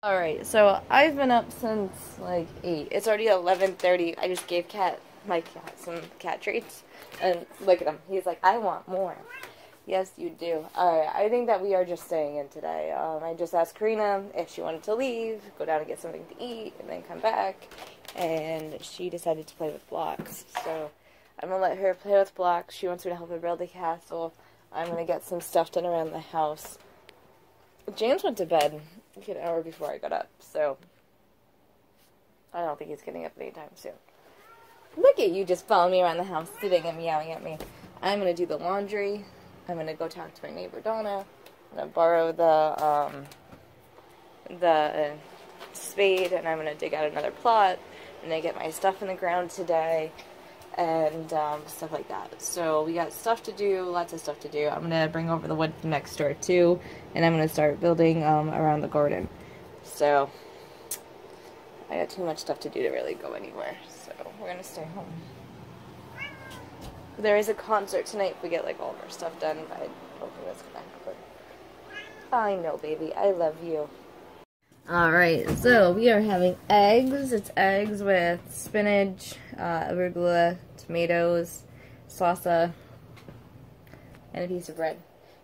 Alright, so I've been up since like 8. It's already 11:30. I just gave my cat some cat treats. And look at him. He's like, I want more. Yes, you do. Alright, I think that we are just staying in today. I just asked Karina if she wanted to leave, go down and get something to eat, and then come back. And she decided to play with blocks. So I'm going to let her play with blocks. She wants me to help her build a castle. I'm going to get some stuff done around the house. James went to bed like an hour before I got up, so I don't think he's getting up anytime soon. Look at you just following me around the house, sitting and meowing at me. I'm going to do the laundry. I'm going to go talk to my neighbor, Donna. I'm going to borrow the spade, and I'm going to dig out another plot. I'm going to get my stuff in the ground today, and stuff like that. So we got stuff to do, lots of stuff to do. I'm going to bring over the wood from next door, too, and I'm going to start building around the garden. So I got too much stuff to do to really go anywhere, so we're going to stay home. There is a concert tonight if we get like all of our stuff done, but I don't think that's gonna happen. I know, baby. I love you. Alright, so we are having eggs. It's eggs with spinach, arugula, tomatoes, salsa, and a piece of bread.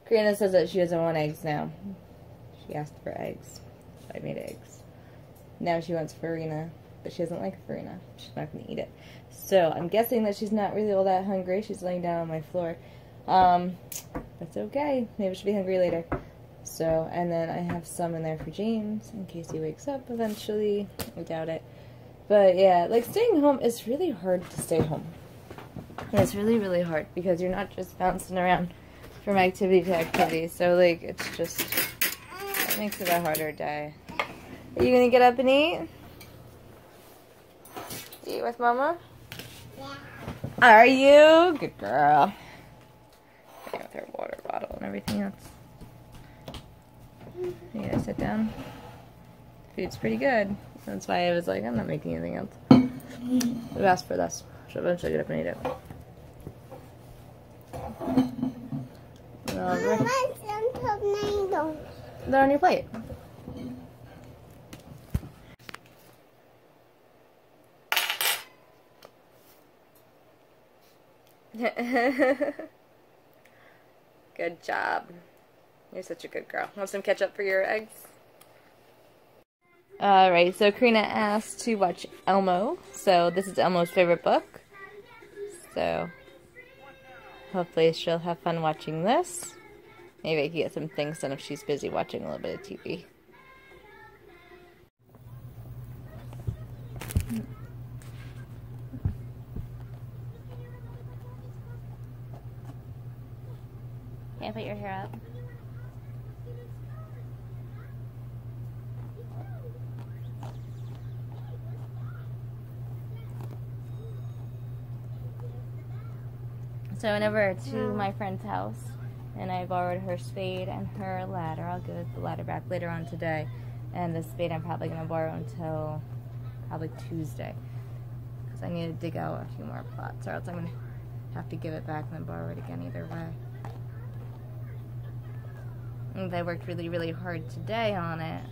Karina says that she doesn't want eggs now. She asked for eggs, so I made eggs. Now she wants farina, but she doesn't like farina. She's not going to eat it. So I'm guessing that she's not really all that hungry. She's laying down on my floor. That's okay. Maybe she'll be hungry later. So, and then I have some in there for James in case he wakes up eventually. I doubt it. But yeah, like staying home is really hard to stay home. And it's really, really hard because you're not just bouncing around from activity to activity. So like, it's just, it makes it a harder day. Are you going to get up and eat? Eat with Mama? Yeah. Are you? Good girl. With her water bottle and everything else. You gotta sit down. Food's pretty good. That's why I was like, I'm not making anything else. We've asked for this. She'll eventually get up and eat it. They're on your plate. Good job. You're such a good girl. Want some ketchup for your eggs? Alright, so Karina asked to watch Elmo. So this is Elmo's favorite book. So hopefully she'll have fun watching this. Maybe I can get some things done if she's busy watching a little bit of TV. Can I put your hair up? So I went over to my friend's house and I borrowed her spade and her ladder. I'll give the ladder back later on today. And the spade I'm probably going to borrow until probably Tuesday. Because I need to dig out a few more plots or else I'm going to have to give it back and then borrow it again either way. And if I worked really, really hard today on it,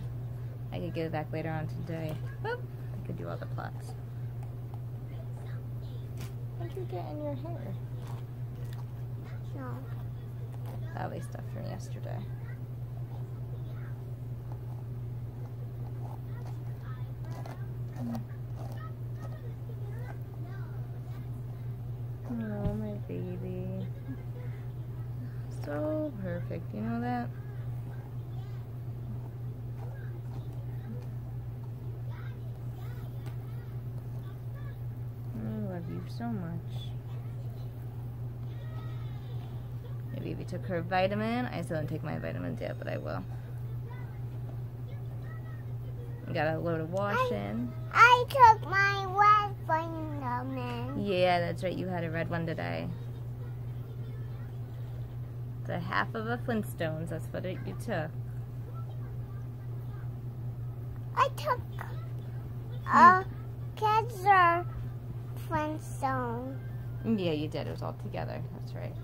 I could get it back later on today. Whoop, I could do all the plots. What did you get in your hair? No. Probably stuff from yesterday. Oh, my baby. So perfect, you know that? I love you so much. My baby took her vitamin. I still didn't take my vitamins yet, but I will. Got a load of washing. I took my red vitamin. Yeah, that's right. You had a red one today. It's a half of a Flintstones. That's what you took. I took a Kaiser Flintstone. Yeah, you did. It was all together. That's right.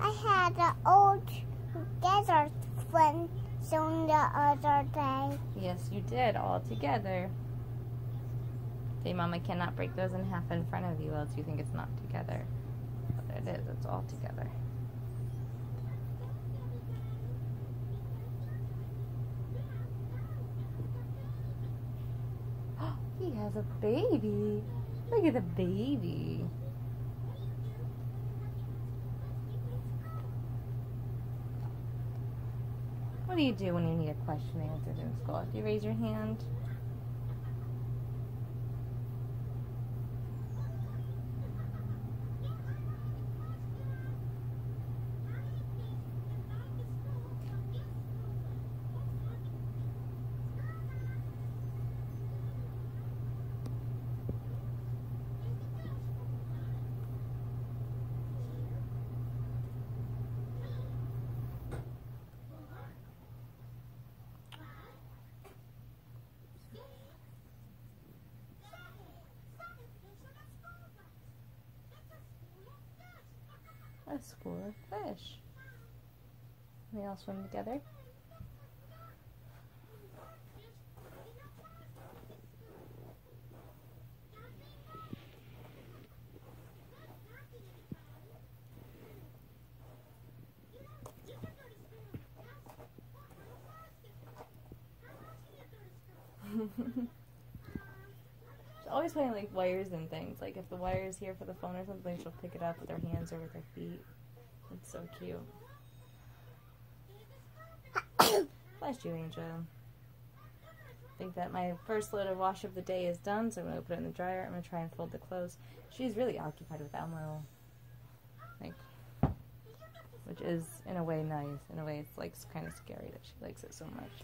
I had an old Kaiser our friends on the other day. Yes, you did, all together. Say, Mom, I cannot break those in half in front of you, else you think it's not together. But it is, it's all together. He has a baby. Look at the baby. What do you do when you need a question answered in school? Do you raise your hand? A school of fish. They all swim together. She's always playing like wires and things. Like if the wire is here for the phone or something, she'll pick it up with her hands or with her feet. It's so cute. Bless you, Angel. I think that my first load of wash of the day is done, so I'm going to put it in the dryer. I'm going to try and fold the clothes. She's really occupied with Elmo. Like, which is, in a way, nice. In a way, it's like kind of scary that she likes it so much.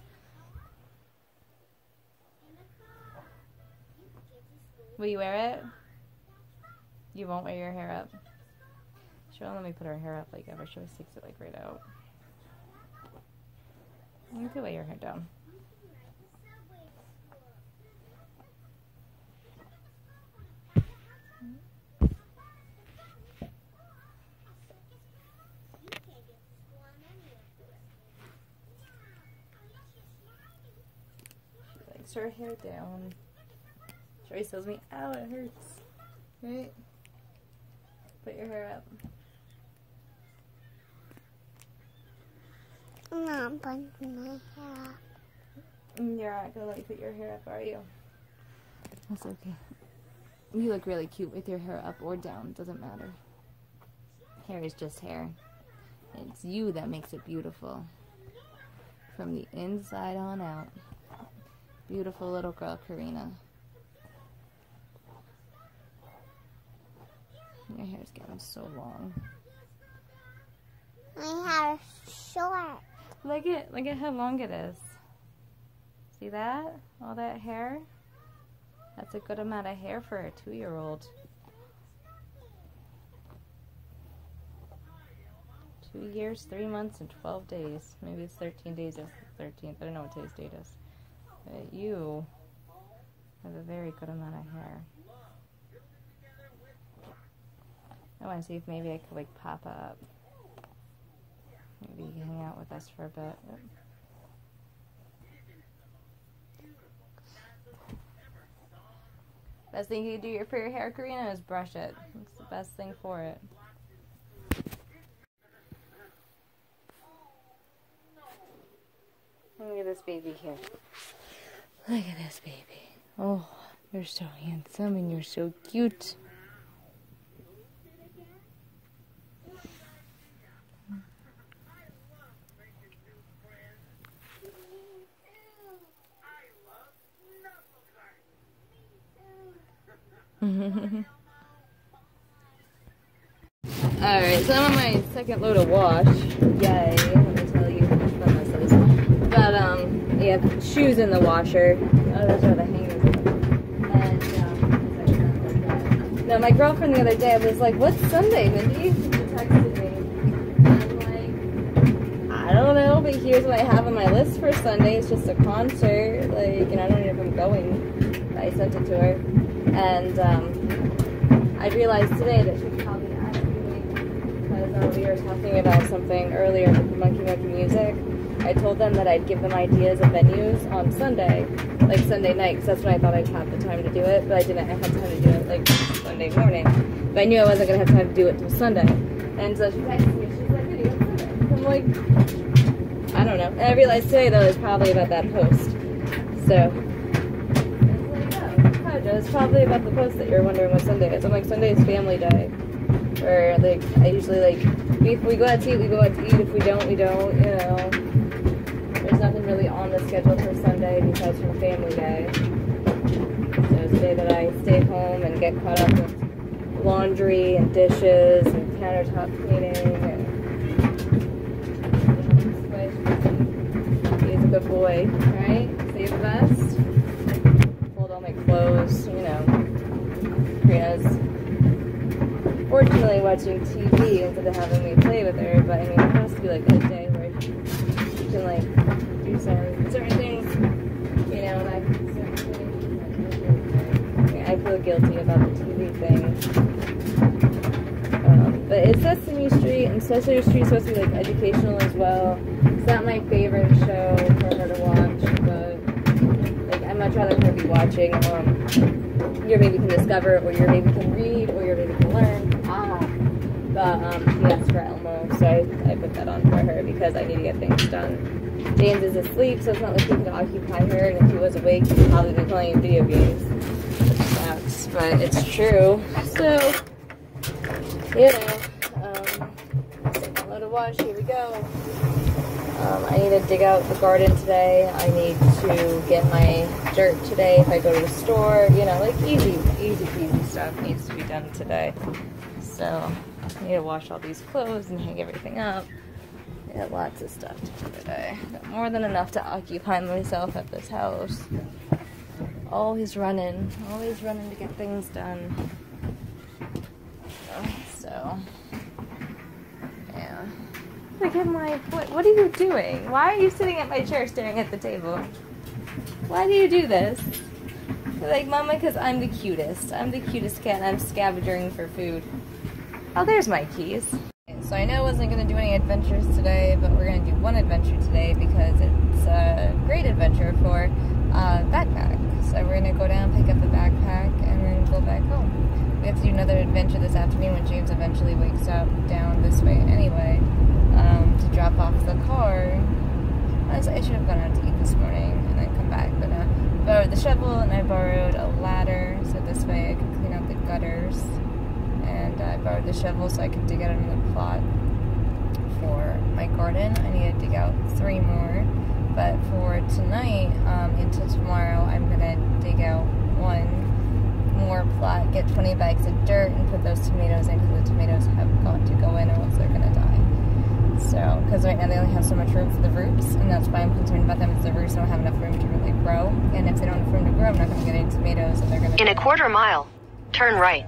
Will you wear it? You won't wear your hair up? She won't let me put her hair up like ever. She always takes it like right out. You can weigh your hair down. She likes her hair down. She always tells me, ow, it hurts. Right? Put your hair up. I'm not putting my hair up. You're not going to let me put your hair up, are you? That's okay. You look really cute with your hair up or down. Doesn't matter. Hair is just hair. It's you that makes it beautiful. From the inside on out. Beautiful little girl, Karina. Your hair's getting so long. My hair is short. Look at how long it is. See that? All that hair? That's a good amount of hair for a 2-year-old. 2 years, 3 months, and 12 days. Maybe it's 13 days after the 13th. I don't know what today's date is. But you have a very good amount of hair. I want to see if maybe I could like pop up. Maybe hang out with us for a bit. Best thing you can do for your hair, Karina, is brush it. It's the best thing for it. Look at this baby here. Look at this baby. Oh, you're so handsome and you're so cute. Alright, so I'm on my second load of wash. Yay, let me tell you how much fun this is. But, you have shoes in the washer. Oh, those are the hangers. And, no, my girlfriend the other day was like, what's Sunday, Mindy? She texted me. And I'm like, I don't know, but here's what I have on my list for Sunday. It's just a concert. Like, and I don't know if I'm going. But I sent it to her. And, I realized today that she's probably asking me because we were talking about something earlier with the Monkey Monkey Music. I told them that I'd give them ideas of venues on Sunday, like Sunday night, because that's when I thought I'd have the time to do it, but I didn't have time to do it like Sunday morning. But I knew I wasn't going to have time to do it till Sunday. And so she texted me, she's like, "Video on Sunday." I'm like, I don't know. And I realized today, though, it's probably about that post. So, it's probably about the post that you're wondering what Sunday is. I'm like, Sunday is family day. Where, like, I usually, like, if we go out to eat, we go out to eat. If we don't, we don't, you know. There's nothing really on the schedule for Sunday besides from family day. So it's a day that I stay home and get caught up with laundry and dishes and countertop cleaning. And he's a good boy, right? Save the best. Fold all my clothes, you know. Brianna's fortunately watching TV instead of having me play with her, but I mean, it has to be like a day where you can like do certain things, you know, and I can do certain things. I feel guilty about the TV thing. But it's Sesame Street, and Sesame Street is supposed to be like educational as well. It's not my favorite show for her to watch, but like I'd much rather her be watching Your Baby Can Discover, or Your Baby Can Read, or Your Baby Can Learn. But he asked for Elmo, so I put that on for her because I need to get things done. James is asleep, so it's not like he can occupy her, and if he was awake, he'd probably be playing video games. Sucks, but it's true. So, you know, Elmo to wash, here we go. I need to dig out the garden today. I need to get my dirt today if I go to the store. You know, like easy peasy stuff needs to be done today. So, I need to wash all these clothes and hang everything up. I got lots of stuff to do today. Got more than enough to occupy myself at this house. Always running to get things done. So, yeah. Like, I'm like, what are you doing? Why are you sitting at my chair staring at the table? Why do you do this? You're like, Mama, because I'm the cutest. I'm the cutest cat and I'm scavenging for food. Oh, there's my keys. So I know I wasn't going to do any adventures today, but we're going to do one adventure today because it's a great adventure for backpack. So we're going to go down, pick up the backpack, and then go back home. We have to do another adventure this afternoon when James eventually wakes up down this way anyway, to drop off the car. Honestly, I should have gone out to eat this morning and then come back, but I borrowed the shovel and I borrowed a ladder, so this way I could clean out the gutters. And I borrowed the shovel so I could dig out another plot for my garden. I need to dig out 3 more, but for tonight, until tomorrow, I'm gonna dig out 1 more plot, get 20 bags of dirt, and put those tomatoes in, because the tomatoes have got to go in or else they're gonna die. So, because right now they only have so much room for the roots, and that's why I'm concerned about them, is the roots don't have enough room to really grow, and if they don't have room to grow, I'm not gonna get any tomatoes, and they're gonna In a quarter mile, turn right.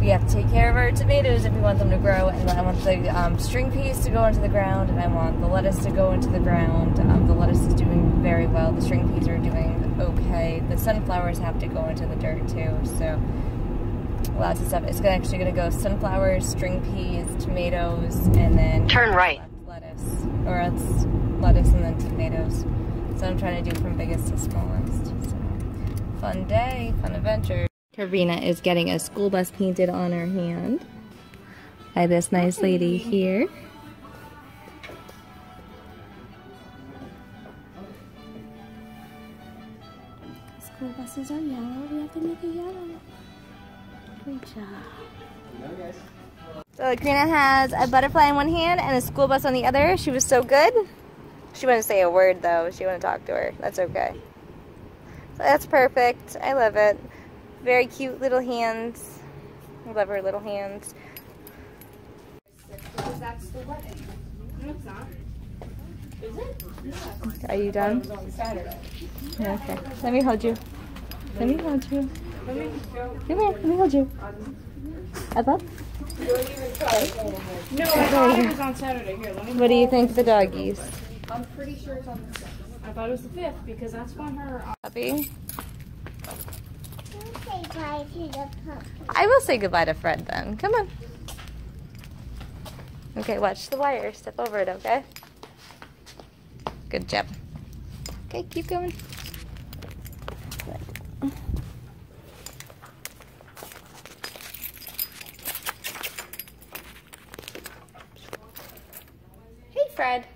We have to take care of our tomatoes if we want them to grow, and I want the string peas to go into the ground, and I want the lettuce to go into the ground. The lettuce is doing very well. The string peas are doing okay. The sunflowers have to go into the dirt too, so lots of stuff. It's actually going to go sunflowers, string peas, tomatoes, and then turn right. Lettuce, or it's lettuce and then tomatoes. So I'm trying to do from biggest to smallest. So, fun day, fun adventure. Karina is getting a school bus painted on her hand by this nice lady here. School buses are yellow. We have to make it yellow. Great job. So Karina has a butterfly in one hand and a school bus on the other. She was so good. She wouldn't say a word though. She wouldn't talk to her. That's okay. So that's perfect. I love it. Very cute little hands. I love her little hands. Because that's the wedding. No, it's not. Is it? Yeah. Are you done? It was on Saturday. Okay. Let me hold you. Let me hold you. Let me go. Come here. Let me hold you. Above? Don't even try. No, I thought it was on Saturday. Here, let me. What do you think of the doggies? I'm pretty sure it's on the 7th. I thought it was the 5th because that's when her. Puppy? Say bye to the puppy. I will say goodbye to Fred then. Come on. Okay, watch the wire. Step over it, okay? Good job. Okay, keep going. Hey, Fred.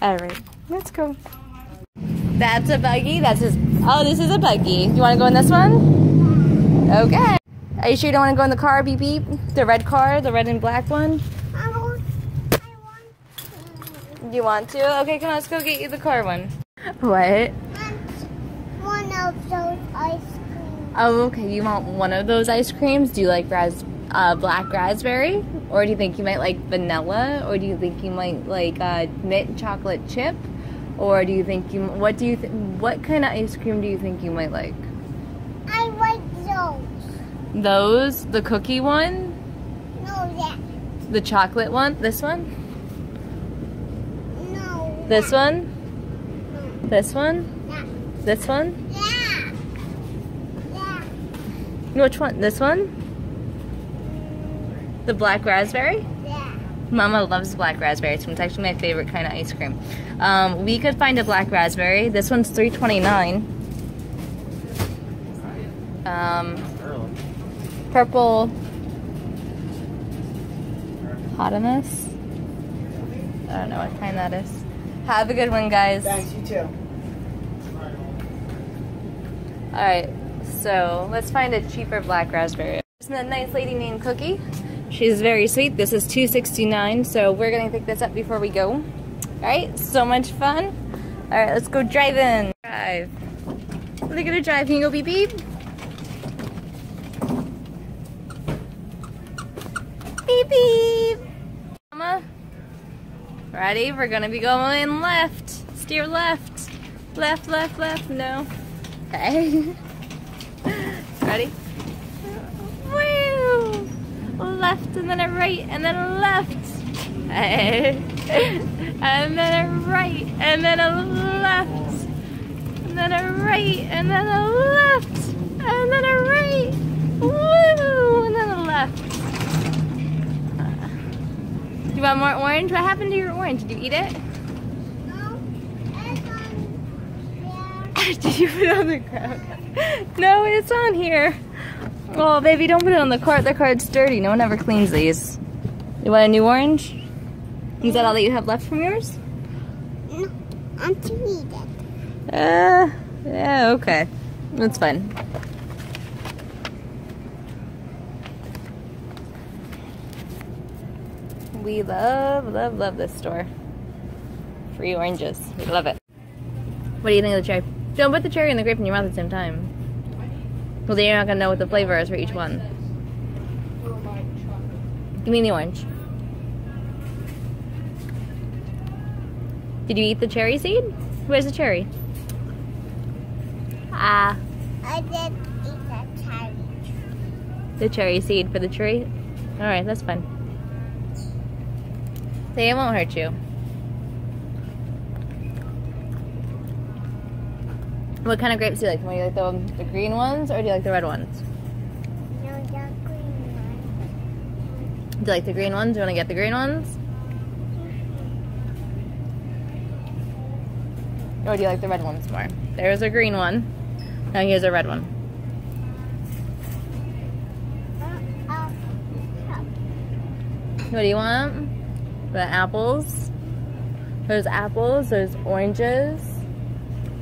All right, let's go. That's a buggy. That's his. Oh, this is a buggy. Do you want to go in this one? Okay. Are you sure you don't want to go in the car? Beep beep. The red car, the red and black one. I want Do you want to? Okay, come on. Let's go get you the car one. What? one of those ice creams. Oh, okay. You want one of those ice creams? Do you like black raspberry? Or do you think you might like vanilla? Or do you think you might like mint chocolate chip? Or do you think you, what kind of ice cream do you think you might like? I like those. Those? The cookie one? No, that. The chocolate one? This one? No. This one? No. This one? Yeah. This one? Yeah. Yeah. Which one? This one? The black raspberry? Yeah. Mama loves black raspberry, so it's actually my favorite kind of ice cream. We could find a black raspberry. This one's $3.29. Purple Hotamus. I don't know what kind that is. Have a good one, guys. Thanks, you too. Alright, so let's find a cheaper black raspberry. Isn't that a nice lady named Cookie? She's very sweet. This is $2.69, so we're gonna pick this up before we go. Alright, so much fun. Alright, let's go driving. Drive. Look at her drive. Can you go beep beep? Beep beep. Mama, ready? We're gonna be going left. Steer left. Left, left, left. No. Okay. Ready? Woo! Left and then a right and then a left. And then a right and then a left. And then a right and then a left. And then a right. Woo! And then a left. Do you want more orange? What happened to your orange? Did you eat it? No. It's on there. Did you put it on the ground? No, it's on here. Oh, baby, don't put it on the cart. The cart's dirty. No one ever cleans these. You want a new orange? Is that all that you have left from yours? No. I'm to eat it. Yeah, okay. That's fine. We love, love, love this store. Free oranges. We love it. What do you think of the cherry? Don't put the cherry and the grape in your mouth at the same time. Well, then you're not going to know what the flavor is for each one. Give me the orange. Did you eat the cherry seed? Where's the cherry? Ah. I did eat the cherry. The cherry seed for the tree? Alright, that's fine. They won't hurt you. What kind of grapes do you like? Do you like the green ones or do you like the red ones? No, the green one. Do you like the green ones? Do you want to get the green ones? Or do you like the red ones more? There's a green one. Now here's a red one. What do you want? The apples. There's apples, there's oranges,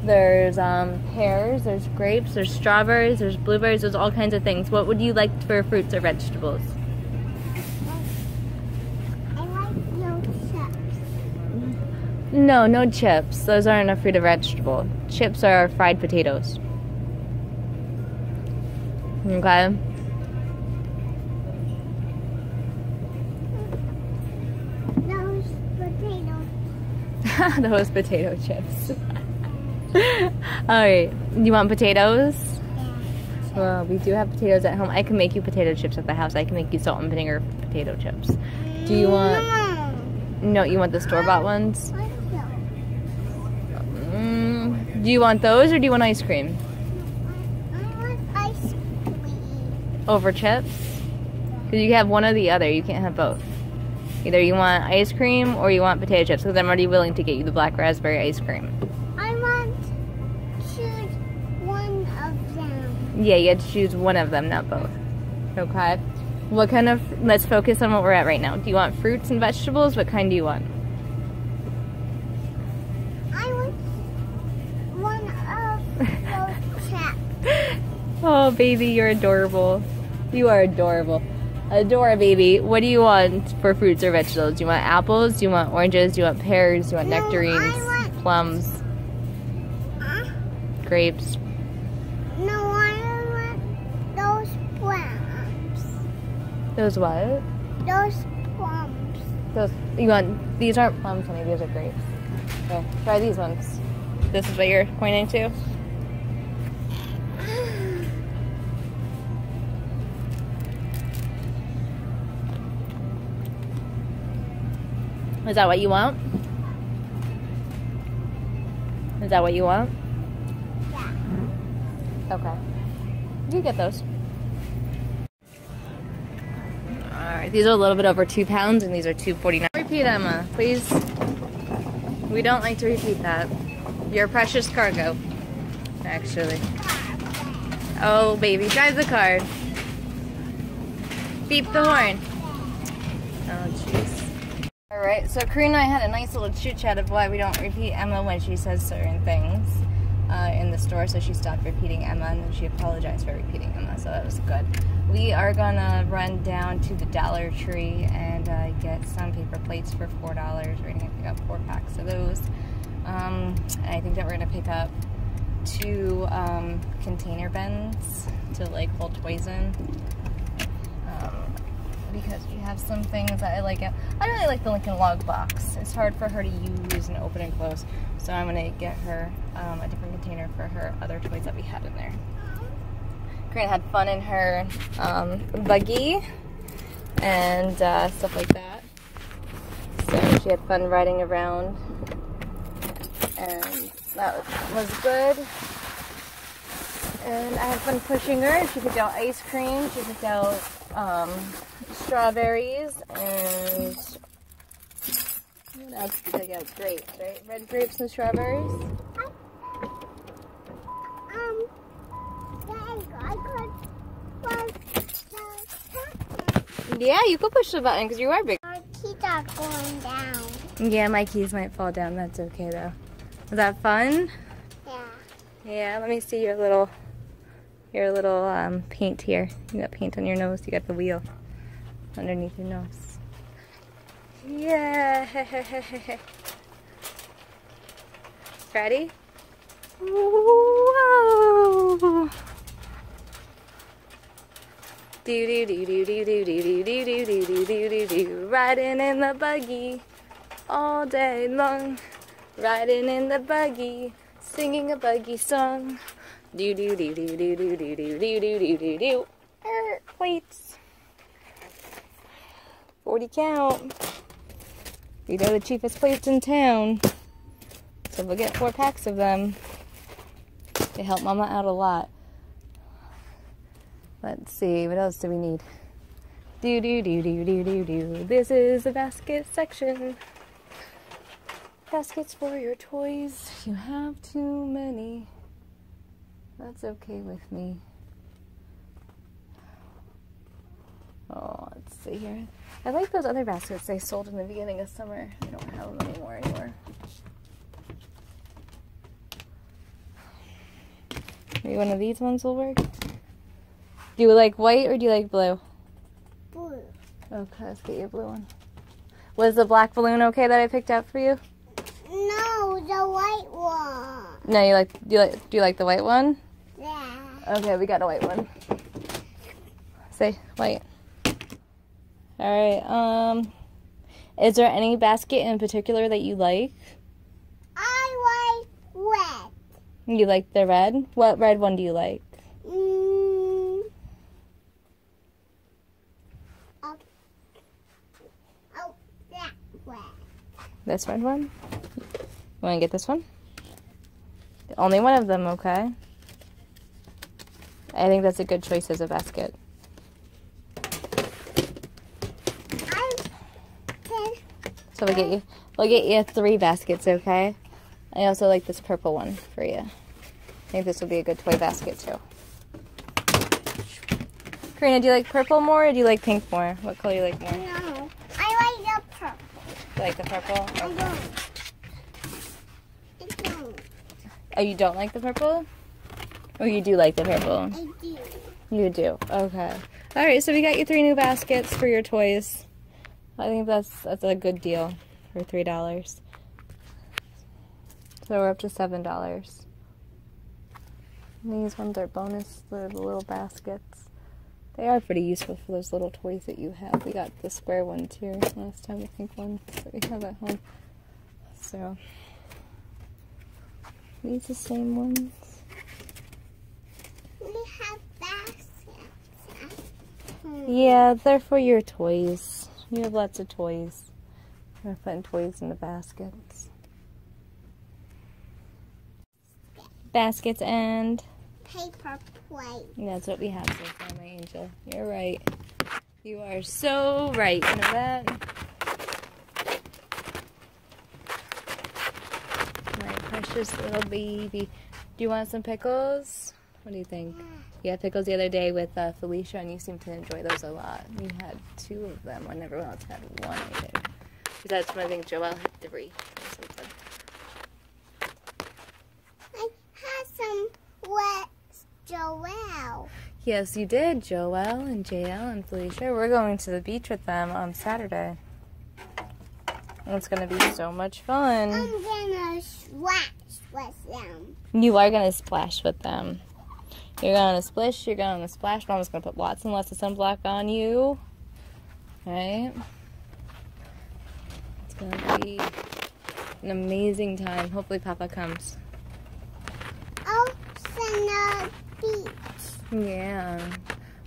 there's pears, there's grapes, there's strawberries, there's blueberries, there's all kinds of things. What would you like for fruits or vegetables? I like no chips. No, no chips. Those aren't a fruit or vegetable. Chips are fried potatoes. Okay. Those potatoes. Those potato chips. Alright, you want potatoes? Well, we do have potatoes at home. I can make you potato chips at the house. I can make you salt and vinegar potato chips. Do you want... No, you want the store-bought ones? Do you want those or do you want ice cream? I want ice cream. Over chips? Because you can have one or the other. You can't have both. Either you want ice cream or you want potato chips, because I'm already willing to get you the black raspberry ice cream. I want to choose one of them. Yeah, you have to choose one of them, not both. Okay. What kind of... Let's focus on what we're at right now. Do you want fruits and vegetables? What kind do you want? I want one of those chips. Oh, baby, you're adorable. You are adorable. Adora, baby. What do you want for fruits or vegetables? Do you want apples? Do you want oranges? Do you want pears? Do you want nectarines? Plums? Grapes? No, I want those plums. Those what? Those plums. Those, you want, these aren't plums, honey, these are grapes. Okay, try these ones. This is what you're pointing to? Is that what you want? Is that what you want? Yeah. Okay. You get those. Alright, these are a little bit over 2 pounds and these are $2.49. Repeat, Emma, please. We don't like to repeat that. You're precious cargo, actually. Oh, baby, drive the car. Beep the horn. Oh, jeez. Alright, so Karina and I had a nice little chit-chat of why we don't repeat Emma when she says certain things in the store, so she stopped repeating Emma, and then she apologized for repeating Emma, so that was good. We are gonna run down to the Dollar Tree and get some paper plates for $4. We're gonna pick up 4 packs of those. And I think that we're gonna pick up 2 container bins to like hold toys in. Because we have some things that I like. I don't really like the Lincoln Log box. It's hard for her to use and open and close. So I'm going to get her a different container for her other toys that we had in there. Grant had fun in her buggy and stuff like that. So she had fun riding around. And that was good. And I had fun pushing her. She picked out ice cream. She picked out strawberries and what else did I get? Grapes, right? Red grapes and strawberries. Yeah, you could push the button because you are big. Our keys are going down. Yeah, my keys might fall down. That's okay though. Was that fun? Yeah. Yeah. Let me see your little paint here. You got paint on your nose. You got the wheel underneath your nose. Yeah. Ready? Whoa. Do do do do do do do do do do do do do do do. Riding in the buggy all day long. Riding in the buggy, singing a buggy song. Do do do do do do do do do do do do do. Plates. 40 count. You know the cheapest plates in town. So we'll get 4 packs of them. They help Mama out a lot. Let's see, what else do we need? Do do do do do do do. This is the basket section. Baskets for your toys. You have too many. That's okay with me. Oh, let's see here. I like those other baskets they sold in the beginning of summer. I don't have them anymore. Maybe one of these ones will work. Do you like white or do you like blue? Blue. Okay, let's get your blue one. Was the black balloon okay that I picked out for you? No, the white one. No, do you like the white one? Yeah. Okay, we got a white one. Say white. Alright, is there any basket in particular that you like? I like red. You like the red? What red one do you like? This red one? You want to get this one? Only one of them, okay? I think that's a good choice as a basket. So we'll get you 3 baskets, okay? I also like this purple one for you. I think this will be a good toy basket too. Karina, do you like purple more or do you like pink more? What color do you like more? No, I like the purple. You like the purple? Okay. I don't. Oh, you don't like the purple? Or you do like the purple? I do. You do. Okay. All right. So we got you 3 new baskets for your toys. I think that's a good deal for $3. So we're up to $7. These ones are bonus. They're the little baskets. They are pretty useful for those little toys that you have. We got the square ones here last time, the pink ones that we have at home. So these the same ones. We have baskets. Yeah, they're for your toys. You have lots of toys. We're putting toys in the baskets. Baskets and Paper plate. that's what we have so far, my angel. You're right. You are so right. You know that? My precious little baby. Do you want some pickles? What do you think? You had pickles the other day with Felicia, and you seem to enjoy those a lot. You had 2 of them when everyone else had 1, I think. Because that's when I think Joelle had 3 or something. I had some with Joelle. Yes, you did, Joelle and JL and Felicia. We're going to the beach with them on Saturday. It's going to be so much fun. I'm gonna splash with them. You are going to splash with them. You're going to splish, you're going to splash. Mama's going to put lots and lots of sunblock on you. Right? It's going to be an amazing time. Hopefully Papa comes. Also, the beach. Yeah.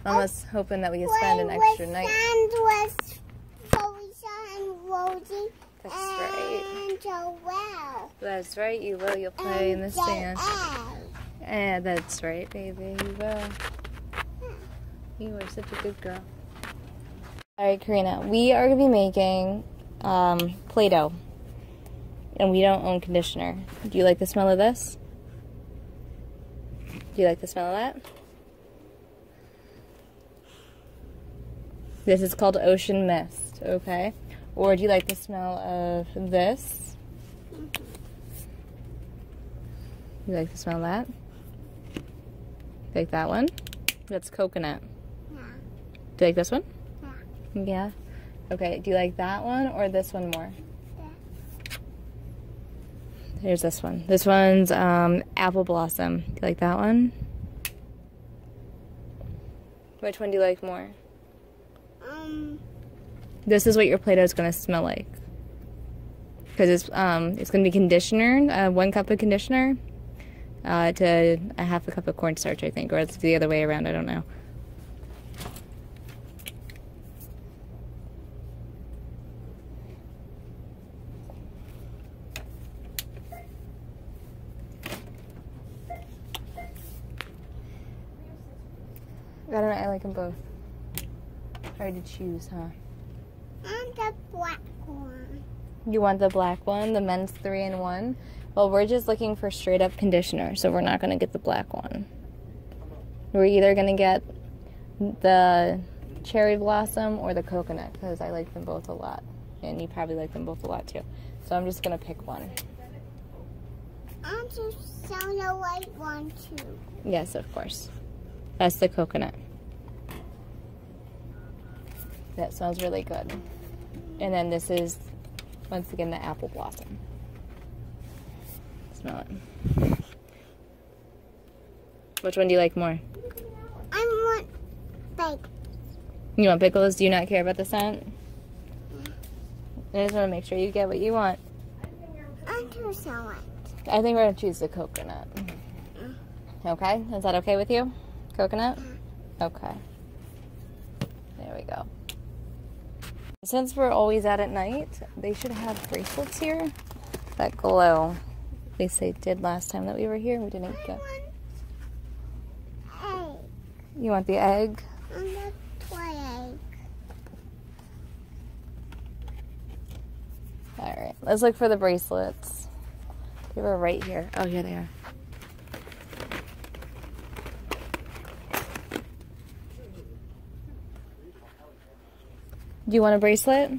Mama's hoping that we can spend an extra night. And with Felicia and Rosie. That's right. And Joelle. That's right, you will. You'll play in the sand. Yeah, that's right, baby. You will. You are such a good girl. Alright, Karina. We are going to be making Play-Doh. And we don't own conditioner. Do you like the smell of this? Do you like the smell of that? This is called Ocean Mist, okay? Or do you like the smell of this? You like the smell of that? You like that one? That's coconut. Yeah. Do you like this one? Yeah. Yeah? Okay, do you like that one or this one more? Yeah. Here's this one. This one's Apple Blossom. Do you like that one? Which one do you like more? This is what your Play-Doh is going to smell like. Because it's going to be conditioner, 1 cup of conditioner to a half a cup of cornstarch, I think. Or it's the other way around, I don't know. I don't know, I like them both. Hard to choose, huh? And the black one. You want the black one, the men's 3-in-1? Well, we're just looking for straight up conditioner, so we're not going to get the black one. We're either going to get the cherry blossom or the coconut, because I like them both a lot. And you probably like them both a lot too. So I'm just going to pick one. And to sound the white one too. Yes, of course. That's the coconut. That smells really good. And then this is, once again, the apple blossom. Smell it. Which one do you like more? I want pickles. You want pickles? Do you not care about the scent? I just want to make sure you get what you want. And to sound it. I think we're going to choose the coconut. Okay? Is that okay with you? Coconut? Okay. There we go. Since we're always out at night, they should have bracelets here that glow. At least they did last time that we were here. We didn't get. Egg. You want the egg? And the toy egg. Alright, let's look for the bracelets. They were right here. Oh, here they are. Do you want a bracelet?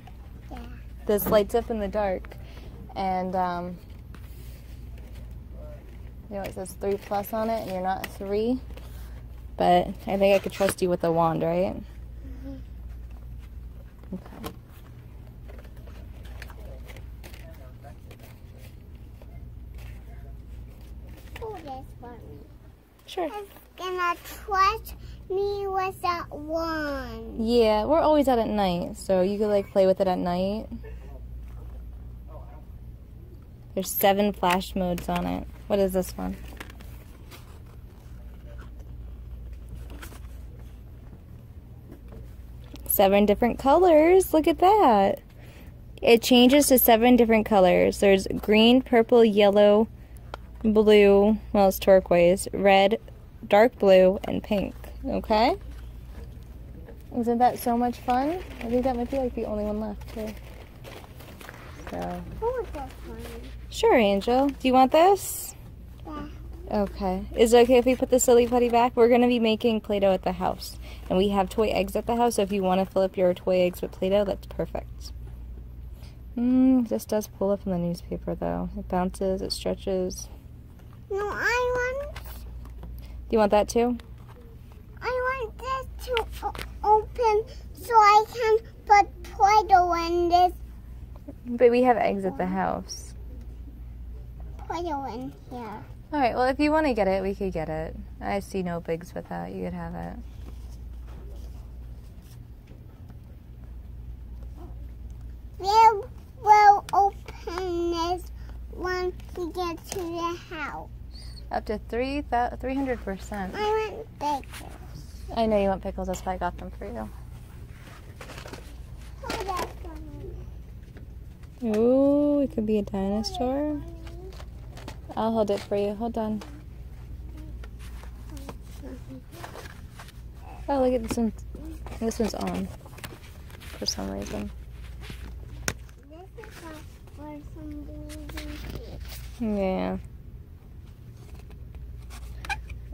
Yeah. This lights up in the dark. And, you know, it says 3+ on it, and you're not 3. But I think I could trust you with the wand, right? Mm-hmm. Okay. Hold this for me. Sure. It's gonna trust me with that one. Yeah, we're always out at night, so you could, like, play with it at night. There's 7 flash modes on it. What is this one? Seven different colors. Look at that. It changes to 7 different colors. There's green, purple, yellow, blue, well, it's turquoise, red, dark blue, and pink. Okay? Isn't that so much fun? I think that might be like the only one left too. So. Hold this one. Sure, Angel. Do you want this? Yeah. Okay. Is it okay if we put the silly putty back? We're going to be making Play-Doh at the house. And we have toy eggs at the house, so if you want to fill up your toy eggs with Play-Doh, that's perfect. This does pull up in the newspaper, though. It bounces, it stretches. No, I want. Do you want that, too? I want this to open so I can put Play-Doh in this. But we have eggs at the house. Play-Doh in here. Alright, well, if you want to get it, we could get it. I see no bigs with that. You could have it. We'll open this when we get to the house. Up to 300%. I want pickles. I know you want pickles. That's why I got them for you. Hold that for me. Ooh, it could be a dinosaur. I'll hold it for you. Hold on. Oh, look at this one. This one's on for some reason. This is for some reason. Yeah.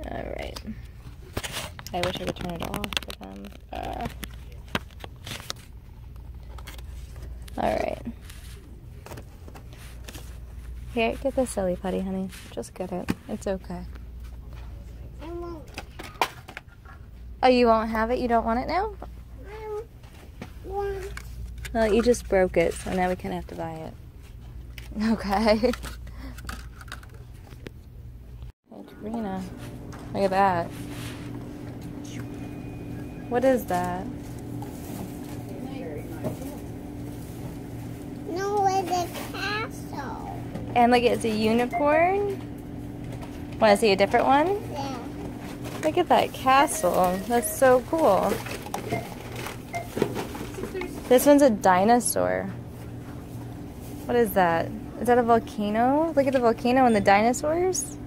Alright. I wish I could turn it off for them. Alright. Here, get the silly putty, honey. Just get it. It's okay. I won't. Oh, you won't have it? You don't want it now? I want. Well, you just broke it, so now we kind of have to buy it. Okay. Hey, Karina. Look at that. What is that? No, it's a castle. And look, it's a unicorn. Want to see a different one? Yeah. Look at that castle. That's so cool. This one's a dinosaur. What is that? Is that a volcano? Look at the volcano and the dinosaurs.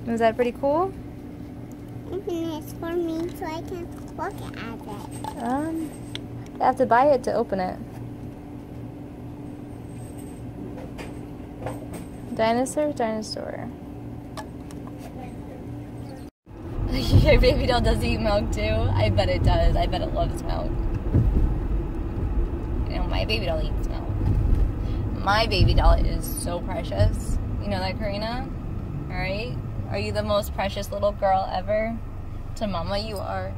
Is that pretty cool? Open this for me so I can look at it. You have to buy it to open it. Dinosaur, dinosaur. Your baby doll does eat milk too? I bet it does. I bet it loves milk. You know, my baby doll eats milk. My baby doll is so precious. You know that, Karina? Alright? Are you the most precious little girl ever? To Mama, you are.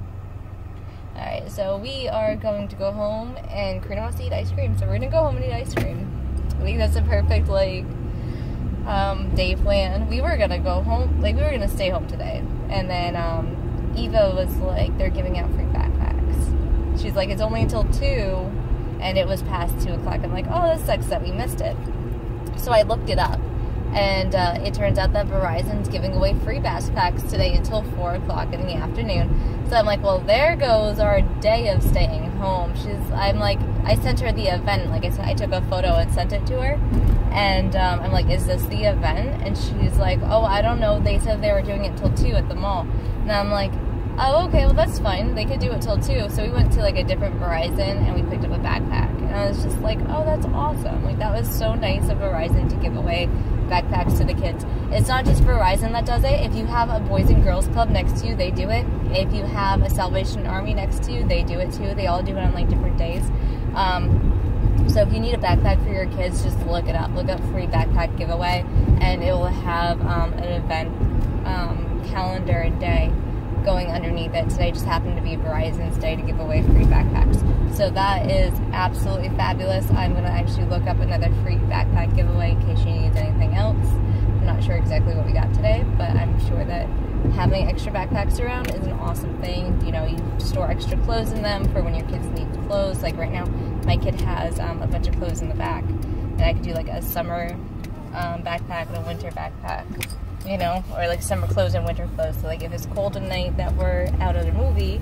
Alright, so we are going to go home, and Karina wants to eat ice cream, so we're gonna go home and eat ice cream. I think that's a perfect, like, day plan. We were gonna go home, like, we were gonna stay home today, and then, Eva was like, they're giving out free backpacks. She's like, it's only until 2, and it was past 2 o'clock. I'm like, oh, that sucks that we missed it. So I looked it up, And it turns out that Verizon's giving away free backpacks today until 4 o'clock in the afternoon. So I'm like, well, there goes our day of staying home. I sent her the event. Like I said, I took a photo and sent it to her. And I'm like, is this the event? And she's like, oh, I don't know. They said they were doing it till 2 at the mall. And I'm like, oh, okay, well, that's fine. They could do it till 2. So we went to, like, a different Verizon, and we picked up a backpack. And I was just like, oh, that's awesome. Like, that was so nice of Verizon to give away backpacks to the kids. It's not just Verizon that does it. If you have a Boys and Girls Club next to you, they do it. If you have a Salvation Army next to you, they do it, too. They all do it on, like, different days. So if you need a backpack for your kids, just look it up. Look up free backpack giveaway, and it will have an event calendar and day going underneath it. Today just happened to be Verizon's day to give away free backpacks. So that is absolutely fabulous. I'm going to actually look up another free backpack giveaway in case she needs anything else. I'm not sure exactly what we got today, but I'm sure that having extra backpacks around is an awesome thing. You know, you store extra clothes in them for when your kids need clothes. Like right now, my kid has a bunch of clothes in the back, and I could do like a summer backpack and a winter backpack, you know, or like summer clothes and winter clothes. So like if it's cold at night that we're out at a movie,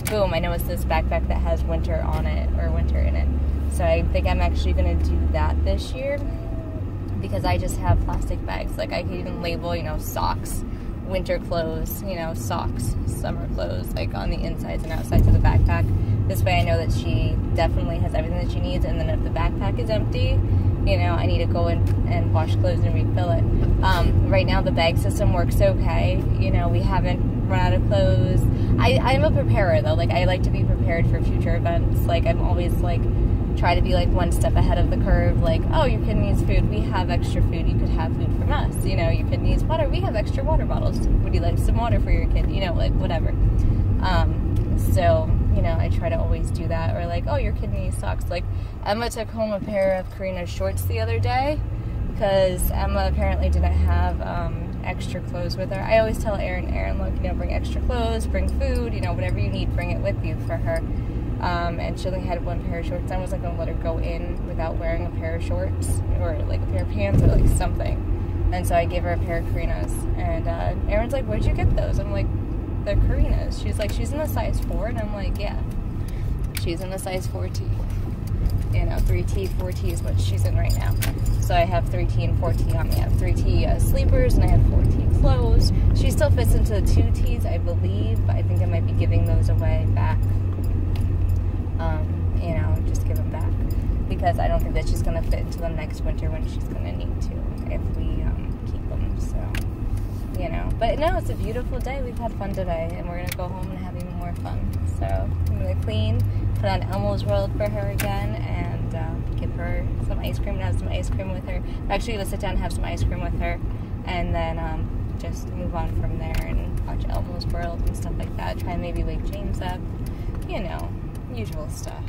boom, I know it's this backpack that has winter on it or winter in it. So I think I'm actually going to do that this year because I just have plastic bags. Like I could even label, you know, socks, winter clothes, you know, socks, summer clothes, like on the insides and outsides of the backpack. This way I know that she definitely has everything that she needs, and then if the backpack is empty, you know, I need to go in and wash clothes and refill it. Right now the bag system works okay. You know, we haven't run out of clothes. I'm a preparer though. Like I like to be prepared for future events. Like I'm always like try to be like one step ahead of the curve. Like, oh, your kid needs food. We have extra food. You could have food from us. You know, your kid needs water. We have extra water bottles. Would you like some water for your kid? You know, like whatever. So, you know, I try to always do that. Or like, oh, your kid needs socks. Like Emma took home a pair of Karina's shorts the other day because Emma apparently didn't have extra clothes with her. I always tell Erin, look, you know, bring extra clothes, bring food, you know, whatever you need, bring it with you for her. And she only had one pair of shorts. I wasn't going to let her go in without wearing a pair of shorts or like a pair of pants or like something. And so I gave her a pair of Karina's. And Erin's like, where'd you get those? I'm like, they're Karina's. She's like, she's in a size 4. And I'm like, yeah, she's in a size 4T. You know, 3T, 4T is what she's in right now. So I have 3T and 4T on me. I have 3T sleepers and I have 4T clothes. She still fits into the 2Ts, I believe, but I think I might be giving those away back. You know, just give them back. Because I don't think that she's going to fit into them next winter when she's going to need to if we keep them. So, you know. But no, it's a beautiful day. We've had fun today. And we're going to go home and have even more fun. So, I'm going to clean, put on Elmo's World for her again, and give her some ice cream and have some ice cream with her. I'm actually going to sit down and have some ice cream with her. And then just move on from there and watch Elmo's World and stuff like that. Try and maybe wake James up. You know, usual stuff.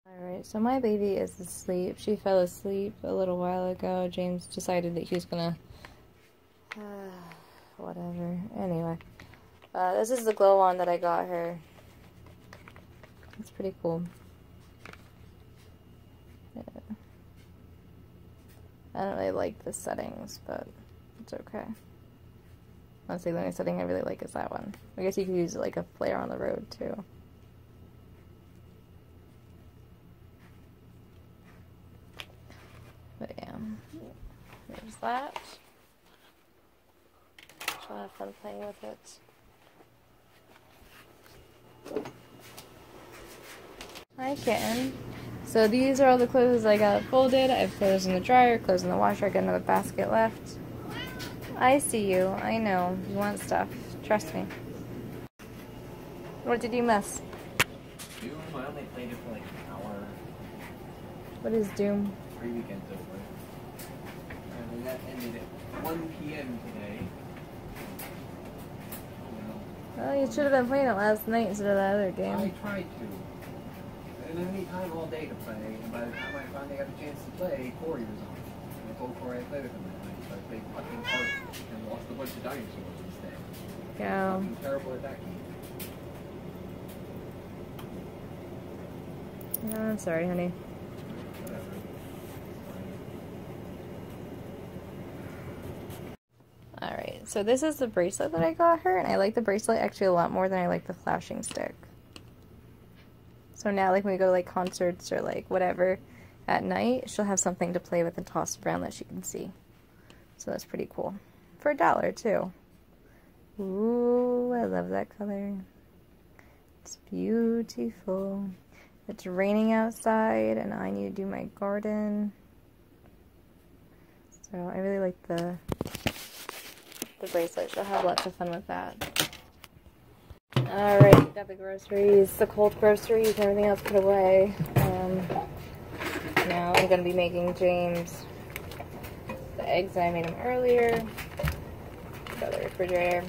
Alright, so my baby is asleep. She fell asleep a little while ago. James decided that he was gonna... whatever. Anyway. This is the glow wand that I got her. It's pretty cool. Yeah. I don't really like the settings, but it's okay. Honestly, the only setting I really like is that one. I guess you could use it like a flare on the road, too. But yeah, there's that. She'll have fun playing with it. Hi, kitten. So these are all the clothes I got folded. I have clothes in the dryer, clothes in the washer. I got another basket left. I see you. I know. You want stuff. Trust me. What did you miss? Doom, I only played it for like an hour. What is Doom? 3 weekends over. And that ended at 1 p.m. today. You know, Well, you should have been playing it last night instead of that other game. I tried to. I didn't have any time all day to play, and by the time I finally got a chance to play, Corey was on. And I told Corey I played with him that night, so I played fucking hard and lost a bunch of dinosaurs instead. Go. I'm terrible at that game. No, I'm sorry, honey. Whatever. Alright, so this is the bracelet that I got her, and I like the bracelet actually a lot more than I like the flashing stick. So now, like, when we go to, like, concerts or, like, whatever at night, she'll have something to play with and toss around that she can see. So that's pretty cool. For $1, too. Ooh, I love that color. It's beautiful. It's raining outside, and I need to do my garden. So I really like the bracelet. She'll have lots of fun with that. Alright, got the groceries, the cold groceries, and everything else put away. Now I'm going to be making James the eggs that I made him earlier. Got the refrigerator.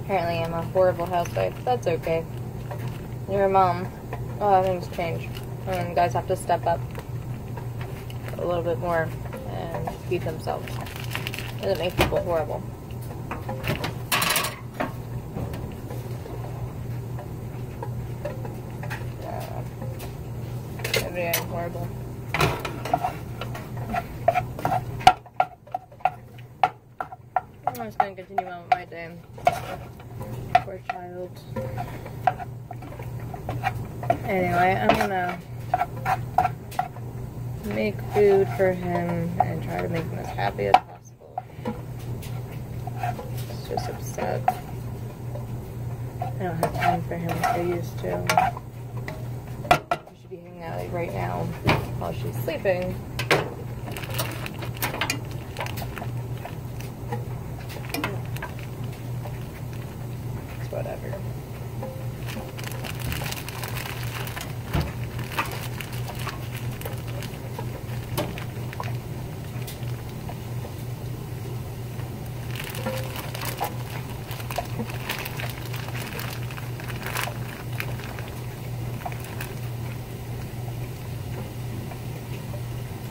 Apparently I'm a horrible housewife. That's okay. You're a mom. Oh, things change. And guys have to step up a little bit more and feed themselves. Doesn't make people horrible. Every day I'm horrible. I'm just going to continue on with my day. Poor child. Anyway, I'm gonna make food for him and try to make him as happy as possible. He's just upset. I don't have time for him like I used to. We should be hanging out like right now while she's sleeping. It's whatever.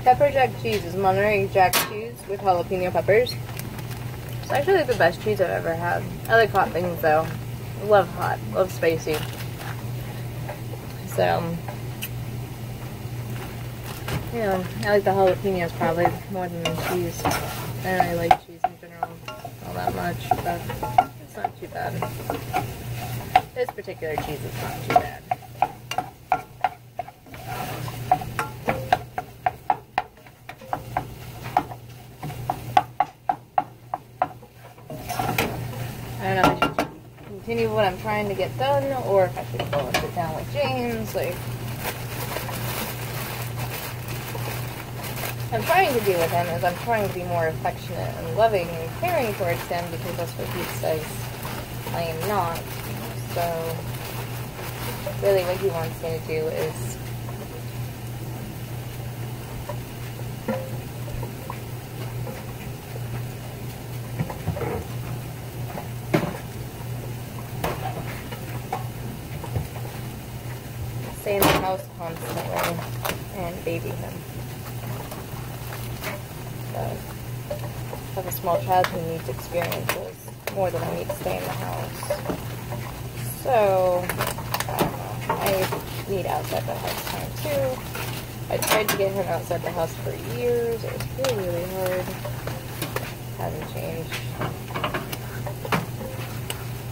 Pepper jack cheese is Monterey Jack cheese with jalapeno peppers. It's actually the best cheese I've ever had. I like hot things though. Love hot. Love spicy. So, yeah, I like the jalapenos probably more than the cheese. I don't really like cheese in general all that much, but it's not too bad. This particular cheese is not too bad. I don't know if I should continue what I'm trying to get done, or if I should go and sit down with James. Like, I'm trying to do with him is I'm trying to be more affectionate and loving and caring towards him, because that's what he says I am not. So, really what he wants me to do is stay in the house constantly and baby him. But I have a small child who needs experiences more than I need to stay in the house. So, I don't know. I need outside the house time too. I tried to get him outside the house for years. It was really, really hard. Hasn't changed.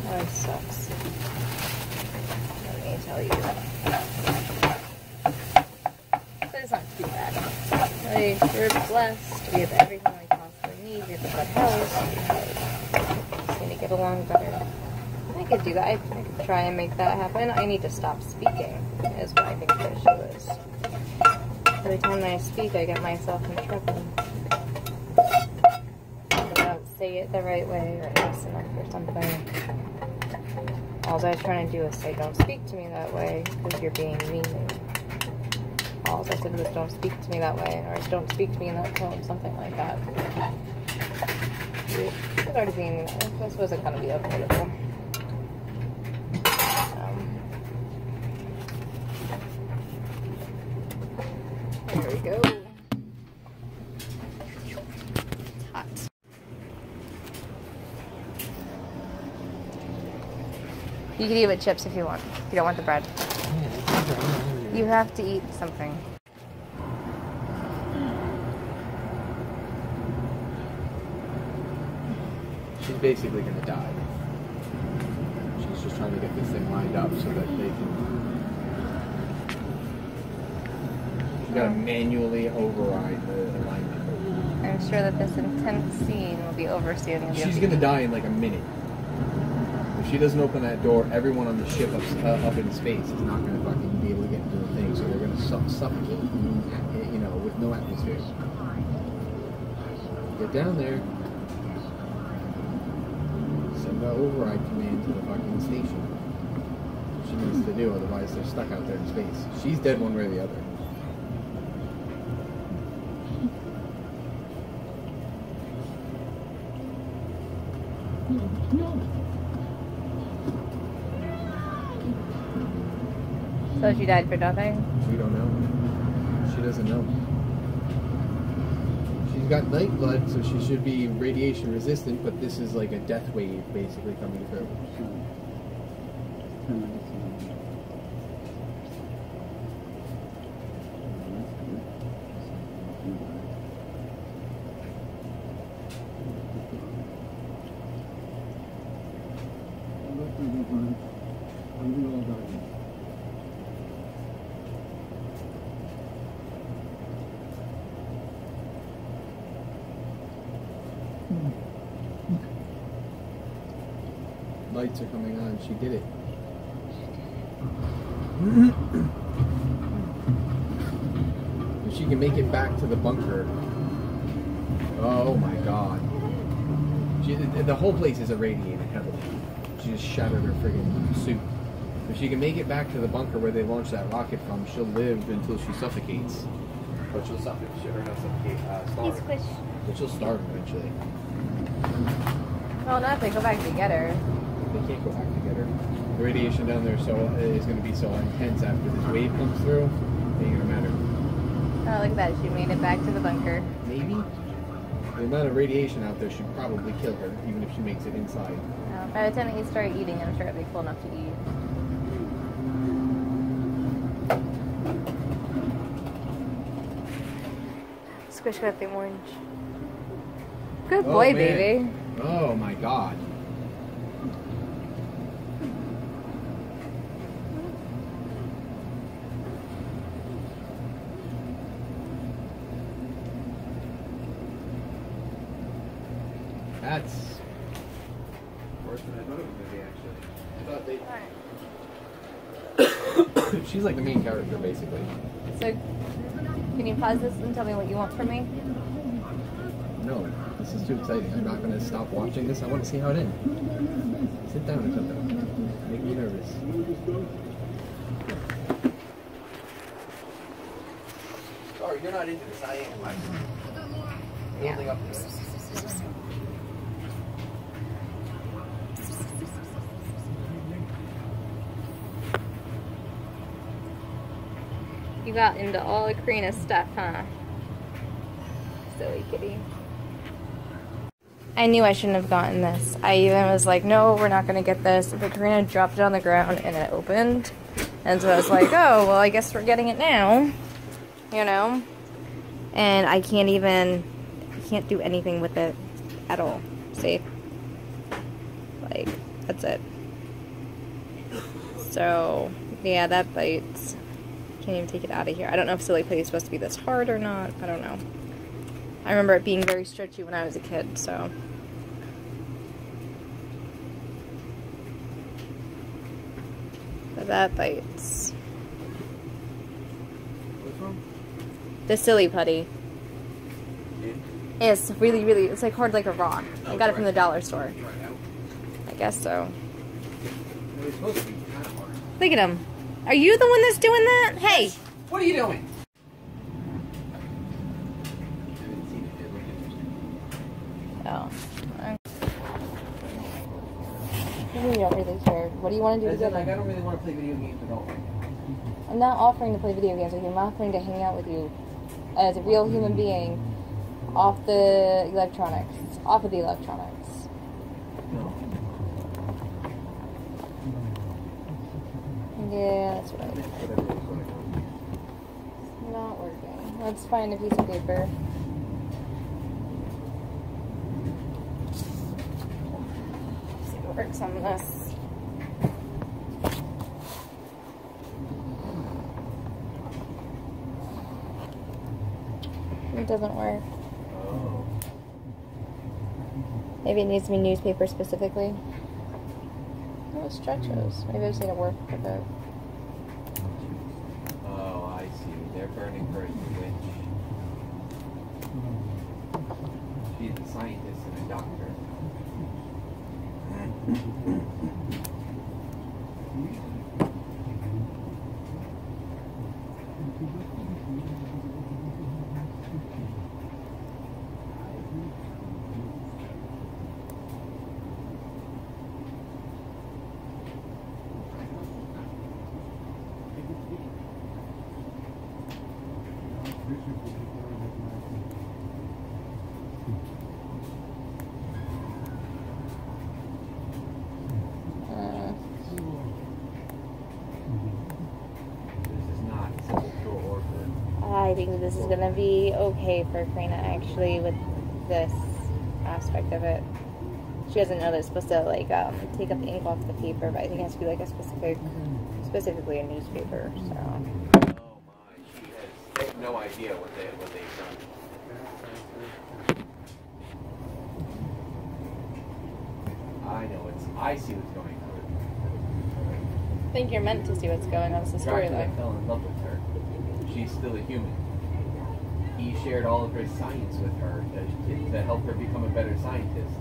That sucks. Let me tell you. But it's not too bad. Like, we're blessed. We have everything we possibly need. We have a good house. We just need to get along better. I could do that. I could try and make that happen. I need to stop speaking, is what I think the issue is. Every time I speak, I get myself in trouble. I don't say it the right way, or listen up or something. All I was trying to do is say, don't speak to me that way, because you're being mean. All I said was, don't speak to me that way, or don't speak to me in that tone, something like that. It started being, this wasn't going to be avoidable. There we go. It's hot. You can eat with chips if you want. If you don't want the bread. You have to eat something. She's basically gonna die. She's just trying to get this thing lined up so that they can. She's gotta manually override the alignment. I'm sure that this intense scene will be over soon. She's gonna die in like a minute. If she doesn't open that door, everyone on the ship up in space is not gonna fucking be able to get into the thing, so they're gonna suffocate, you know, with no atmosphere. Get down there. Send the override command to the fucking station. She needs to do, otherwise they're stuck out there in space. She's dead one way or the other. So she died for nothing? We don't know. She doesn't know. She's got night blood, so she should be radiation resistant, but this is like a death wave basically coming through. Lights are coming on. She did it. If she can make it back to the bunker. Oh my god. The whole place is irradiated heavily. She just shattered her friggin' suit. If she can make it back to the bunker where they launched that rocket from, she'll live until she suffocates. But she'll suffocate. Or not suffocate, starve. But she'll starve eventually. Well, not if they go back to get her. They can't go back to get her. The radiation down there is going to be so intense after this wave comes through, it ain't going to matter. Oh, look at that. She made it back to the bunker. Maybe? The amount of radiation out there should probably kill her, even if she makes it inside. By the time that you start eating, I'm sure it'll be cool enough to eat. Squish got the orange. Good boy, man. baby. Oh my god. That's worse than I thought it was going to be, actually. I thought they... She's like the main character, basically. So, can you pause this and tell me what you want from me? No, this is too exciting. I'm not going to stop watching this. I want to see how it ends. Sit down or something. Make me nervous. Sorry, you're not into this. I am. I'm building up to this. You got into all of Karina's stuff, huh? Silly kitty. I knew I shouldn't have gotten this. I even was like, no, we're not going to get this. But Karina dropped it on the ground and it opened. And so I was like, oh, well, I guess we're getting it now. You know? And I can't do anything with it at all. See? Like, that's it. So, yeah, that bites. Can't even take it out of here. I don't know if silly putty is supposed to be this hard or not. I don't know. I remember it being very stretchy when I was a kid, so. But that bites. What's wrong? The silly putty. It's really, really, it's like hard like a rock. I got it from the dollar store. I guess so. It's supposed to be kind of hard. Look at him. Are you the one that's doing that? Hey! What are you doing? Oh. You don't really care. What do you want to do As in, together? like, I don't really want to play video games at all. I'm not offering to play video games with you. I'm offering to hang out with you as a real human being off the electronics. Off of the electronics. No. Yeah, that's right. It's not working. Let's find a piece of paper. See what works on this. It doesn't work. Oh. Maybe it needs to be newspaper specifically. Oh, stretches. Maybe I just need to work with it. Oh, I see. They're burning her as a witch. She's a scientist and a doctor. I think this is gonna be okay for Karina actually with this aspect of it. She doesn't know that it's supposed to like take up the ink off the paper, but I think it has to be like a specifically a newspaper. So. Oh my, they have no idea what they've done. I see what's going on. I think you're meant to see what's going on. It's the storyline. Dracula fell in love with her. She's still a human. He shared all of his science with her to help her become a better scientist.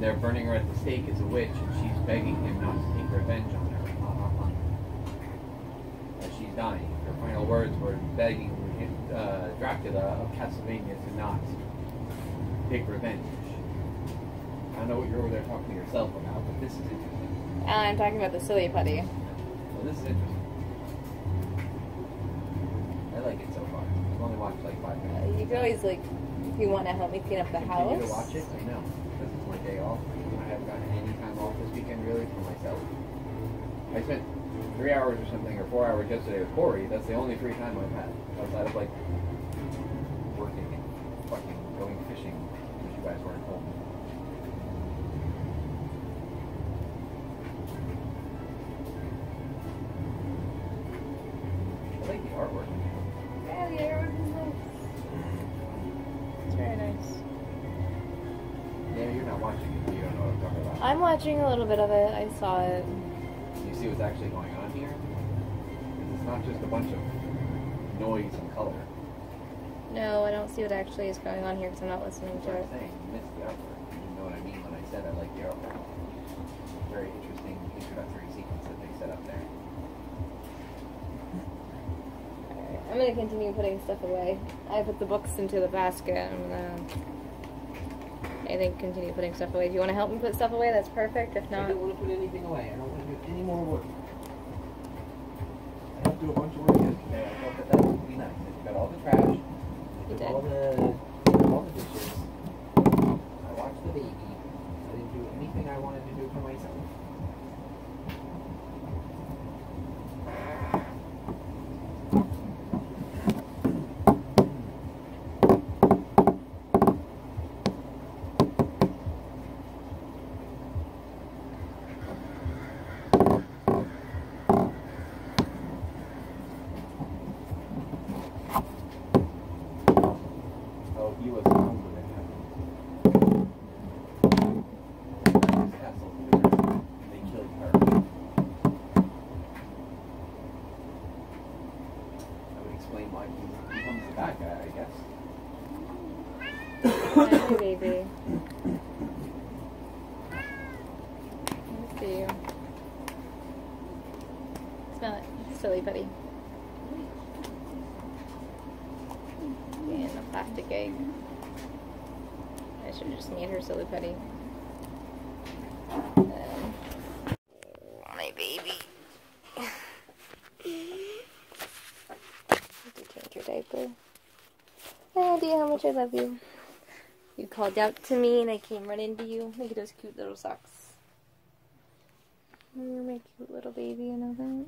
They're burning her at the stake as a witch, and she's begging him not to take revenge on her. As she's dying, her final words were begging Dracula of Castlevania to not take revenge. I don't know what you're over there talking to yourself about, but this is interesting. I'm talking about the silly putty. Well, this is interesting. I like it so far. I've only watched like 5 minutes. You could always like, if you want to help me clean up the house. Continue to watch it? I know. This is my day off. I haven't gotten any time off this weekend really for myself. I spent 3 hours or something, or 4 hours yesterday with Corey. That's the only free time I've had outside of like working and fucking going fishing because you guys weren't home. I like the artwork. Yeah, the artwork is nice. It's very nice. Yeah, you're not watching it, so you don't know what I'm talking about. I'm watching a little bit of it. I saw it. You see what's actually going on here? It's not just a bunch of noise and color. No, I don't see what actually is going on here because I'm not listening That's to what it. I'm saying. You missed the artwork. You didn't know what I mean when I said I like the artwork. Very interesting introductory sequence that they set up there. Alright, I'm gonna continue putting stuff away. I put the books into the basket. I'm gonna, I think, continue putting stuff away. If you want to help me put stuff away, that's perfect. If I not, don't want to put anything away. I don't want to do any more work. I have to do a bunch of work yesterday. I thought that would be nice. I got all the trash. I did all the dishes. I watched the baby. I didn't do anything I wanted to do for myself. Oh, he was home when it happened. His castle cleared, and they killed her. That would explain why he becomes the bad guy, I guess. hi, baby. Let's see you. Smell it, silly putty. And a plastic egg. I should have just made her silly putty. My baby. Need to change your diaper. Daddy, how much I love you. You called out to me and I came right into you. Look at those cute little socks. You're my cute little baby, you know that?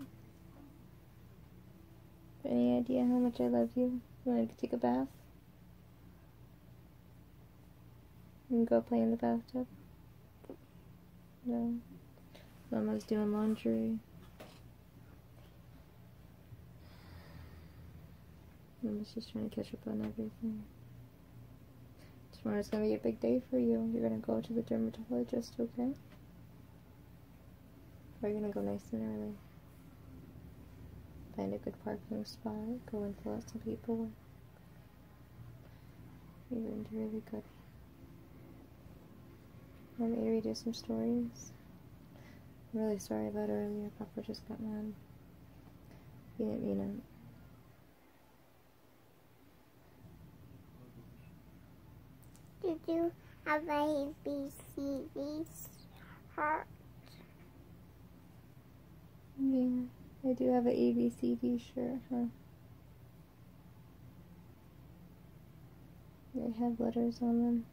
Any idea how much I love you? You want to take a bath? You can go play in the bathtub? No. Mama's doing laundry. Mama's just trying to catch up on everything. Tomorrow's gonna be a big day for you. You're gonna go to the dermatologist, okay? Or you're gonna go nice and early. Find a good parking spot, go and fill out some paperwork. You're going to do really good. Want me to read you some stories? I'm really sorry about earlier. Papa just got mad. He didn't mean it. Did you have a ABCD shirt? Yeah, I do have an ABCD shirt, huh? They have letters on them.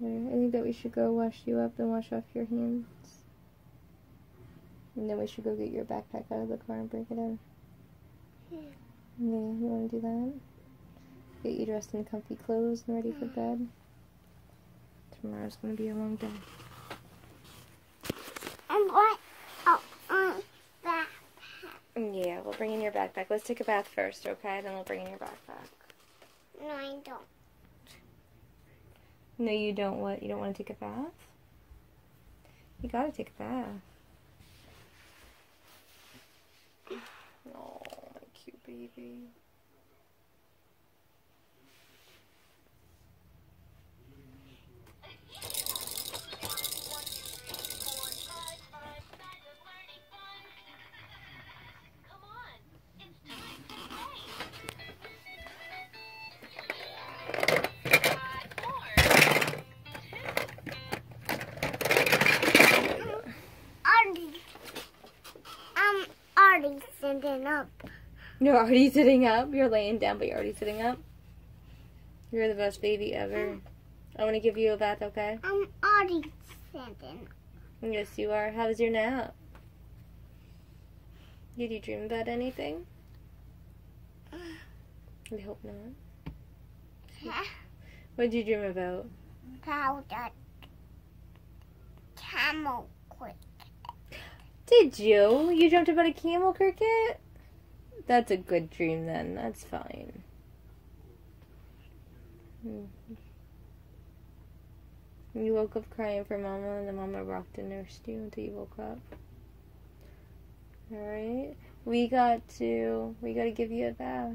I think that we should go wash you up and wash off your hands. And then we should go get your backpack out of the car and break it in. Yeah. Yeah, you want to do that? Get you dressed in comfy clothes and ready for bed. Tomorrow's going to be a long day. And what? Oh, backpack. Yeah, we'll bring in your backpack. Let's take a bath first, okay? Then we'll bring in your backpack. No, I don't. No, you don't what? You don't want to take a bath? You gotta take a bath. Oh, my cute baby. Already sitting up. You're already sitting up? You're laying down, but you're already sitting up? You're the best baby ever. I want to give you a bath, okay? I'm already sitting. Yes, you are. How was your nap? Did you dream about anything? I hope not. What did you dream about? About that camel cricket. Did you? You dreamt about a camel cricket? That's a good dream then. That's fine. You woke up crying for Mama, and then Mama rocked and nursed you until you woke up. Alright? We gotta give you a bath.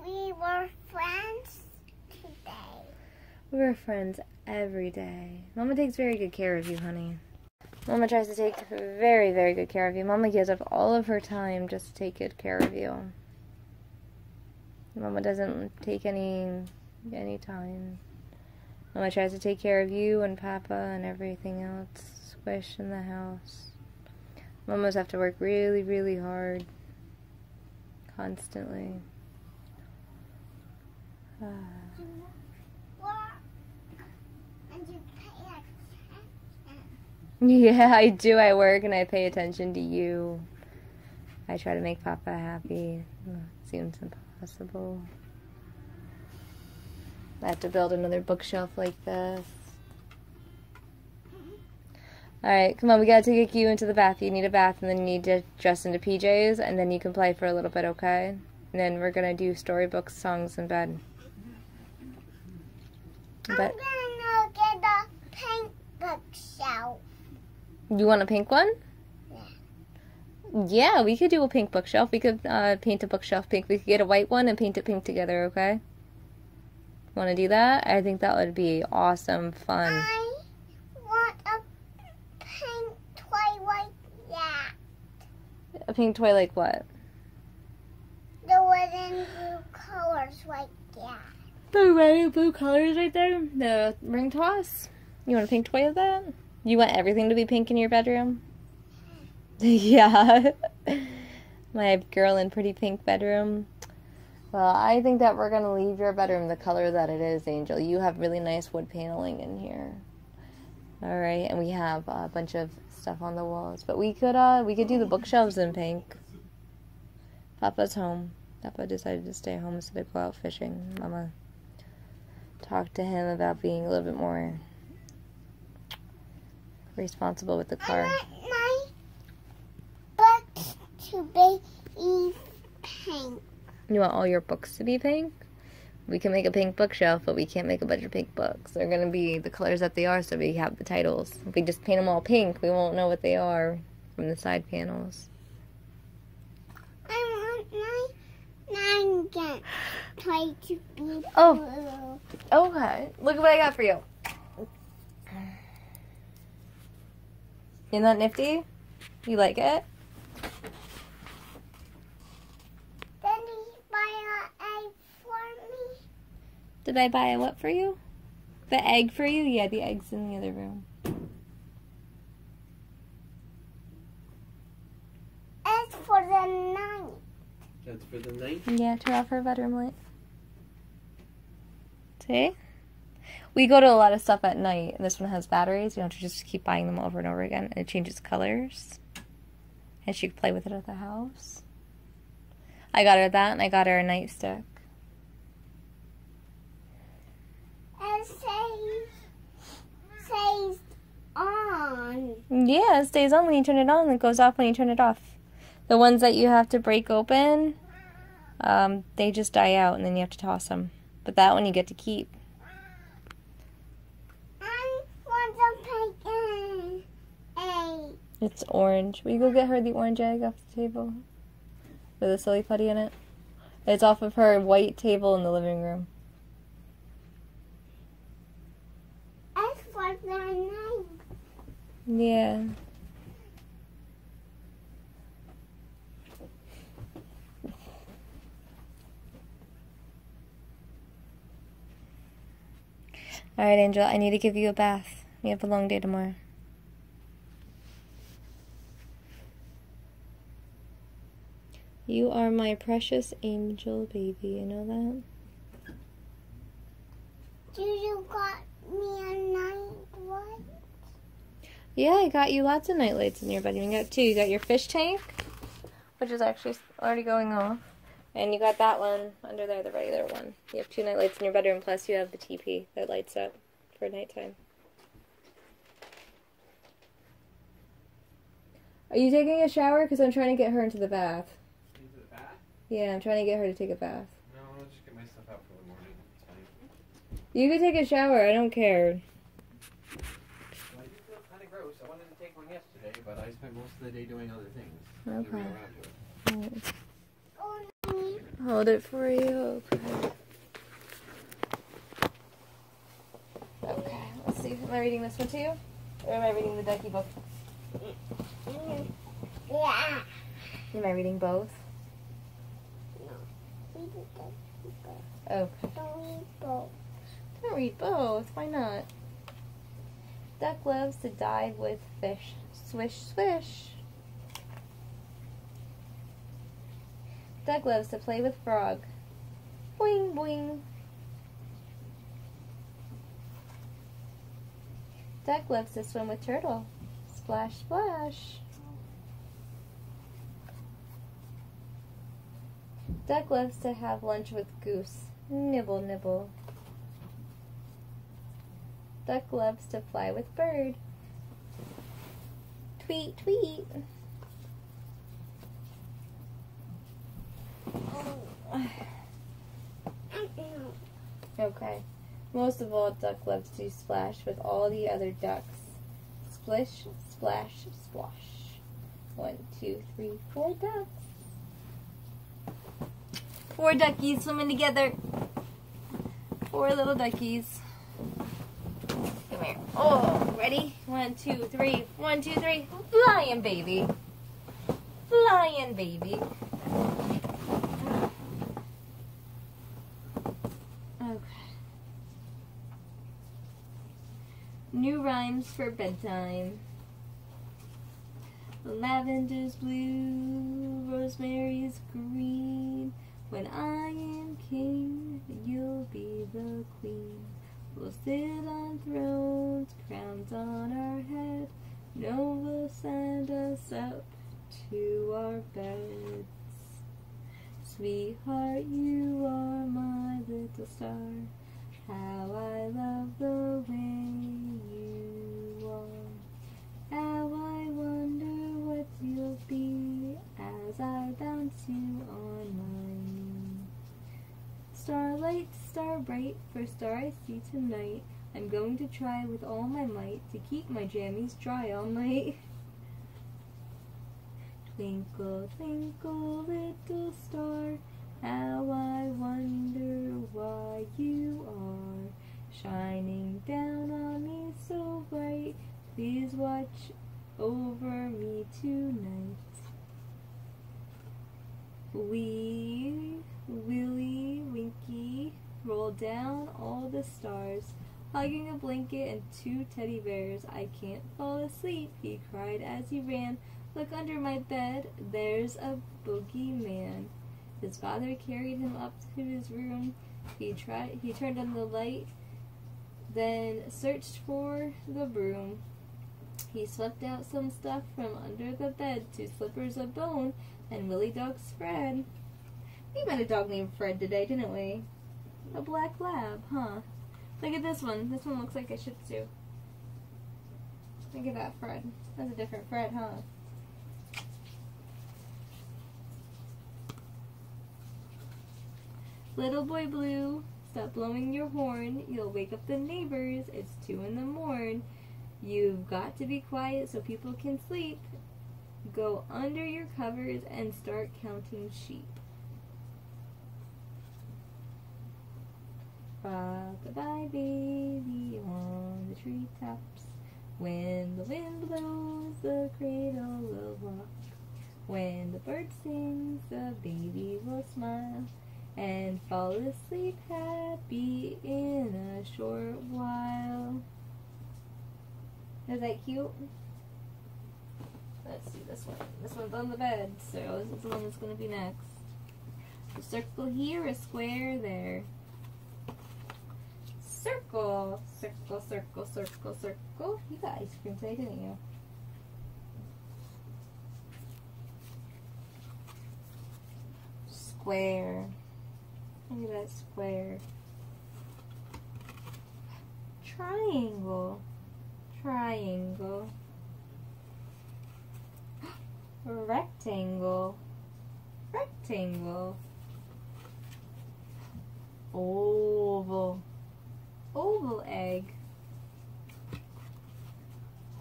We were friends today. We're friends every day. Mama takes very good care of you, honey. Mama tries to take very, very good care of you. Mama gives up all of her time just to take good care of you. Mama doesn't take any time. Mama tries to take care of you and Papa and everything else. Squish in the house. Mamas have to work really, really hard. Constantly. Yeah, I do. I work and I pay attention to you. I try to make Papa happy. It seems impossible. I have to build another bookshelf like this. Alright, come on, we gotta take you into the bath. You need a bath and then you need to dress into PJs and then you can play for a little bit, okay? And then we're gonna do storybooks, songs in bed. I'm gonna get a pink bookshelf. You want a pink one? Yeah, we could do a pink bookshelf. We could paint a bookshelf pink. We could get a white one and paint it pink together, okay? Want to do that? I think that would be awesome fun. I want a pink toy like that. A pink toy like what? The red and blue colors like that. The red and blue colors right there? The ring toss? You want a pink toy of that? You want everything to be pink in your bedroom? Yeah. My girl in pretty pink bedroom. Well, I think that we're going to leave your bedroom the color that it is, Angel. You have really nice wood paneling in here. Alright, and we have a bunch of stuff on the walls. But we could do the bookshelves in pink. Papa's home. Papa decided to stay home instead of go out fishing. Mama talked to him about being a little bit more responsible with the car. I want my books to be pink. You want all your books to be pink? We can make a pink bookshelf, but we can't make a bunch of pink books. They're going to be the colors that they are, so we have the titles. If we just paint them all pink, we won't know what they are from the side panels. I want my blanket to be blue. Oh, okay. Look what I got for you. Isn't that nifty? You like it? Then you buy an egg for me. Did I buy a what for you? The egg for you? Yeah, the egg's in the other room. It's for the night. That's for the night? Yeah, turn off her bedroom light. See? We go to a lot of stuff at night, and this one has batteries. You don't have to just keep buying them over and over again, and it changes colors. And she can play with it at the house. I got her that, and I got her a nightstick. It says on. Yeah, it stays on when you turn it on, and it goes off when you turn it off. The ones that you have to break open, they just die out, and then you have to toss them. But that one you get to keep. I want the pink egg. It's orange. Will you go get her the orange egg off the table? With a silly putty in it? It's off of her white table in the living room. It's for the night. Yeah. Alright, Angel, I need to give you a bath. We have a long day tomorrow. You are my precious angel baby, you know that? You got me a night light? Yeah, I got you lots of night lights in your bedroom. You got two. You got your fish tank, which is actually already going off. And you got that one under there, the regular one. You have two night lights in your bedroom, plus you have the TP that lights up for nighttime. Are you taking a shower? Because I'm trying to get her into the bath. Into the bath? Yeah, I'm trying to get her to take a bath. No, I'll just get my stuff out for the morning. It's fine. You can take a shower. I don't care. Well, I do feel kind of gross. I wanted to take one yesterday, but I spent most of the day doing other things. Okay. Moving around to it. Hold it for you. Okay. Okay, let's see. Am I reading this one to you? Or am I reading the Ducky book? Yeah. Am I reading both? Okay. Don't eat both. Don't read both. Why not? Duck loves to dive with fish. Swish, swish. Duck loves to play with frog. Boing, boing. Duck loves to swim with turtle. Splash, splash. Duck loves to have lunch with goose. Nibble, nibble. Duck loves to fly with bird. Tweet, tweet. Okay. Most of all, duck loves to splash with all the other ducks. Splish, splash, splosh. 1, 2, 3, 4 ducks. 4 duckies swimming together. 4 little duckies. Come here. Oh, ready? 1, 2, 3. 1, 2, 3. Flying, baby. Flying, baby. Okay. New rhymes for bedtime. Lavender's blue, rosemary's green. When I am king, you'll be the queen. We'll sit on thrones, crowns on our head. No, we'll send us up to our beds. Sweetheart, you are my little star. How I love the way you are. How I wonder what you'll be as I bounce you on my knee. Starlight, star bright, first star I see tonight. I'm going to try with all my might to keep my jammies dry all night. Twinkle, twinkle, little star, how I wonder why you are shining down on me so bright. Please watch over me tonight. Wee, Willie, Winky, roll down all the stars, hugging a blanket and 2 teddy bears. I can't fall asleep, he cried as he ran. Look under my bed, there's a boogeyman. His father carried him up to his room. He turned on the light, then searched for the broom. He swept out some stuff from under the bed, 2 slippers of bone, and Willie Dog's Fred. We met a dog named Fred today, didn't we? A black lab, huh? Look at this one. This one looks like a Shih Tzu. Look at that Fred. That's a different Fred, huh? Little boy blue, stop blowing your horn. You'll wake up the neighbors. It's 2 in the morn. You've got to be quiet so people can sleep. Go under your covers and start counting sheep. Rock-a-bye baby on the treetops. When the wind blows, the cradle will rock. When the bird sings, the baby will smile and fall asleep happy in a short while. Is that cute? Let's see this one. This one's on the bed, so this is the one that's going to be next. A circle here, a square there. Circle, circle, circle, circle, circle. You got ice cream today, didn't you? Square. Look at that square. Triangle. Triangle. Rectangle. Rectangle. Oval. Oval egg.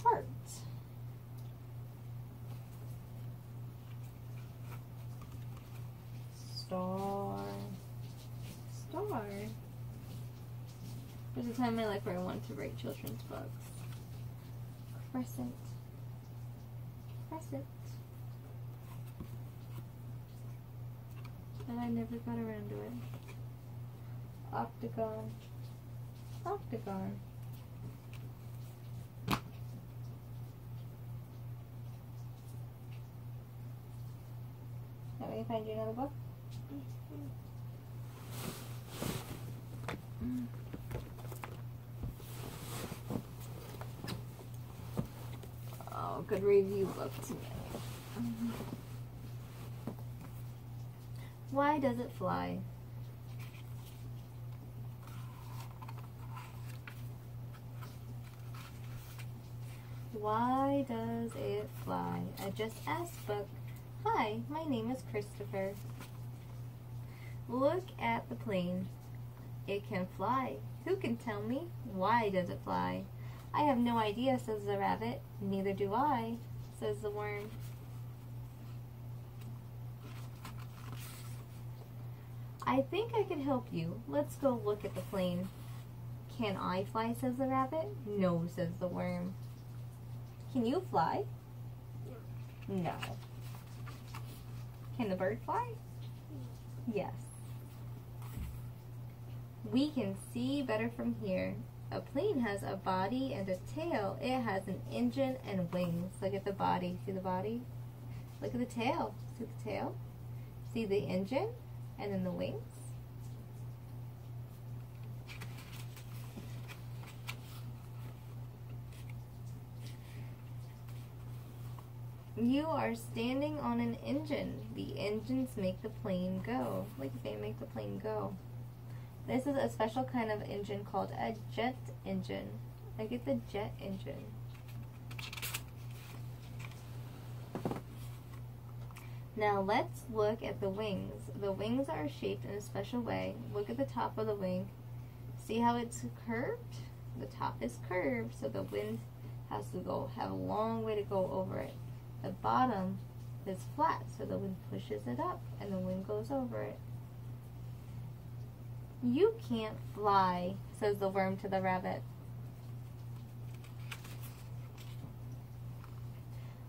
Heart. Star. Star. There's a time in my life where I wanted to write children's books. Crescent. Crescent. And I never got around to it. Octagon. Octagon. Now we can find you another book. Oh, good review book today. Why does it fly? Why does it fly? I just asked book. Hi, my name is Christopher. Look at the plane. It can fly. Who can tell me? Why does it fly? I have no idea, says the rabbit. Neither do I, says the worm. I think I can help you. Let's go look at the plane. Can I fly, says the rabbit. No, says the worm. Can you fly? No. Can the bird fly? Yes. We can see better from here. A plane has a body and a tail. It has an engine and wings. Look at the body. See the body? Look at the tail. See the tail? See the engine? And then the wings. You are standing on an engine. The engines make the plane go. Like they make the plane go. This is a special kind of engine called a jet engine. I get the jet engine. Now let's look at the wings. The wings are shaped in a special way. Look at the top of the wing. See how it's curved? The top is curved, so the wind has to have a long way to go over it. The bottom is flat, so the wind pushes it up and the wind goes over it. You can't fly, says the worm to the rabbit.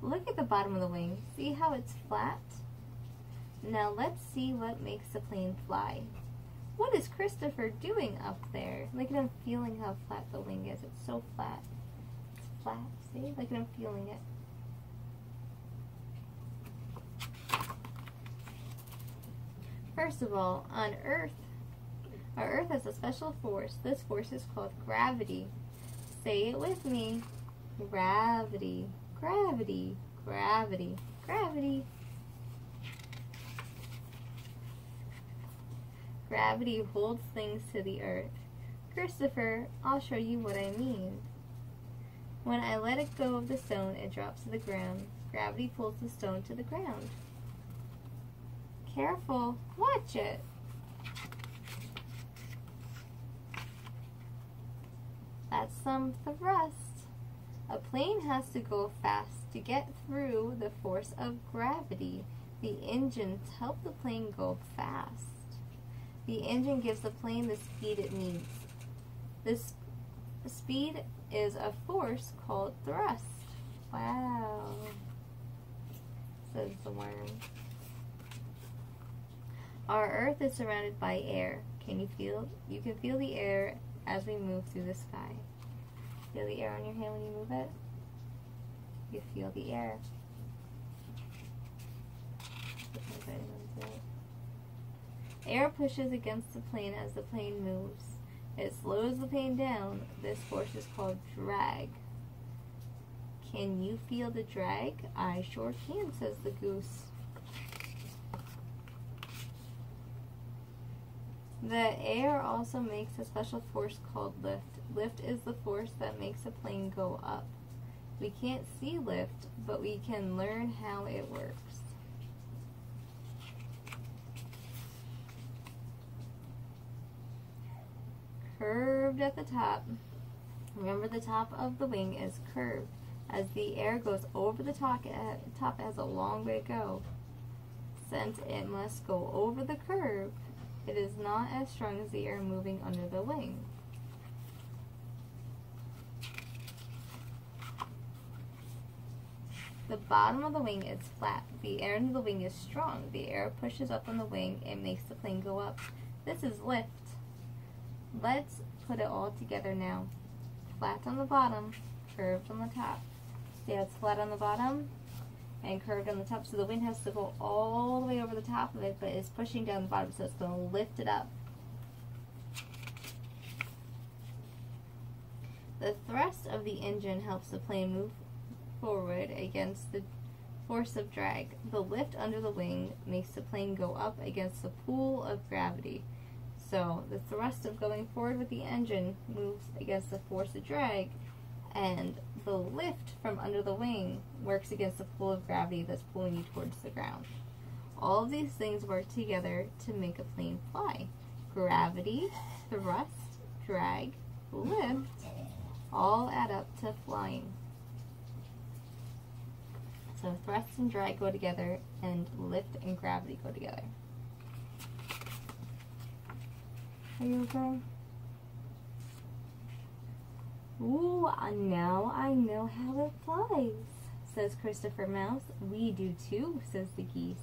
Look at the bottom of the wing. See how it's flat? Now let's see what makes the plane fly. What is Christopher doing up there? Look at him feeling how flat the wing is. It's so flat. It's flat, see? Look at him feeling it. First of all, on Earth, our Earth has a special force. This force is called gravity. Say it with me. Gravity, gravity, gravity, gravity. Gravity holds things to the Earth. Christopher, I'll show you what I mean. When I let it go of the stone, it drops to the ground. Gravity pulls the stone to the ground. Careful, watch it. That's some thrust. A plane has to go fast to get through the force of gravity. The engines help the plane go fast. The engine gives the plane the speed it needs. This speed is a force called thrust. Wow, says the worm. Our Earth is surrounded by air. You can feel the air as we move through the sky. Feel the air on your hand when you move it? You feel the air. Air pushes against the plane as the plane moves. It slows the plane down. This force is called drag. Can you feel the drag? I sure can, says the goose. The air also makes a special force called lift. Lift is the force that makes a plane go up. We can't see lift, but we can learn how it works. Curved at the top. Remember, the top of the wing is curved. As the air goes over the top, it has a long way to go. Since it must go over the curve, it is not as strong as the air moving under the wing. The bottom of the wing is flat. The air under the wing is strong. The air pushes up on the wing and makes the plane go up. This is lift. Let's put it all together now. Flat on the bottom, curved on the top. See how it's flat on the bottom and curved on the top, so the wind has to go all the way over the top of it, but it's pushing down the bottom, so it's going to lift it up. The thrust of the engine helps the plane move forward against the force of drag. The lift under the wing makes the plane go up against the pull of gravity. So the thrust of going forward with the engine moves against the force of drag, and the lift from under the wing works against the pull of gravity that's pulling you towards the ground. All of these things work together to make a plane fly. Gravity, thrust, drag, lift, all add up to flying. So thrust and drag go together, and lift and gravity go together. Are you okay? Ooh, now I know how it flies, says Christopher Mouse. We do too, says the geese.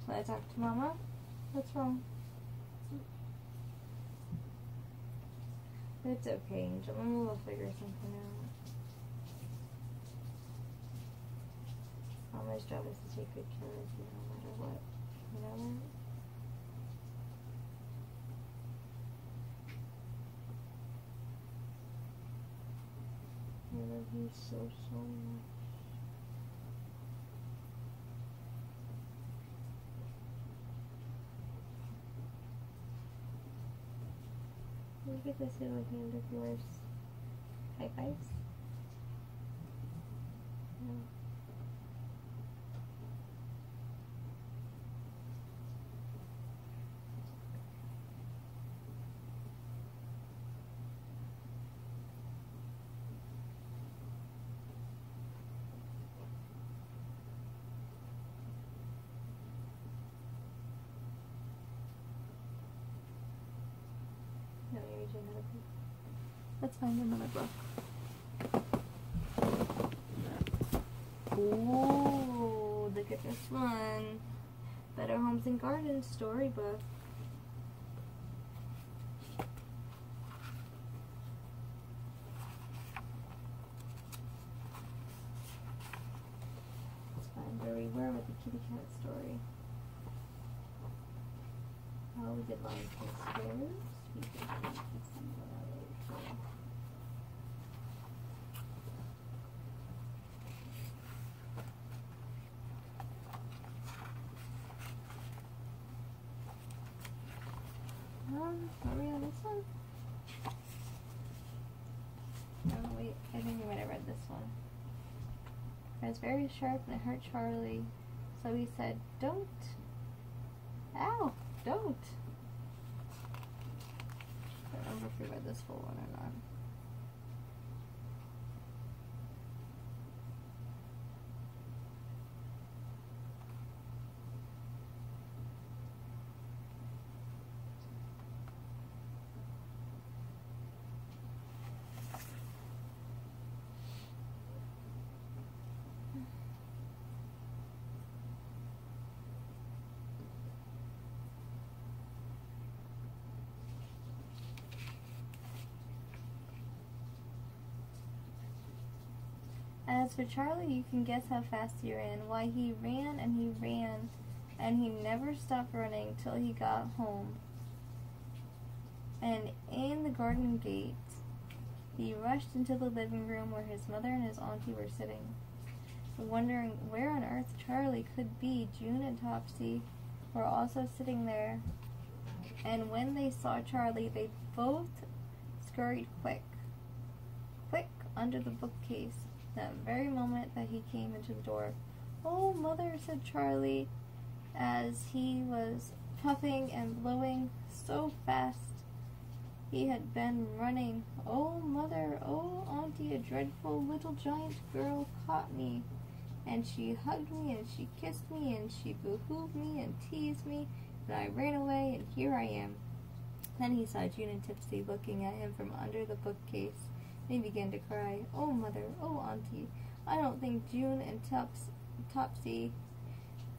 Can I talk to Mama? What's wrong? It's okay, Angel. Mama will figure something out. Mama's job is to take good care of you no matter what. Whatever. I love you so much. Look at this little hand of yours. High fives? No. No, you read another book. Let's find another book. Ooh, look at this one. Better Homes and Gardens storybook. Let's find where we were with the kitty cat story. Oh, we did Lion King Squares. We did December. Are we on this one? Oh wait, I think we might have read this one. It was very sharp and it hurt Charlie, so he said, "Don't. Ow, don't." I don't remember if we read this full one or not. As for Charlie, you can guess how fast he ran. Why, he ran and he ran, and he never stopped running till he got home. And in the garden gate, he rushed into the living room where his mother and his auntie were sitting, wondering where on earth Charlie could be. June and Topsy were also sitting there, and when they saw Charlie, they both scurried quick under the bookcase. That very moment that he came into the door. "Oh, Mother," said Charlie, as he was puffing and blowing so fast he had been running. "Oh, Mother, oh, Auntie, a dreadful little giant girl caught me, and she hugged me, and she kissed me, and she boo-hooed me, and teased me, and I ran away, and here I am." Then he saw June and Tipsy looking at him from under the bookcase. He began to cry. "Oh, Mother, oh, Auntie, I don't think June and Topsy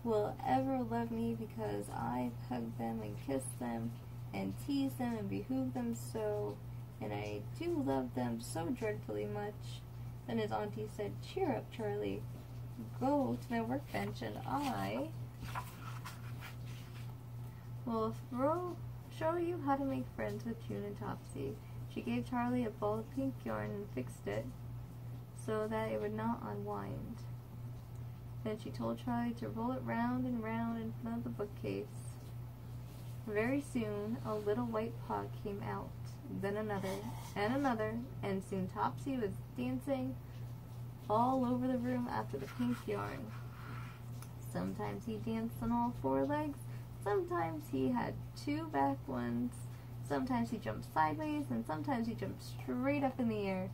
will ever love me because I've hugged them and kissed them and teased them and behooved them so, and I do love them so dreadfully much." Then his auntie said, "Cheer up, Charlie. Go to my workbench and I will show you how to make friends with June and Topsy." She gave Charlie a ball of pink yarn and fixed it so that it would not unwind. Then she told Charlie to roll it round and round in front of the bookcase. Very soon a little white paw came out, then another, and soon Topsy was dancing all over the room after the pink yarn. Sometimes he danced on all four legs, sometimes he had two back ones, sometimes he jumped sideways, and sometimes he jumped straight up in the air.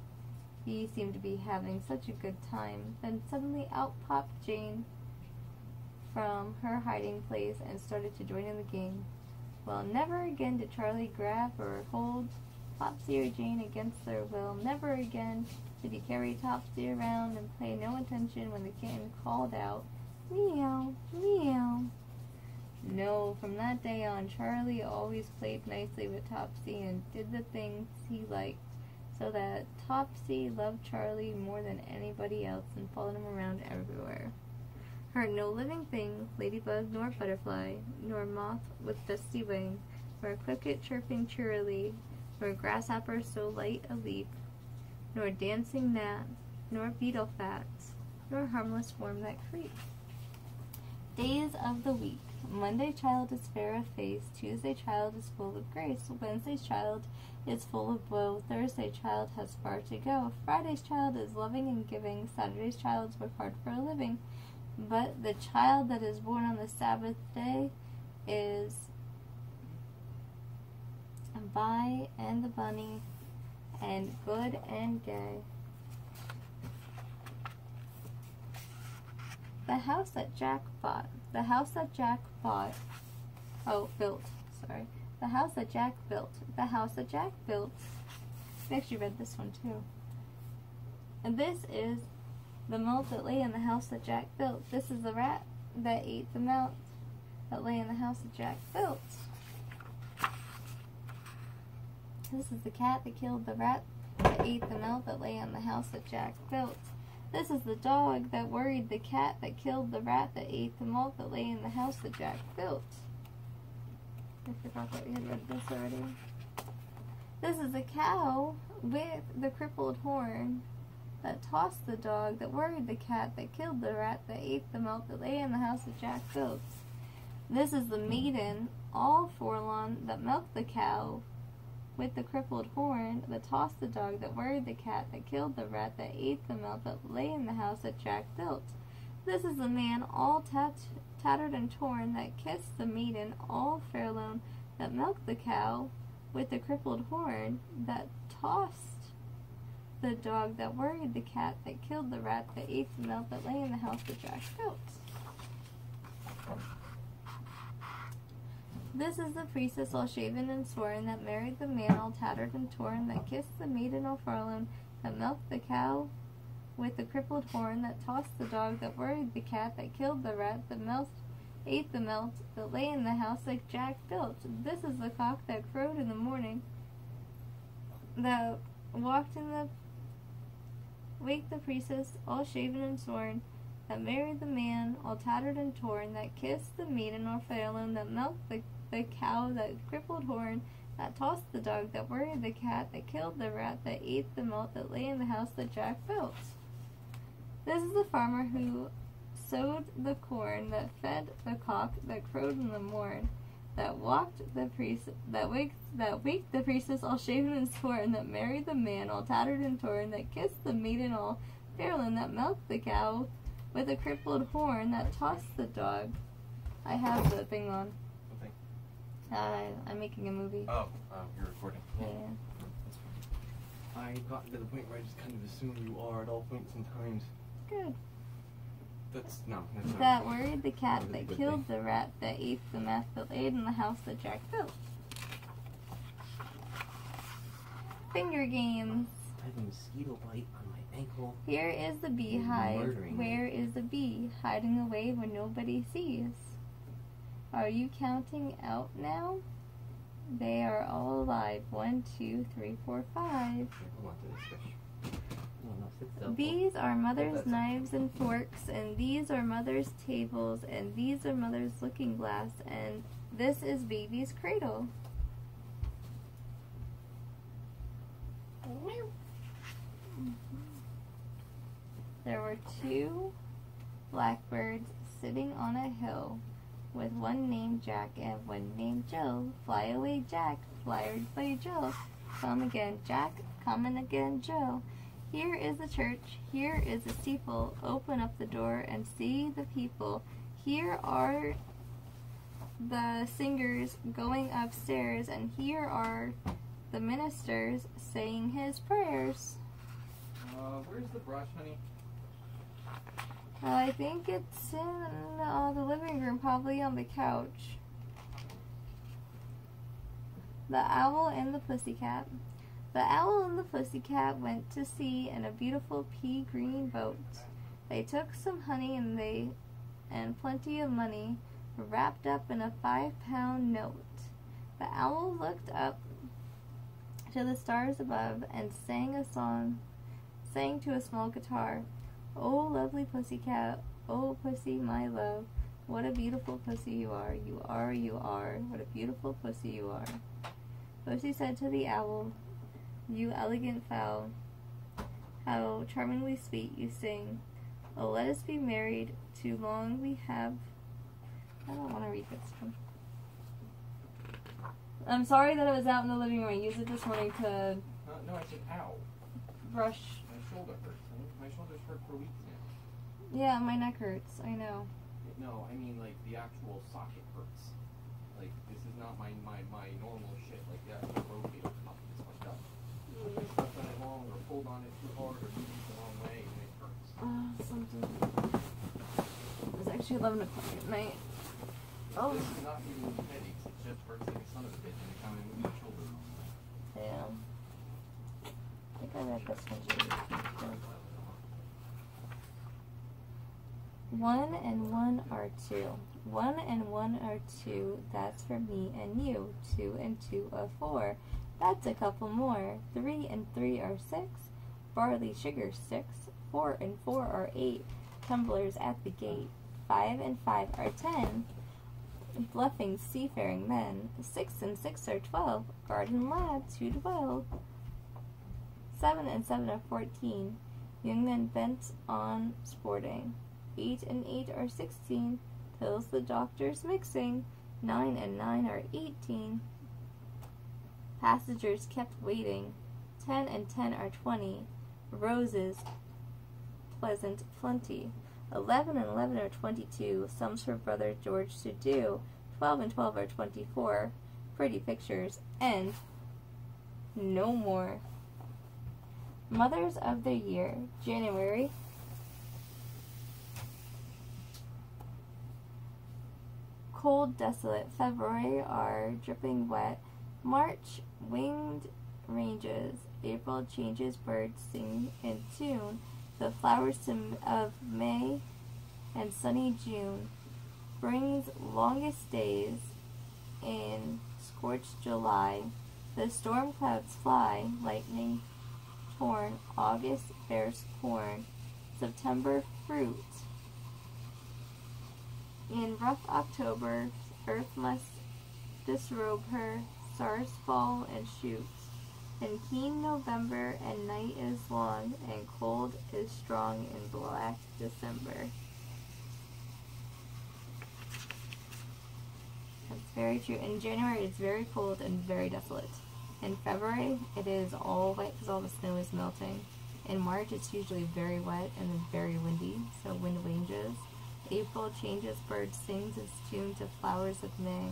He seemed to be having such a good time. Then suddenly out popped Jane from her hiding place and started to join in the game. Well, never again did Charlie grab or hold Topsy or Jane against their will. Never again did he carry Topsy around and pay no attention when the kitten called out, "Meow, meow." No, from that day on, Charlie always played nicely with Topsy and did the things he liked, so that Topsy loved Charlie more than anybody else and followed him around everywhere. Heard no living thing, ladybug nor butterfly, nor moth with dusty wing, nor cricket chirping cheerily, nor grasshopper so light a leap, nor dancing gnat, nor beetle fats, nor harmless worm that creep. Days of the week. Monday child is fair of face, Tuesday child is full of grace, Wednesday's child is full of woe, Thursday child has far to go, Friday's child is loving and giving, Saturday's child work hard for a living, but the child that is born on the Sabbath day is Vi and the bunny and good and gay. The house that Jack bought. The house that Jack bought. Oh, built. Sorry. The house that Jack built. The house that Jack built. I actually read this one too. And this is the mouse that lay in the house that Jack built. This is the rat that ate the mouse that lay in the house that Jack built. This is the cat that killed the rat that ate the mouse that lay in the house that Jack built. This is the dog that worried the cat that killed the rat that ate the malt that lay in the house that Jack built. I forgot that we had read this already. This is a cow with the crippled horn that tossed the dog that worried the cat that killed the rat that ate the malt that lay in the house that Jack built. This is the maiden, all forlorn, that milked the cow with the crippled horn that tossed the dog that worried the cat that killed the rat that ate the milk that lay in the house that Jack built. This is the man all tattered and torn that kissed the maiden all forlorn that milked the cow with the crippled horn that tossed the dog that worried the cat that killed the rat that ate the milk that lay in the house that Jack built. This is the priestess all shaven and sworn that married the man all tattered and torn that kissed the maiden all forlorn that milked the cow with the crippled horn that tossed the dog that worried the cat that killed the rat that ate the milk that lay in the house that Jack built. This is the cock that crowed in the morning that waked the priestess all shaven and sworn that married the man all tattered and torn that kissed the maiden all forlorn that milked the cow that crippled horn that tossed the dog that worried the cat that killed the rat that ate the milk that lay in the house that Jack built. This is the farmer who sowed the corn that fed the cock that crowed in the morn that waked the priestess all shaven and sworn that married the man all tattered and torn that kissed the maiden all forlorn that milked the cow with a crippled horn that tossed the dog. I have the thing on. I'm making a movie. Oh, you're recording. Yeah. I got to the point where I just kind of assume you are at all points and times. Good. That's not. That worried the cat that killed the rat that ate the meth that laid in the house that Jack built. Finger games. I have a mosquito bite on my ankle. Here is the beehive. Where is the bee? Hiding away when nobody sees. Are you counting out now? They are all alive. 1, 2, 3, 4, 5. These are mother's knives and forks, and these are mother's tables, and these are mother's looking glass, and this is baby's cradle. There were 2 blackbirds sitting on a hill, with one named Jack and one named Jill. Fly away, Jack, fly away, Jill. Come again, Jack, come again, Jill. Here is the church, here is the steeple. Open up the door and see the people. Here are the singers going upstairs, and here are the ministers saying his prayers. Where's the brush, honey? I think it's in the living room, probably on the couch. The Owl and the Pussycat. The owl and the pussycat went to sea in a beautiful pea green boat. They took some honey and plenty of money wrapped up in a 5-pound note. The owl looked up to the stars above and sang to a small guitar. Oh, lovely pussycat. Oh, pussy, my love. What a beautiful pussy you are. You are, you are. What a beautiful pussy you are. Pussy said to the owl, you elegant fowl, how charmingly sweet you sing. Oh, let us be married. Too long we have... I don't want to read this one. I'm sorry that it was out in the living room. I used it this morning to No, I said ow. brush. My shoulder hurts. My shoulder's hurt for weeks now. Yeah, my neck hurts. I know. No, I mean like the actual socket hurts. Like this is not my normal shit. Like yeah, I broke it up. It's fucked up. I stepped on it wrong or pulled on it too hard or moved it the wrong way and it hurts. Something. It was actually 11 o'clock at night. Oh. This is not giving me headaches. It just hurts like a son of a bitch every time I move my shoulder. Yeah. I think I read this one too. 1 and 1 are 2. 1 and 1 are 2. That's for me and you. 2 and 2 are 4. That's a couple more. 3 and 3 are 6. Barley sugar 6. 4 and 4 are 8. Tumblers at the gate. 5 and 5 are 10. Bluffing seafaring men. 6 and 6 are 12. Garden lads who dwell. 7 and 7 are 14. Young men bent on sporting. 8 and 8 are 16. Pills the doctor's mixing. 9 and 9 are 18. Passengers kept waiting. 10 and 10 are 20. Roses, pleasant plenty. 11 and 11 are 22. Sums for brother George to do. 12 and 12 are 24. Pretty pictures. And no more. Mothers of the year. January. Cold, desolate. February are dripping wet. March, winged ranges. April changes, birds sing in tune. The flowers of May and sunny June brings longest days in scorched July. The storm clouds fly, lightning torn. August bears corn. September fruit. In rough October, earth must disrobe her, stars fall and shoot. In keen November, and night is long, and cold is strong in black December. That's very true. In January, it's very cold and very desolate. In February, it is all wet because all the snow is melting. In March, it's usually very wet and very windy, so wind ranges. April changes, birds sings its tune to flowers of May.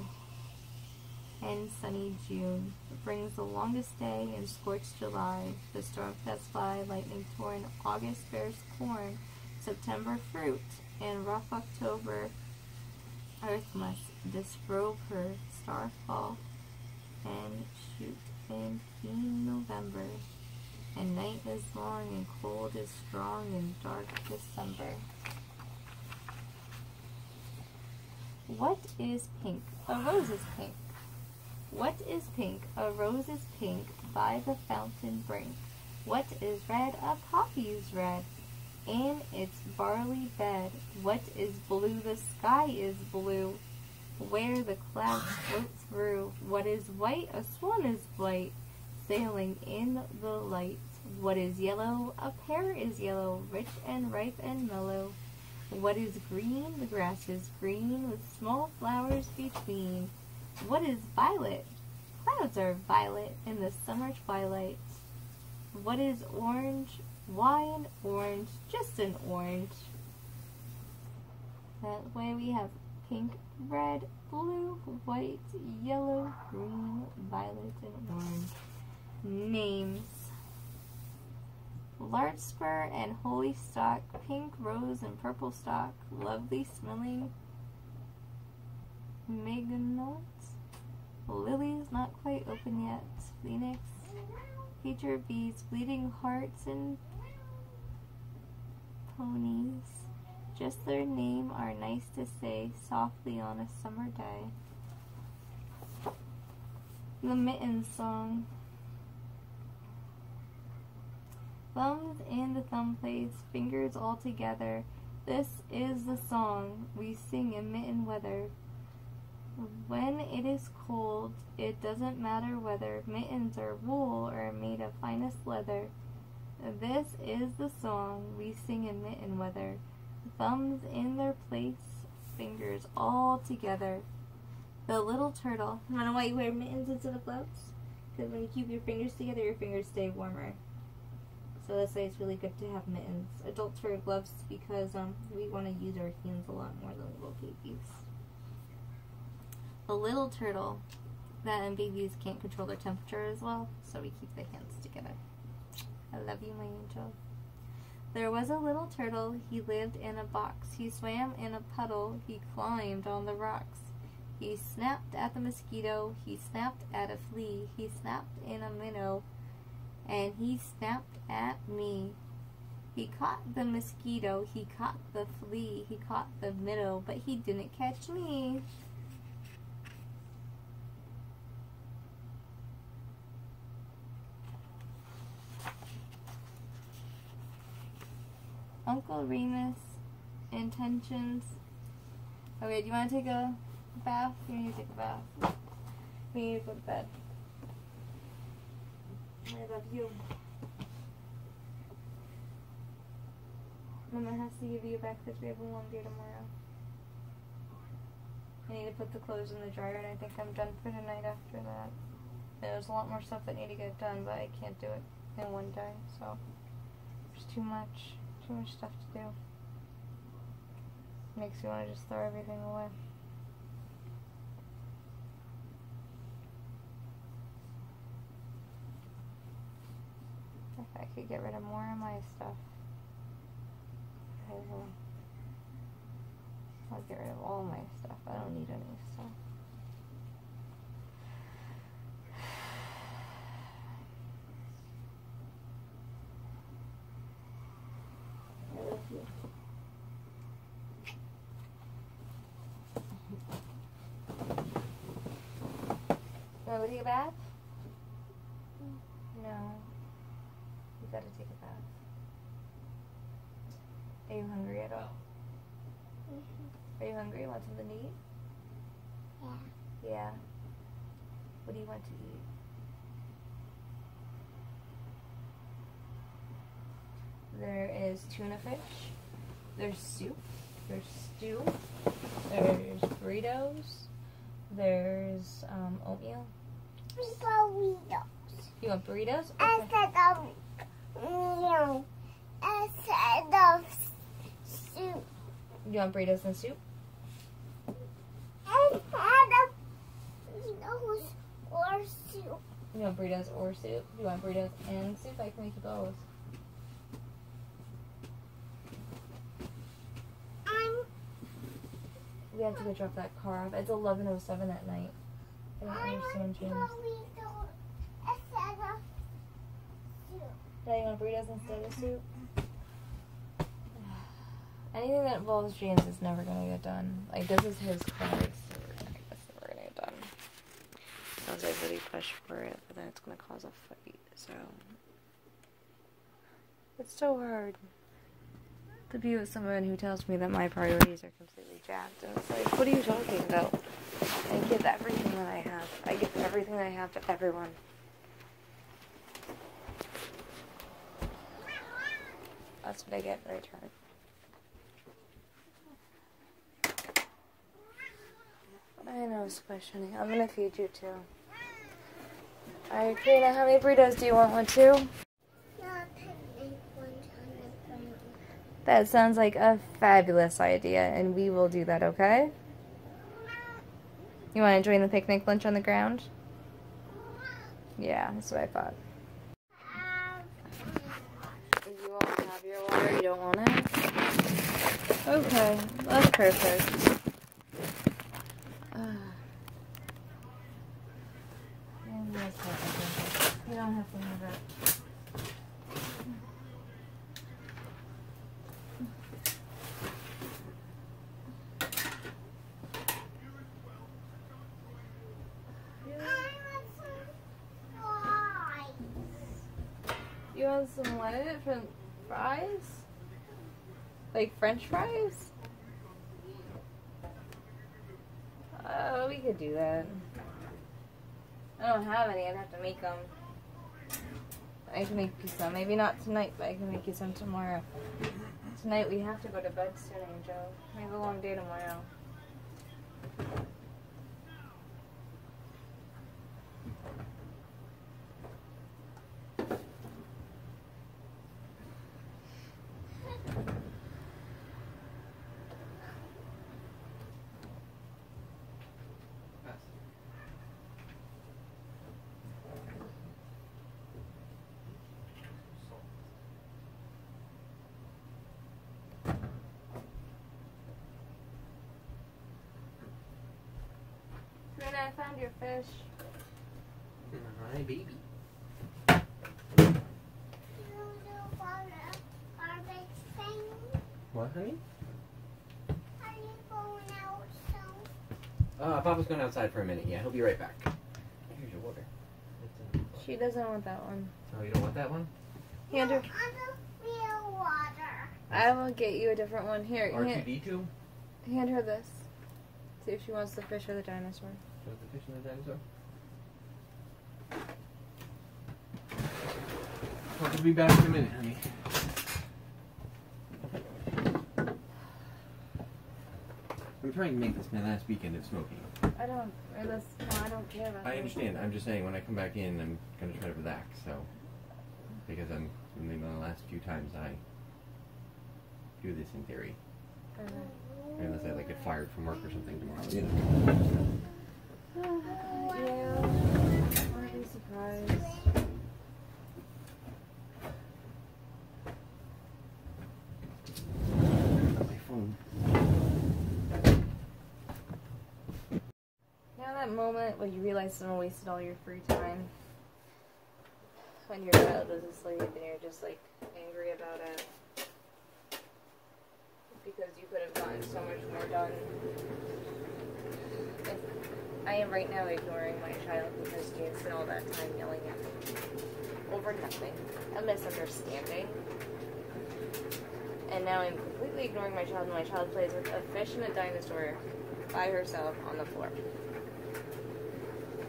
And sunny June brings the longest day in scorched July. The storm clouds fly, lightning torn. August bears corn. September fruit. And rough October, earth must disrobe her. Star fall and shoot. And keen November, and night is long, and cold is strong, and dark December. What is pink? A rose is pink. What is pink? A rose is pink by the fountain brink. What is red? A poppy is red in its barley bed. What is blue? The sky is blue where the clouds float through. What is white? A swan is white sailing in the light. What is yellow? A pear is yellow, rich and ripe and mellow. What is green? The grass is green with small flowers between. What is violet? Clouds are violet in the summer twilight. What is orange? Wine, orange, just an orange. That way we have pink, red, blue, white, yellow, green, violet, and orange. Names. Larkspur and holy stock, pink, rose, and purple stock, lovely smelling Meganots. Lilies not quite open yet. Phoenix, feature bees, bleeding hearts, and ponies. Just their name are nice to say softly on a summer day. The Mitten Song. thumbs in the thumb place, fingers all together. This is the song we sing in mitten weather. When it is cold, it doesn't matter whether mittens are wool or made of finest leather. This is the song we sing in mitten weather. Thumbs in their place, fingers all together. The little turtle. You wanna know why you wear mittens instead of gloves? Because when you keep your fingers together, your fingers stay warmer. So that's why it's really good to have mittens. Adults wear gloves because we want to use our hands a lot more than little babies. The little turtle, that babies can't control their temperature as well, so we keep the hands together. I love you, my angel. There was a little turtle, he lived in a box. He swam in a puddle, he climbed on the rocks. He snapped at the mosquito, he snapped at a flea, he snapped in a minnow, and he snapped at me. He caught the mosquito, he caught the flea, he caught the minnow, but he didn't catch me. Uncle Remus, intentions. Okay, do you want to take a bath? You need to take a bath. We need to go to bed. I love you. Mama has to give you back because we have a long day tomorrow. I need to put the clothes in the dryer, and I think I'm done for tonight after that. There's a lot more stuff that need to get done, but I can't do it in one day, so there's too much stuff to do. Makes me want to just throw everything away. If I could get rid of more of my stuff, I will. I'll get rid of all my stuff. I don't need any stuff. I love you. You want to take a bath? No. You gotta take a bath. Are you hungry at all? Are you hungry? Want something to eat? Yeah. Yeah. What do you want to eat? There is tuna fish. There's soup. There's stew. There's burritos. There's oatmeal. Burritos. You want burritos? I Okay. said meal. I said soup. You want burritos and soup? I said burritos or soup. You want burritos or soup? You want burritos and soup? I can make you both. We have to go drop that car off. It's 11:07 at night. I don't understand, James. Burritos instead of soup. Yeah, you want burritos instead of soup? Anything that involves James is never gonna get done. Like, this is his car, so it's never gonna get done. Unless I really push for it, but then it's gonna cause a fight, so. It's so hard to be with someone who tells me that my priorities are completely jacked. And it's like, what are you talking about? I give everything that I have. I give everything that I have to everyone. That's what I get in return. I know, Squish, honey. I'm gonna feed you too. Alright, Karina, how many burritos do you want? One, two? That sounds like a fabulous idea, and we will do that, okay? You want to join the picnic lunch on the ground? Yeah, that's what I thought. You won't have your water? You don't want it? Okay, that's perfect. You don't have to have it. You want want some what? From fries? Like French fries? Oh, we could do that. I don't have any. I'd have to make them. I can make you some. Maybe not tonight, but I can make you some tomorrow. Tonight we have to go to bed soon, Angel. We have a long day tomorrow. Rena, I found your fish. Hi, baby. What, honey? Are you going out soon? Papa's going outside for a minute. Yeah, he'll be right back. Here's your water. She doesn't want that one. Oh, you don't want that one? Hand her. I don't feel water. I will get you a different one. Here, R2D2? hand her this. See if she wants the fish or the dinosaur. Show the fish and the dinosaur. I'll be back in a minute, honey. I'm trying to make this my last weekend of smoking. I don't care about I that. understand. I'm just saying when I come back in, I'm going to try to relax, so. Because I'm maybe the last few times I do this in theory. Unless I like get fired from work or something tomorrow. You know. Yeah. I want to be surprised. My phone. Now that moment when you realize someone wasted all your free time. When your child was asleep and you're just like angry about it. Because you could have gotten so much more done. I am right now ignoring my child because Jane spent all that time yelling at me over nothing, a misunderstanding. And now I'm completely ignoring my child, and my child plays with a fish and a dinosaur by herself on the floor.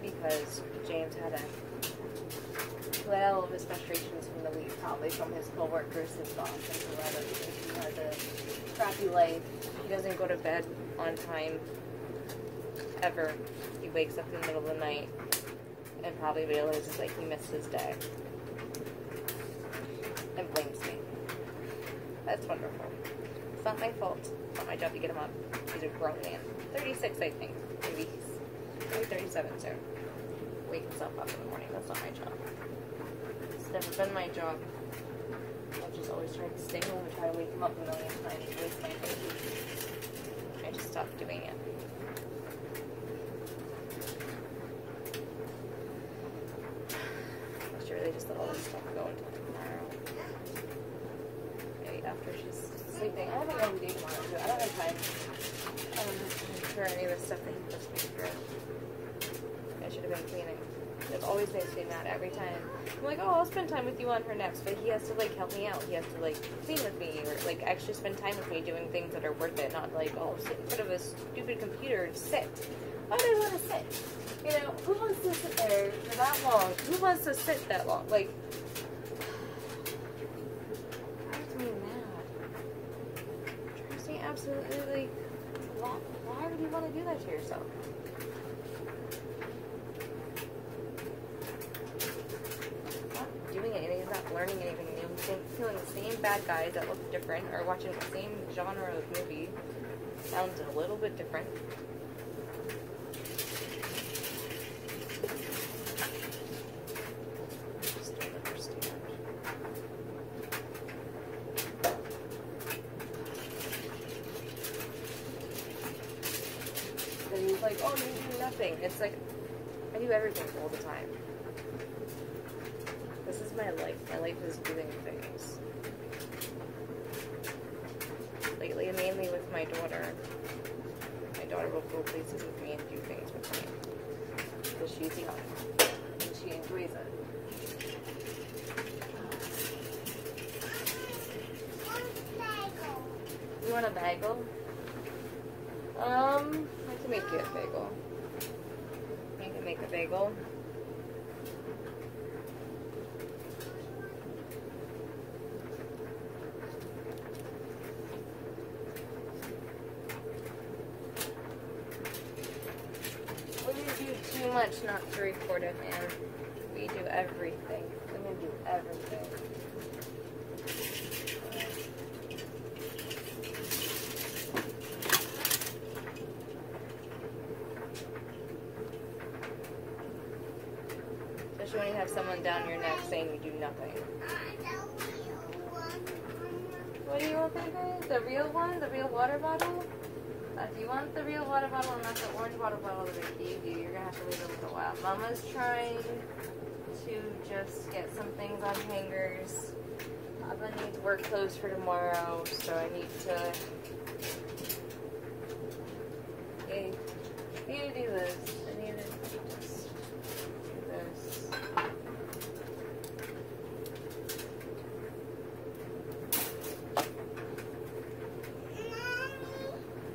Because James had to let all of his frustrations from the week, probably from his co-workers, his boss, and whoever, because he has a crappy life. He doesn't go to bed on time, ever. He wakes up in the middle of the night and probably realizes like he missed his day and blames me. That's wonderful. It's not my fault. It's not my job to get him up. He's a grown man. 36, I think. Maybe he's maybe 37 soon. Wake himself up in the morning. That's not my job. It's never been my job. I've just always tried to stay home and try to wake him up a million times and waste my energy. I just stopped doing it. I should really just let all this stuff go until tomorrow. Maybe after she's sleeping. I have a long day tomorrow too. I don't have time for any of the stuff that he puts me through. I should have been cleaning. It always makes me mad every time. I'm like, oh, I'll spend time with you on her next, but he has to like help me out. He has to like clean with me or like actually spend time with me doing things that are worth it, not like, oh, sit in front of a stupid computer and sit. Why do I want to sit? You know, who wants to sit there for that long? Who wants to sit that long? Like, it drives me mad. It drives me absolutely like, why would you want to do that to yourself? Doing anything, he's not learning anything new. He's feeling the same bad guys that look different, or watching the same genre of movie. Sounds a little bit different. Just don't understand. And he's like, oh, you do nothing. It's like, I do everything all the time. This is my life. My life is doing things. Lately, mainly with my daughter. My daughter will go places with me and do things with me. Because she's young. And she enjoys it. bagel? I can make you a bagel. I can make a bagel. We do too much not to record it, man. We do everything. We're gonna do everything. Especially when you have someone down your neck saying you do nothing. What do you want, baby? The real one? The real water bottle? If you want the real water bottle and not the orange water bottle that they gave you, you're going to have to wait a little while. Mama's trying to just get some things on hangers. Papa needs work clothes for tomorrow, so I need to... I need to do this. I need to just do this.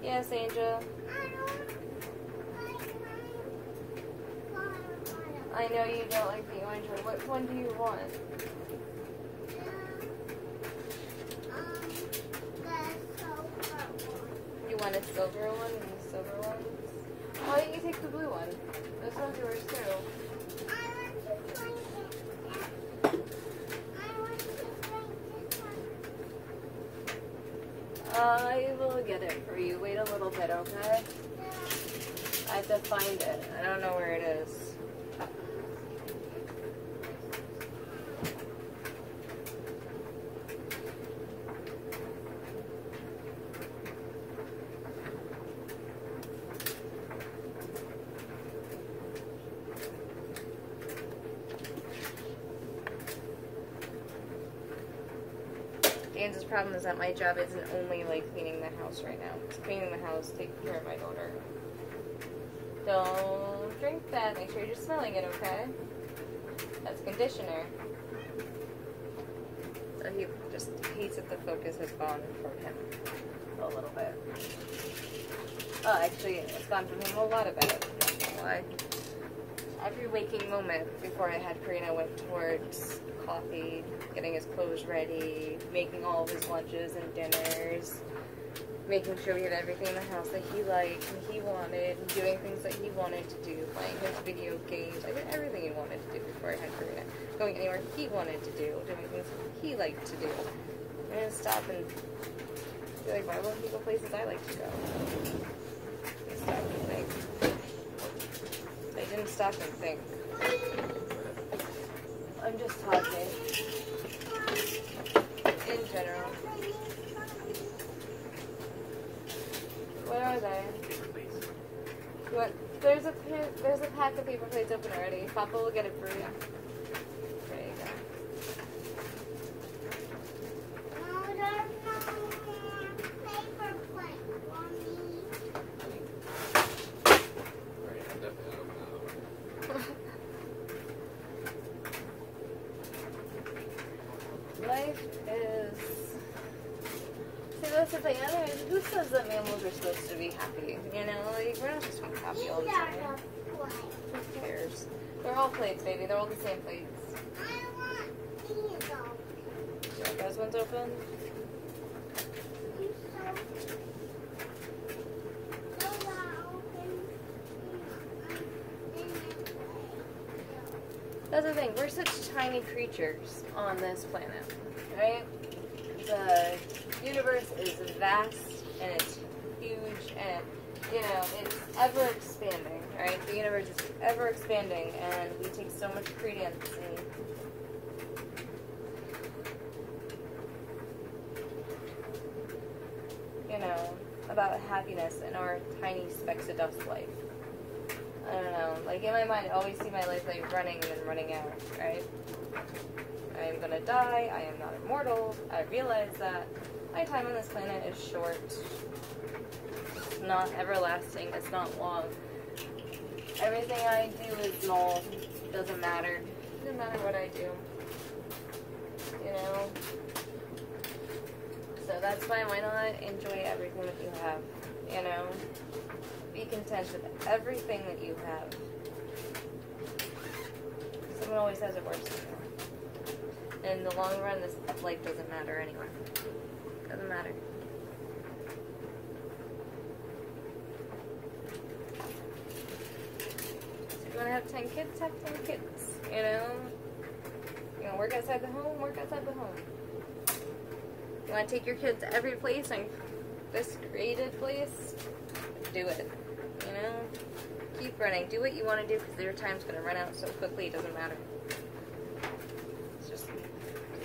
Yes, Angel. I know you don't like the orange one. What one do you want? You want a silver one? You want silver ones? Why don't you take the blue one? This one's yours too. I will get it for you. Wait a little bit, okay? I have to find it. I don't know where it is. Dan's problem is that my job isn't only like cleaning the house right now. It's cleaning the house, taking care of my daughter. Don't drink that. Make sure you're just smelling it, okay? That's conditioner. So he just hates that the focus has gone from him a little bit. Oh, actually, it's gone from him a lot of it. Not gonna lie. Every waking moment before I had Karina went towards coffee, getting his clothes ready, making all of his lunches and dinners, making sure we had everything in the house that he liked and he wanted, doing things that he wanted to do, playing his video games. I did everything he wanted to do before I had Karina. Going anywhere he wanted to do, doing things he liked to do. I didn't stop and be like, why won't he go places I like to go? I stopped and think. I didn't stop and think. I'm just talking. In general. What are they? What? There's a pack of paper plates open already. Papa will get it for you. There you go. No, there's no more paper plate for me. Life is... See, that's the thing. Who says that mammals are supposed to be happy? You know, like, we're not supposed to be happy all the time. Who cares? They're all plates, baby. They're all the same plates. I want these open. You want those ones open? That's the thing, we're such tiny creatures on this planet, right? The universe is vast and it's huge and, you know, it's ever expanding, right? The universe is ever expanding and we take so much credence in you know, about happiness in our tiny specks of dust life. I don't know, like in my mind I always see my life like running and then running out, right? I am gonna die, I am not immortal, I realize that my time on this planet is short. It's not everlasting, it's not long. Everything I do is null, doesn't matter. Doesn't matter what I do. You know? So that's why not enjoy everything that you have, you know? Be content with everything that you have. Someone always has it worse than you. And in the long run, this life doesn't matter anyway. Doesn't matter. So if you want to have 10 kids, have 10 kids, you know? You want to work outside the home, work outside the home. You want to take your kids to every place and this created place, do it, you know? Keep running. Do what you want to do because your time's going to run out so quickly, it doesn't matter. It's just,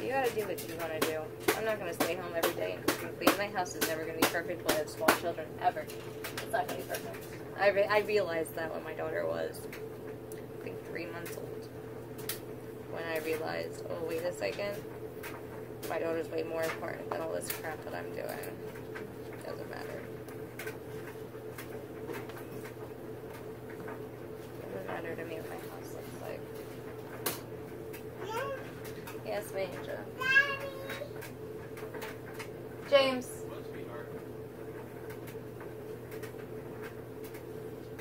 you got to do what you want to do. I'm not going to stay home every day and cook and clean. My house is never going to be perfect when I have small children, ever. It's not going to be perfect. I realized that when my daughter was, I think, 3 months old. When I realized, oh, wait a second. My daughter's way more important than all this crap that I'm doing. Doesn't matter. Doesn't matter to me what my house looks like. Yes, Major. James.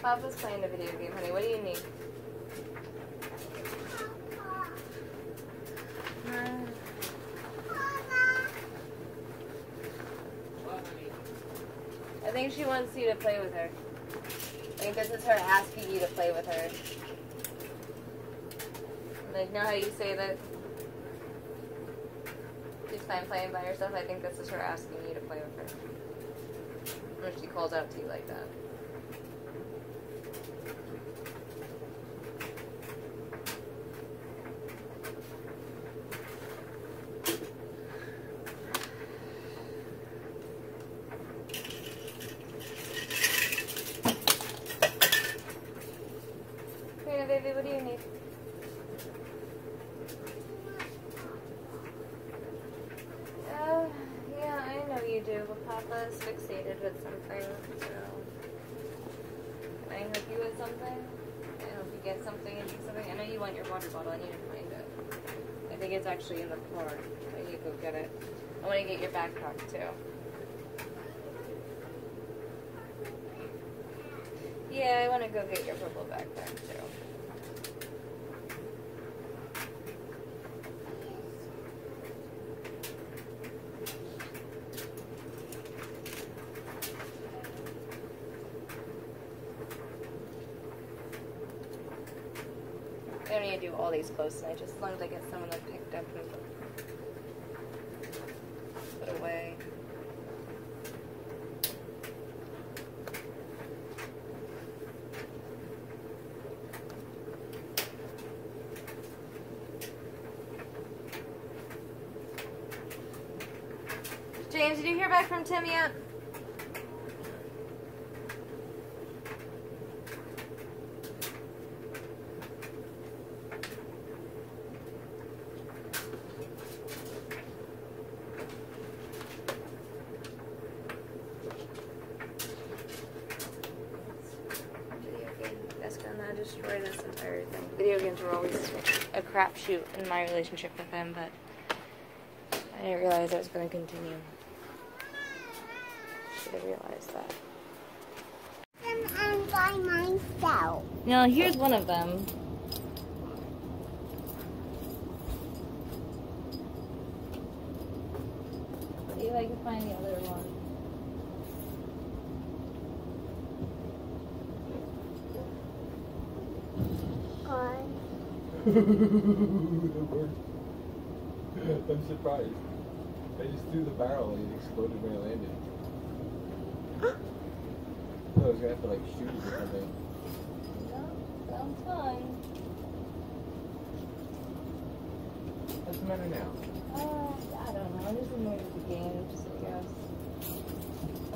Papa's playing a video game, honey. What do you need? I think she wants you to play with her. I think this is her asking you to play with her. Like, know how you say that she's fine playing by herself? I think this is her asking you to play with her. When she calls out to you like that. Baby, what do you need? Yeah, I know you do, but Papa is fixated with something, so... Can I help you with something? Can I help you get something and do something? I know you want your water bottle, I need to find it. I think it's actually in the car. I need to go get it. I want to get your backpack, too. Yeah, I want to go get your purple backpack, too. I don't need to do all these clothes tonight, just as long as I get some of them picked up and put away. James, did you hear back from Tim yet? Destroy this entire thing. Video games were always a crapshoot in my relationship with him, but I didn't realize it was going to continue. Should have realized that. I'm by myself. Now, here's one of them. See if I can find the other one. I'm surprised. I just threw the barrel and it exploded when I landed. I was gonna have to like shoot it or something. No, sounds fine. What's the matter now? I don't know. I'm just annoyed with the games, I guess.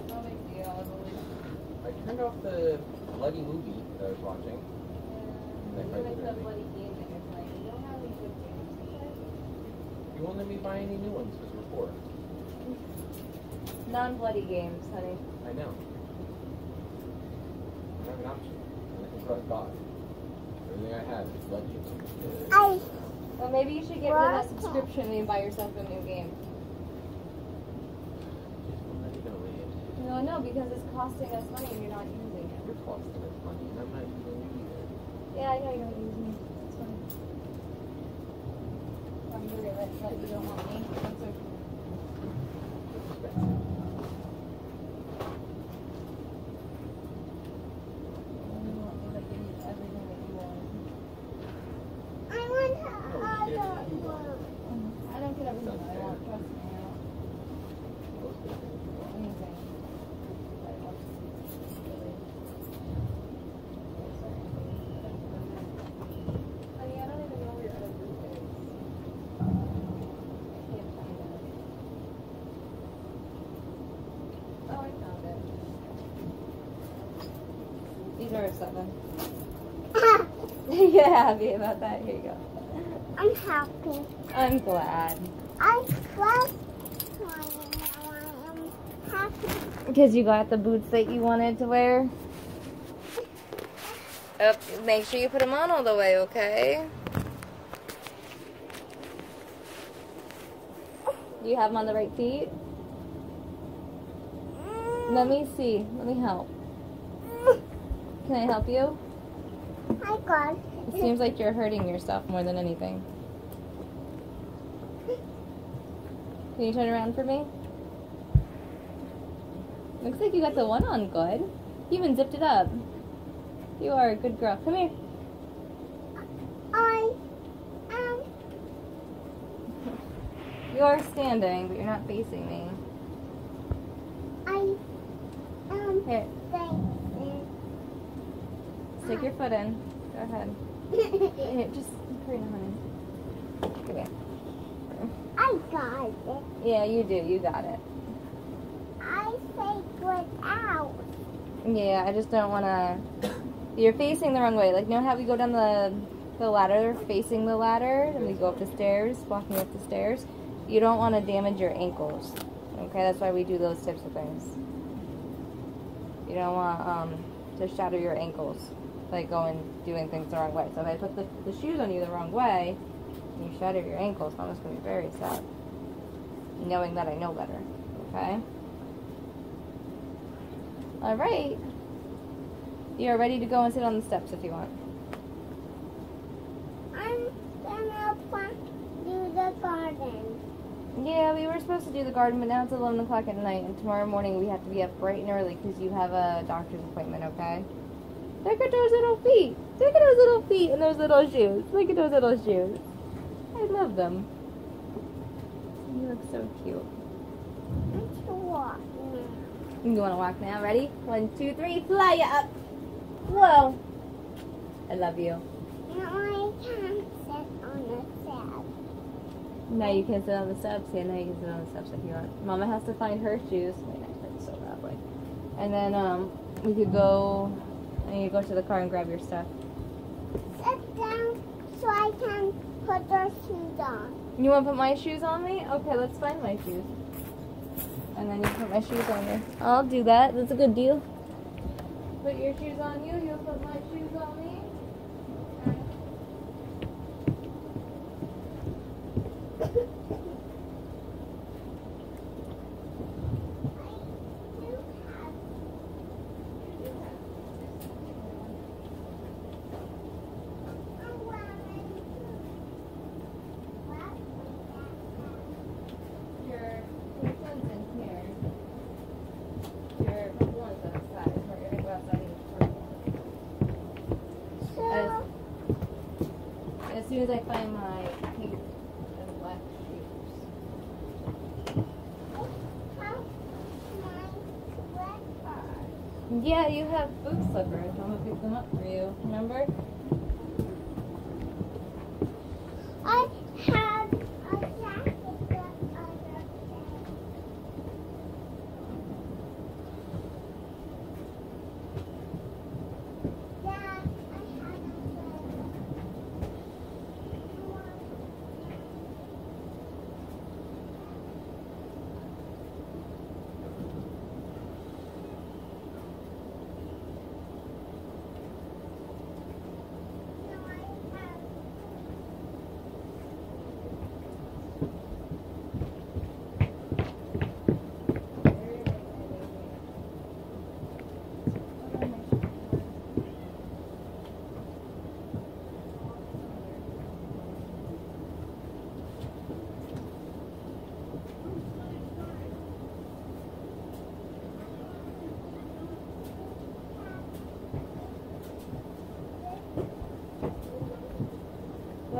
No big deal, I believe. I turned off the bloody movie that I was watching. You like the bloody games that you're playing. You don't have any good games, okay? You won't let me buy any new ones because we're poor. Non-bloody games, honey. I know. I don't have an option. Everything's what I bought. Everything I have is bloody. Well, maybe you should get rid of that subscription and buy yourself a new game. No, no, because it's costing us money and you're not using it. You're costing us money, and I'm not using you either. Yeah, I know you're not using it. That's fine. I'm going to realize that you don't want me. That's okay. I don't get everything I want, trust me. Anything. Honey, I don't even know where your other group is. I can't find it. Oh, I found it. These are a 7. You're happy about that? Here you go. I'm happy. I'm glad. I was crying now. I am happy. Because you got the boots that you wanted to wear? Oh, make sure you put them on all the way, okay? You have them on the right feet? Let me see. Let me help. Can I help you? Hi, God. It seems like you're hurting yourself more than anything. Can you turn around for me? Looks like you got the one on good. You even zipped it up. You are a good girl. Come here. I am. You are standing, but you're not facing me. I am. Here, Facing. stick your foot in. Go ahead. Here, just Karina, honey. Come here. I got it. Yeah, you do. You got it. I say good out. Yeah, I just don't want to... You're facing the wrong way. Like, you know how we go down the ladder, facing the ladder, and we go up the stairs, walking up the stairs? You don't want to damage your ankles. Okay, that's why we do those types of things. You don't want to shatter your ankles by doing things the wrong way. So if I put the shoes on you the wrong way, and you shatter your ankles, I'm just going to be very sad. Knowing that I know better. Okay? Alright. You're ready to go and sit on the steps if you want. I'm gonna do the garden. Yeah, we were supposed to do the garden, but now it's 11 o'clock at night, and tomorrow morning we have to be up bright and early because you have a doctor's appointment, okay? Look at those little feet. Look at those little feet and those little shoes. Look at those little shoes. I love them. You look so cute. Let's walk now. You want to walk now? Ready? 1, 2, 3, fly ya up. Whoa. I love you. Now I can sit on the step. Now you can sit on the steps. Yeah, now you can sit on the steps if you want. Mama has to find her shoes. My neck hurts so badly. And then we could go. And you go to the car and grab your stuff. Sit down so I can put their shoes on. You want to put my shoes on me? Okay, let's find my shoes. And then you put my shoes on me. I'll do that. That's a good deal. Put your shoes on you. You'll put my shoes on me. As soon as I find my pink and black shoes. Yeah, you have boot slippers. I'm gonna pick them up for you. Remember? I have a jacket the other day. Yeah, I have a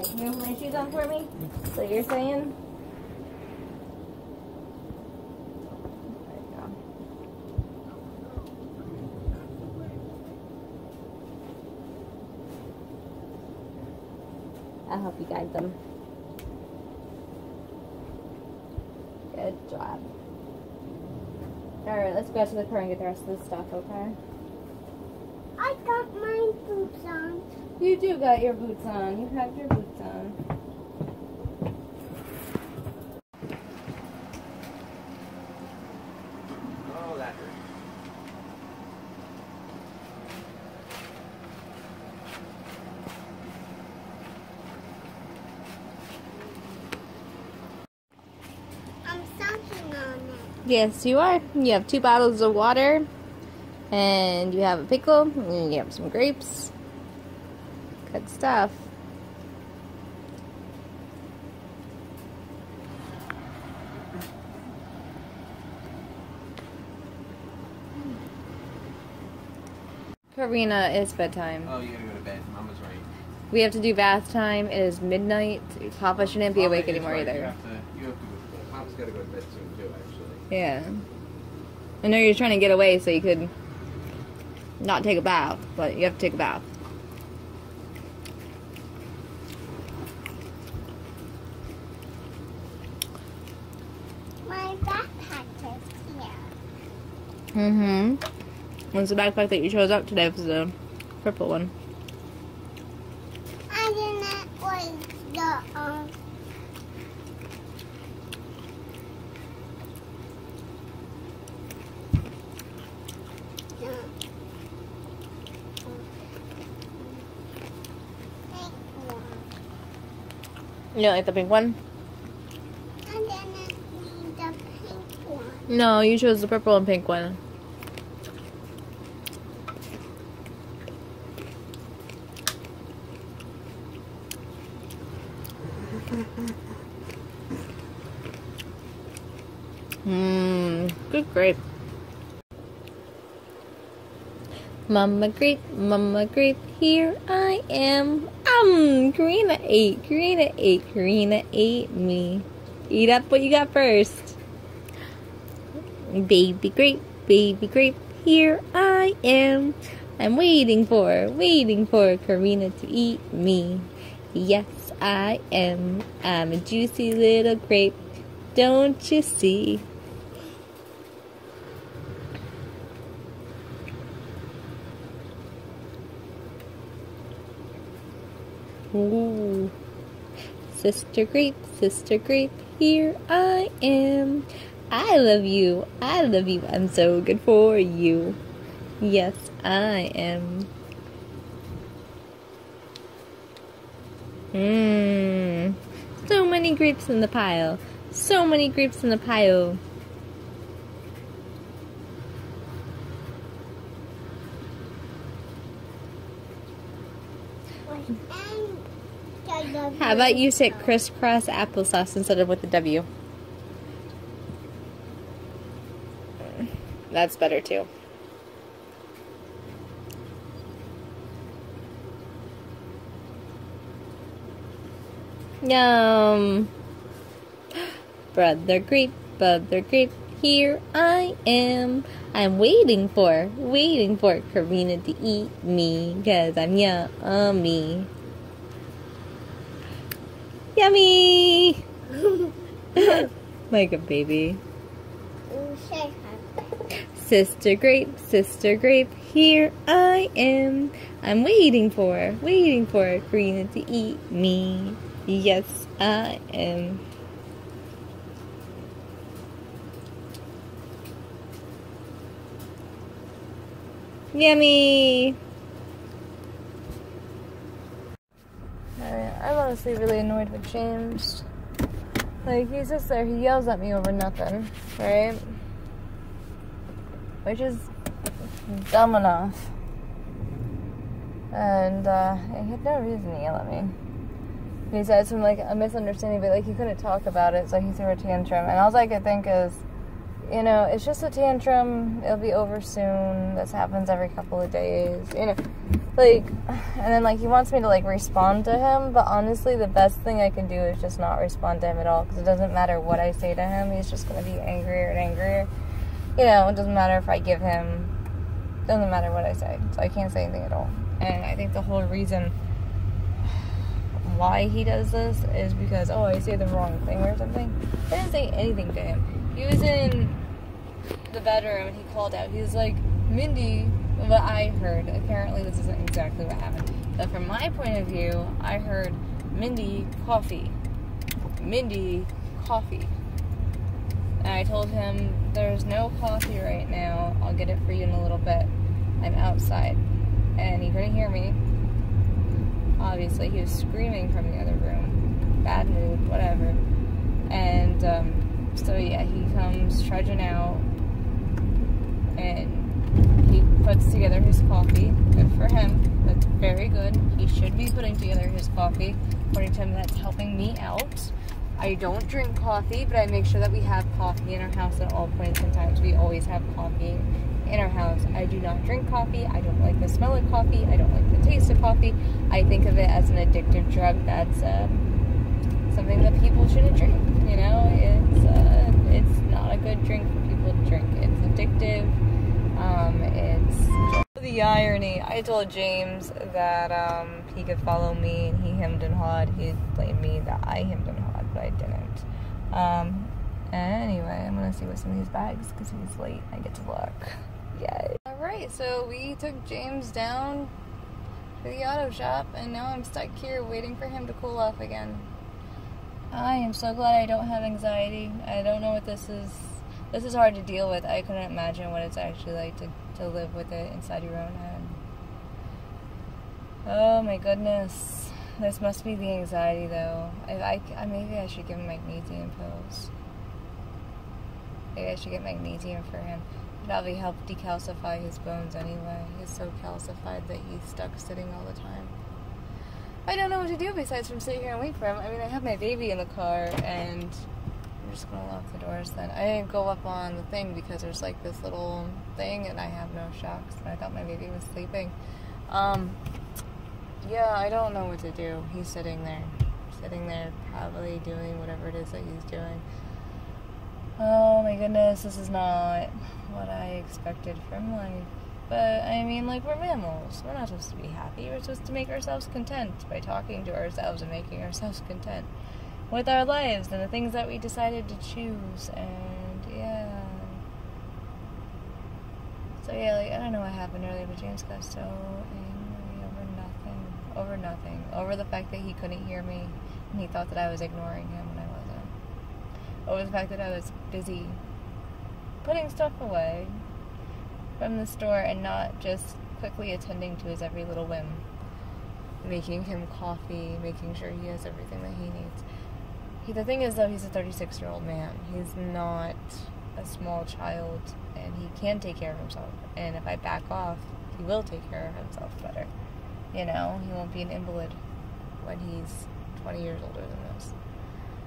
Okay, can you put my shoes on for me? Is that what you're saying? There you go. I'll help you guide them. Good job. Alright, let's go to the car and get the rest of this stuff, okay? I got my boots on. You do got your boots on. You have your boots on. Oh, that hurt. I'm sucking on it. Yes, you are. You have 2 bottles of water, and you have a pickle, and you have some grapes. Good stuff. Karina, it's bedtime. Oh, you gotta go to bed. Mama's right. We have to do bath time. It is midnight. Papa shouldn't be awake anymore right. either. You have to go to bed. Mama's gotta go to bed soon too, actually. Yeah. I know you're trying to get away so you could not take a bath, but you have to take a bath. My backpack is here. Mm-hmm. What's the backpack that you chose up today? Was the purple one. And then that was the pink one. You don't like the pink one? And then it was the pink one. No, you chose the purple and pink one. Good grape. Mama grape, here I am. Karina ate me. Eat up what you got first. Baby grape, here I am. I'm waiting for Karina to eat me. Yes, I am. I'm a juicy little grape. Don't you see? Ooh. Sister grape, here I am. I love you, I'm so good for you. Yes, I am. So many grapes in the pile. So many grapes in the pile. How about you say crisscross applesauce instead of with the W? That's better too. Yum. Brother grape, here I am. I'm waiting for Karina to eat me, 'cause I'm yummy. Yummy! Like a baby. Sister grape, here I am. I'm waiting for Karina to eat me. Yes, I am. Yummy! I'm honestly really annoyed with James. Like, he sits there, he yells at me over nothing, right? Which is dumb enough. And, he had no reason to yell at me. He said some, like, a misunderstanding, but, like, he couldn't talk about it, so he threw a tantrum. And all I could think is, you know, it's just a tantrum. It'll be over soon. This happens every couple of days, you know, like, and then, like, he wants me to, like, respond to him, but honestly, the best thing I can do is just not respond to him at all, because it doesn't matter what I say to him, he's just going to be angrier and angrier, you know. It doesn't matter if I give him, doesn't matter what I say, so I can't say anything at all. And I think the whole reason why he does this is because, oh, I say the wrong thing or something. I didn't say anything to him. He was in the bedroom and he called out. He was like, Mindy, what I heard, apparently this isn't exactly what happened, but from my point of view, I heard, Mindy, coffee. Mindy, coffee. And I told him, there's no coffee right now. I'll get it for you in a little bit. I'm outside. And he couldn't hear me. Obviously, he was screaming from the other room. Bad mood, whatever. And, so yeah, he comes trudging out. And he puts together his coffee. Good for him. That's very good. He should be putting together his coffee. According to him, that's helping me out. I don't drink coffee, but I make sure that we have coffee in our house at all points in times. We always have coffee in our house. I do not drink coffee. I don't like the smell of coffee. I don't like the taste of coffee. I think of it as an addictive drug. That's something that people shouldn't drink. You know, it's not a good drink for people to drink. It's addictive. It's the irony. I told James that he could follow me and he hemmed and hawed. He blamed me that I hemmed and hawed, but I didn't. Anyway, I'm gonna see what's in these bags because he's late. I get to look. Yay. Alright, so we took James down to the auto shop and now I'm stuck here waiting for him to cool off again. I am so glad I don't have anxiety. I don't know what this is. This is hard to deal with. I couldn't imagine what it's actually like to live with it inside your own head. Oh my goodness. This must be the anxiety though. Maybe I should give him magnesium pills. Maybe I should get magnesium for him. It'd probably help decalcify his bones anyway. He's so calcified that he's stuck sitting all the time. I don't know what to do besides from sit here and wait for him. I mean, I have my baby in the car and I'm just gonna lock the doors then. I didn't go up on the thing because there's like this little thing and I have no shocks and I thought my baby was sleeping. Yeah, I don't know what to do. He's sitting there probably doing whatever it is that he's doing. Oh my goodness, this is not what I expected from life. But, I mean, like, we're mammals. We're not supposed to be happy. We're supposed to make ourselves content by talking to ourselves and making ourselves content with our lives and the things that we decided to choose. And, yeah. So, yeah, like, I don't know what happened earlier, but James got so angry over nothing. Over the fact that he couldn't hear me and he thought that I was ignoring him when I wasn't. Over the fact that I was busy putting stuff away from the store and not just quickly attending to his every little whim. Making him coffee, making sure he has everything that he needs. The thing is, though, he's a 36-year-old man. He's not a small child, and he can take care of himself. And if I back off, he will take care of himself better. You know, he won't be an invalid when he's 20 years older than this.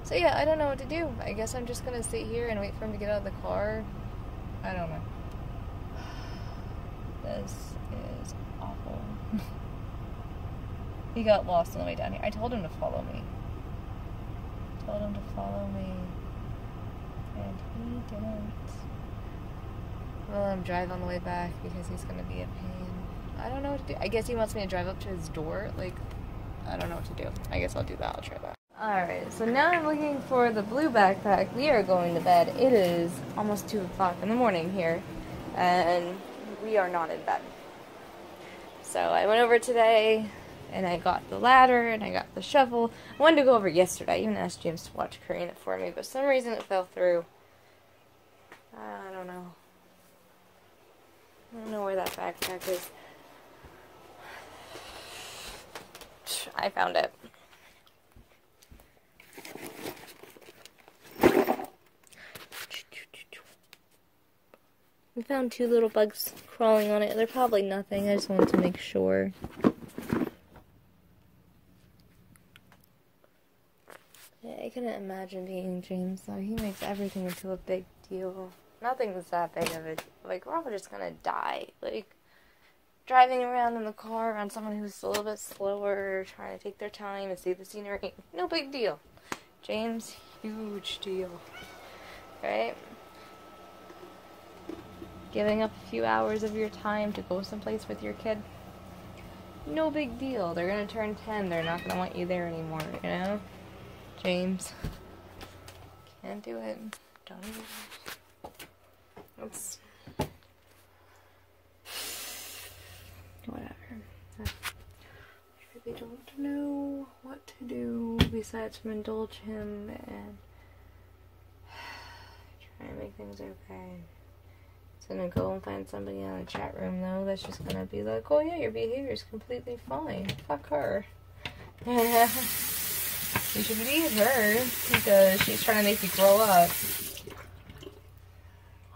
So yeah, I don't know what to do. I guess I'm just gonna sit here and wait for him to get out of the car. I don't know. This is awful. He got lost on the way down here. I told him to follow me. And he didn't. Well, I'm driving on the way back because he's gonna be a pain. I don't know what to do. I guess he wants me to drive up to his door. Like, I don't know what to do. I guess I'll do that. I'll try that. Alright, so now I'm looking for the blue backpack. We are going to bed. It is almost 2 o'clock in the morning here. And we are not in bed. So I went over today and I got the ladder and I got the shovel. I wanted to go over yesterday. I even asked James to watch Korean it for me, but for some reason it fell through. I don't know. I don't know where that backpack is. I found it. We found 2 little bugs crawling on it. They're probably nothing. I just wanted to make sure. Yeah, I couldn't imagine being James, though. He makes everything into a big deal. Nothing's that big of it. Like, we're all just gonna die. Like, driving around in the car on someone who's a little bit slower, trying to take their time and see the scenery. No big deal. James, huge deal. Right? Giving up a few hours of your time to go someplace with your kid. No big deal. They're gonna turn 10. They're not gonna want you there anymore, you know? James. Can't do it. Don't do it. Oops. Whatever. I really don't know what to do besides from indulge him and try and make things okay. It's gonna go and find somebody in the chat room though that's just gonna be like, oh yeah, your behavior is completely fine. Fuck her. You should leave her because she's trying to make you grow up.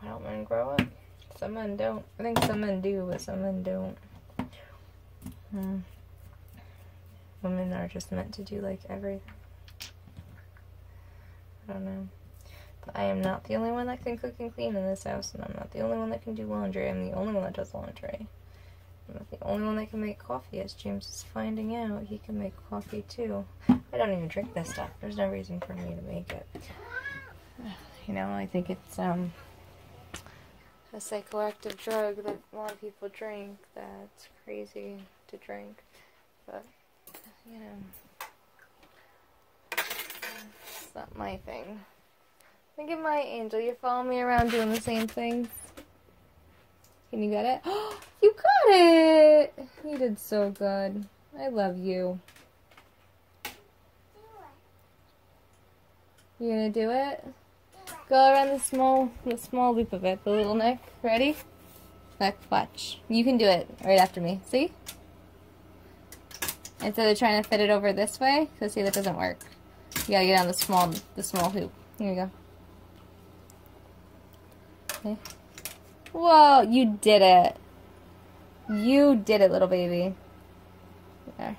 I don't want to grow up. Some men don't. I think some men do, but some men don't. Women are just meant to do like everything. I don't know. But I am not the only one that can cook and clean in this house, and I'm not the only one that can do laundry. I'm the only one that does laundry. I'm not the only one that can make coffee, as James is finding out. He can make coffee too. I don't even drink this stuff. There's no reason for me to make it. You know, I think it's a psychoactive drug that a lot of people drink that's crazy to drink. But, you know, it's not my thing. Look at my angel. You're following me around doing the same things. Can you get it? Oh, you got it! You did so good. I love you. You gonna do it? Go around the small loop of it, the little neck. Ready? Look, watch. You can do it right after me. See? Instead of trying to fit it over this way, because see, that doesn't work. You gotta get on the small hoop. Here you go. Okay. Whoa, you did it. You did it, little baby. There.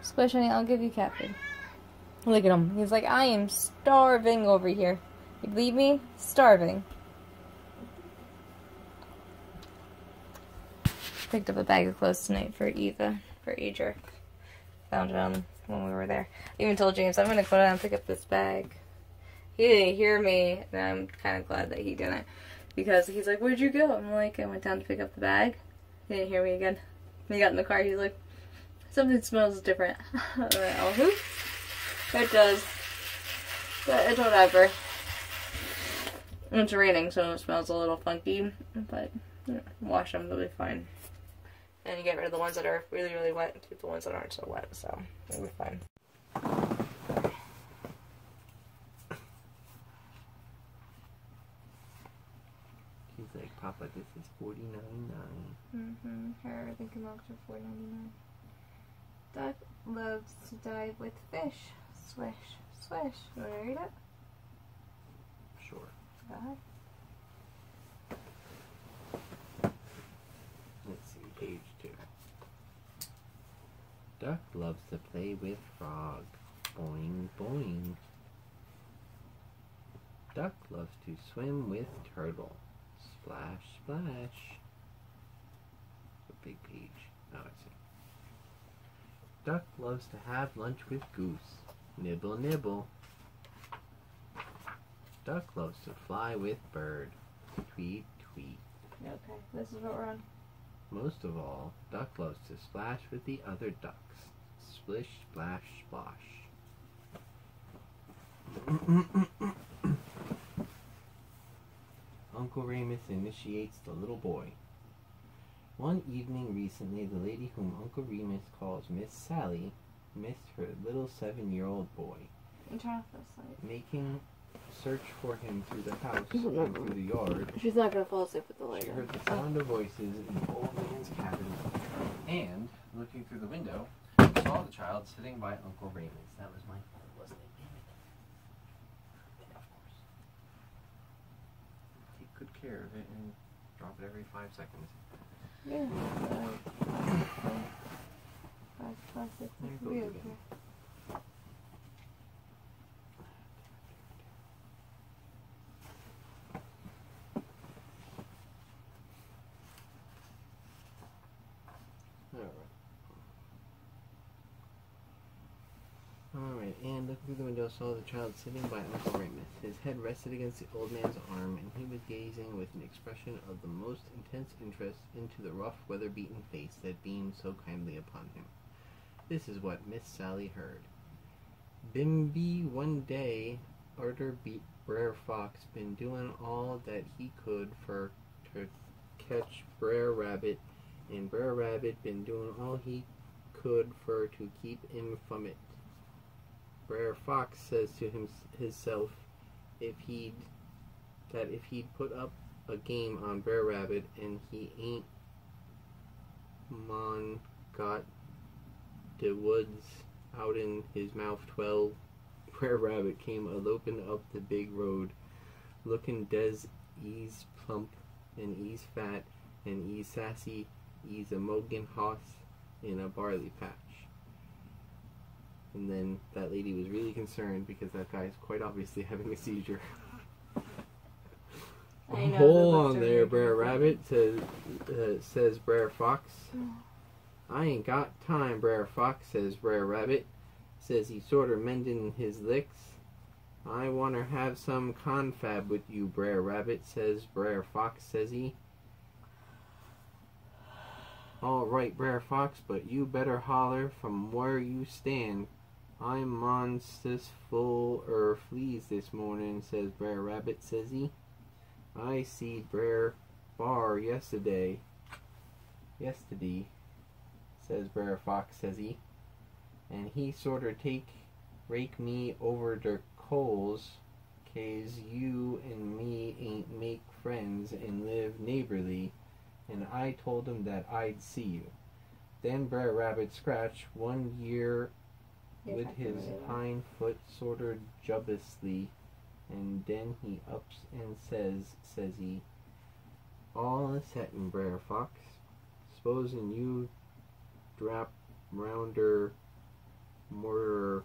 Squish, honey, I'll give you cat food. Look at him. He's like, I am starving over here. You believe me? Starving. Picked up a bag of clothes tonight for Eva, for Edric. Found it on when we were there. I even told James, I'm going to go down and pick up this bag. He didn't hear me, and I'm kind of glad that he didn't. Because he's like, where'd you go? I'm like, I went down to pick up the bag. He didn't hear me again. When he got in the car, he's like, something smells different. I'm like, oh, it does. But it's whatever. It's raining, so it smells a little funky. But, you know, wash them, they'll be fine. And you get rid of the ones that are really, really wet and keep the ones that aren't so wet, so it'll be fine. He's like, Papa, this is $49.99. Everything came out to $4.99. Duck loves to dive with fish. Swish, swish. You want to read it? Sure. Go ahead. Let's see, page 2. Duck loves to play with frog. Boing, boing. Duck loves to swim with turtle. Splash, splash. A big page. Oh, I see. Duck loves to have lunch with goose. Nibble, nibble. Duck loves to fly with bird. Tweet, tweet. Okay, this is what we're on. Most of all, Duck loves to splash with the other ducks. Splish, splash, splosh. Uncle Remus initiates the little boy. One evening recently, the lady whom Uncle Remus calls Miss Sally missed her little 7-year-old boy. And turn off this light. Making search for him through the house and through the yard. She's not going to fall asleep with the light. She heard the sound of voices in the old man's cabin, and, looking through the window, saw the child sitting by Uncle Remus. That was my fault, wasn't it? Yeah, of course. Take good care of it and drop it every 5 seconds. Yeah. 5, 6, There it goes okay. again. looking through the window, saw the child sitting by Uncle Remus. His head rested against the old man's arm, and he was gazing with an expression of the most intense interest into the rough, weather-beaten face that beamed so kindly upon him. This is what Miss Sally heard. Bimeby one day arter beat Brer Fox been doing all that he could for to catch Brer Rabbit, and Brer Rabbit been doing all he could for to keep him from it. Brer Fox says to himself if he'd put up a game on Brer Rabbit and he ain't got the woods out in his mouth 12. Brer Rabbit came a-lopin' up the big road, lookin' des ease plump, and ease fat, and ease sassy, ease a mogan hoss in a barley patch. And then that lady was really concerned because that guy's quite obviously having a seizure. Hold on there, Brer Rabbit, says Brer Fox. I ain't got time, Brer Fox, says Brer Rabbit. Says he sorter mending his licks. I wanter have some confab with you, Brer Rabbit, says Brer Fox, says he. All right, Brer Fox, but you better holler from where you stand. I'm monstrous full fleas this morning, says Brer Rabbit, says he. I seed Brer Bar yesterday, says Brer Fox, says he. And he sorter rake me over der coals, 'case you and me ain't make friends and live neighborly, and I told him that I'd see you. Then Brer Rabbit scratched one ear with his hind foot sorter jubbously, and then he ups and says he, all a settin', Brer Fox, s'posen you drap rounder mortar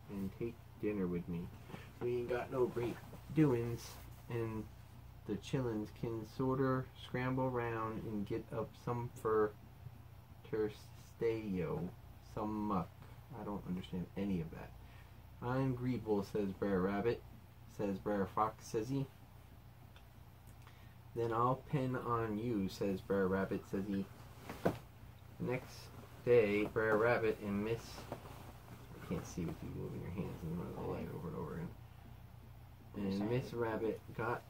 and take dinner with me. We ain't got no great doings, and the chillins can sorter scramble round and get up some for ter stay some muck. I don't understand any of that. I'm greeble, says Brer Rabbit, says Brer Fox, says he. Then I'll pin on you, says Brer Rabbit, says he. Next day, Brer Rabbit and Miss... I can't see with you moving your hands and running the light over and over again. And Miss Rabbit got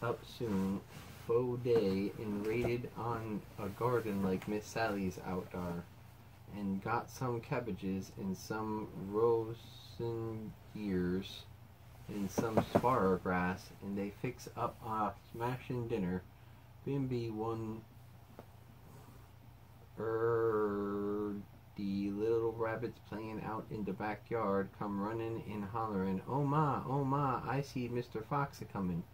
up soon, faux day, and raided on a garden like Miss Sally's outdoor, and got some cabbages and some rosin ears and some sparrow grass, and they fix up a smashin' dinner. Bimeby one the little rabbits playing out in the backyard come running and hollering, oh ma, I see Mr. Fox a-comin'.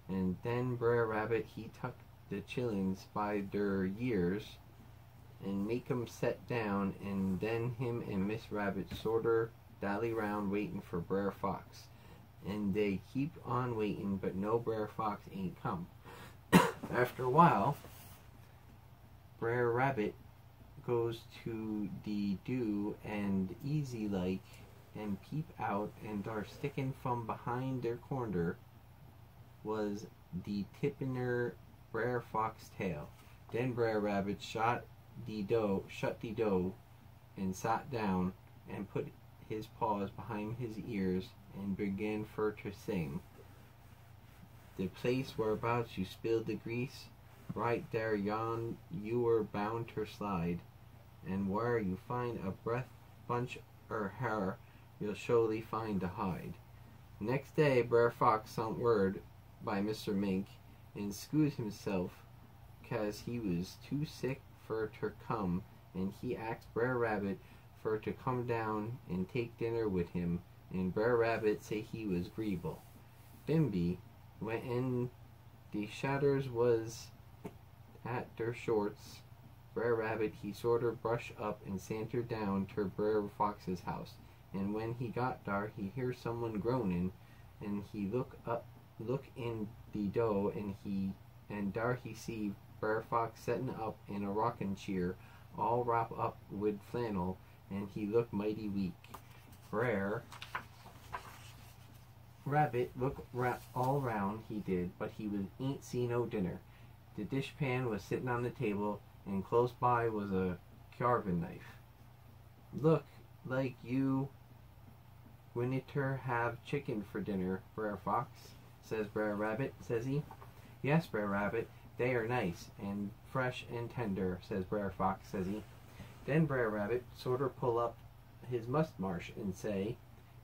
And then Brer Rabbit he tuck the chillins by der ears and make 'em set down, and then him and Miss Rabbit sorter dally round waiting for Brer Fox. And they keep on waiting, but no Brer Fox ain't come. After a while, Brer Rabbit goes to the do and easy like and peep out, and dar sticking from behind their corner was the tippiner Brer Fox tail. Then Brer Rabbit shut the door and sat down and put his paws behind his ears and began for to sing. The place whereabouts you spilled the grease, right there yon you were bound to slide, and where you find a bunch er hair, you'll surely find a hide. Next day Brer Fox sent word by Mr. Mink and excused himself 'cause he was too sick for to come, and he asked Brer Rabbit for to come down and take dinner with him, and Brer Rabbit say he was greeble. Bimeby, when the shadders was at their shorts, Brer Rabbit he sorter brush up and santer down to Brer Fox's house, and when he got dar he hear someone groaning, and he look in the dough, and dar he see Brer Fox setting up in a rocking chair, all wrap up with flannel, and he look mighty weak. Brer Rabbit looked all round, he did, but he ain't see no dinner. The dishpan was sitting on the table, and close by was a carving knife. Look like you Gwinneter have chicken for dinner, Brer Fox, says Brer Rabbit, says he. Yes, Brer Rabbit, they are nice, and fresh and tender, says Brer Fox, says he. Then Brer Rabbit sorter pull up his mustache and say,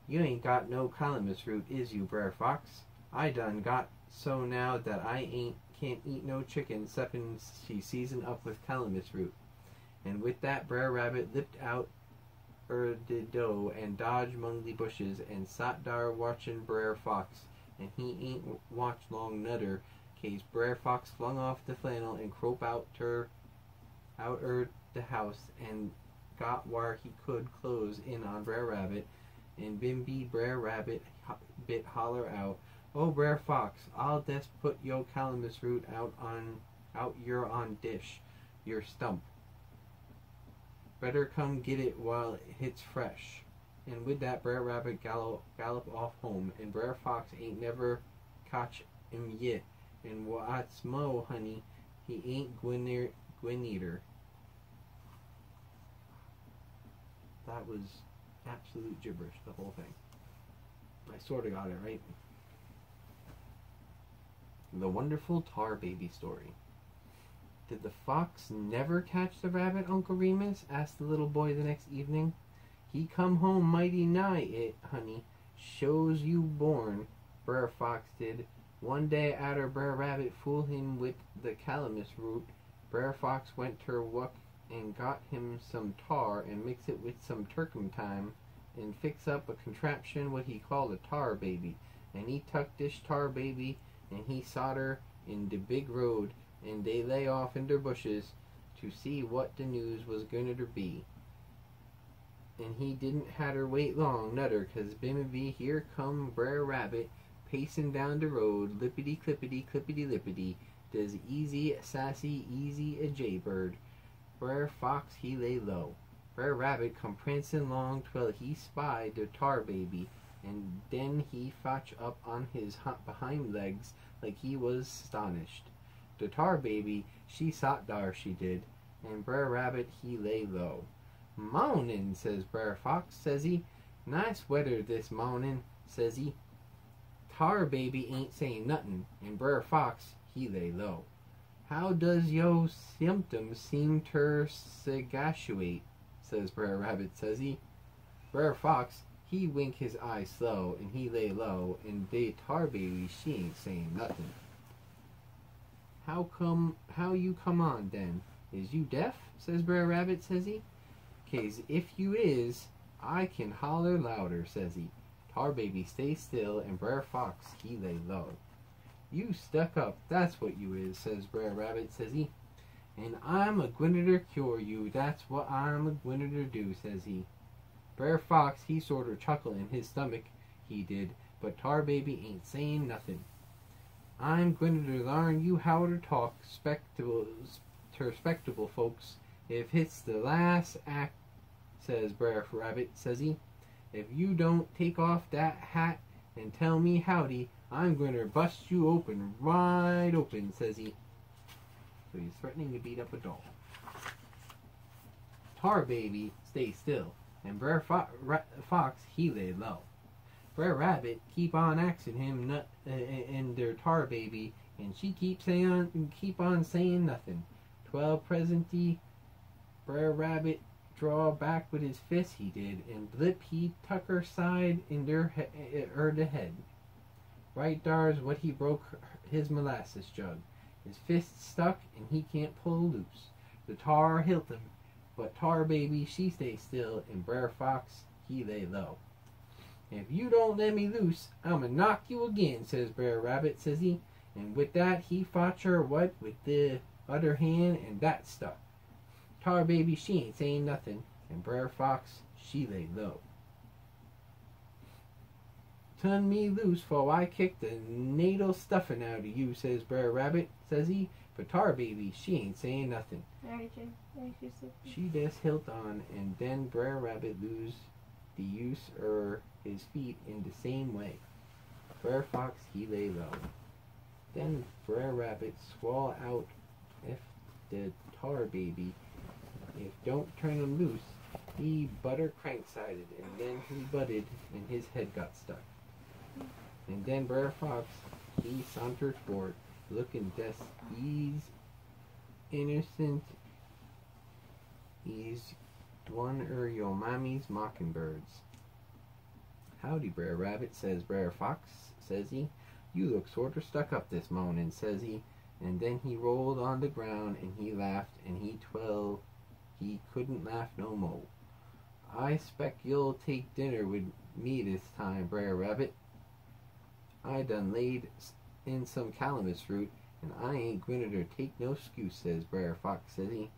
You ain't got no calamus root, is you, Brer Fox? I done got so now that I can't eat no chicken 'ceppin' she seasoned up with calamus root. And with that Brer Rabbit lipped out the dough and dodged among the bushes and sot dar watchin' Brer Fox, and he ain't watched long nudder, case Brer Fox flung off the flannel and crope out the house and got whar he could close in on Brer Rabbit, and bimeby Brer Rabbit bit holler out, Oh, Brer Fox, I'll des put yo calamus root out your on dish, your stump. Better come get it while hit's fresh. And with that Brer Rabbit gallop off home, and Brer Fox ain't never cotch him yit. And what's mo, honey, he ain't Gwinneter. That was absolute gibberish, the whole thing. I sorta got it right. The Wonderful Tar Baby Story. Did the fox never catch the rabbit, Uncle Remus? Asked the little boy the next evening. He come home mighty nigh it, honey. Shows you born, Brer Fox did. One day arter Brer Rabbit fool him with the calamus root, Brer Fox went ter wuck and got him some tar and mix it with some turpentine and fix up a contraption what he called a tar baby. And he tuck dish tar baby and he solder in de big road, and they lay off in der bushes to see what the news was going to be. And he didn't hatter wait long, nudder, 'cause bimeby here come Brer Rabbit pacing down the road, lippity clippity clippity lippity, des easy sassy easy a jaybird. Brer Fox he lay low. Brer Rabbit come prancing long twell he spied the tar baby, and then he fotch up on his behind legs like he was 'stonished. The tar baby, she sot dar, she did, and Brer Rabbit he lay low. "Mawnin'," says Brer Fox, says he. "Nice weather this mawnin'," says he. Tar baby ain't saying nothin', and Brer Fox he lay low. "How does yo symptoms seem ter sagatuate?" says Brer Rabbit, says he. Brer Fox he wink his eye slow, and he lay low, and de tar baby she ain't saying nothin'. How you come on, then? Is you deaf?" says Brer Rabbit, says he. "'Case if you is, I can holler louder," says he. Tar baby stay still, and Brer Fox he lay low. "You stuck up, that's what you is," says Brer Rabbit, says he. "And I'm a gwinner cure you, that's what I'm a gwinner do," says he. Brer Fox he sorter chuckle in his stomach, he did, but Tar baby ain't saying nothin'. "I'm gwine to larn you how to talk respectable folks, if hit's the last act," says Brer Rabbit, says he. "If you don't take off that hat and tell me howdy, I'm gwine to bust you open, wide open," says he. So he's threatening to beat up a doll. Tar baby stay still, and Brer Fox he lay low. Brer Rabbit keep on axing him and their tar baby, and she keep on saying nothing. Presently, Brer Rabbit draw back with his fist, he did, and blip he tuck her side in the head. Right dar's what he broke his molasses jug. His fist stuck, and he can't pull loose. The tar hilt him, but tar baby she stay still, and Brer Fox he lay low. "If you don't let me loose, I'ma knock you again," says Brer Rabbit, says he. And with that he fotch her what with the other hand, and that stuck. Tar baby she ain't saying nothing, and Brer Fox she lay low. "Turn me loose, for I kick the natal stuffin' out of you," says Brer Rabbit, says he. But Tar baby she ain't saying nothing. She just hilt on, and then Brer Rabbit lose the use his feet in the same way. Brer Fox he lay low. Then Brer Rabbit squall out if the tar baby, if don't turn him loose, he butter crank-sided, and then he butted, and his head got stuck. And then Brer Fox, he sauntered forth, looking des ease innocent, ease one yo mammy's mockingbirds. Howdy, Brer Rabbit, says Brer Fox, says he. You look sorter stuck up this morning, says he. And then he rolled on the ground, and he laughed, and he couldn't laugh no mo'. I spec you'll take dinner with me this time, Brer Rabbit. I done laid in some calamus fruit, and I ain't gwine to take no 'scuse, says Brer Fox, says he.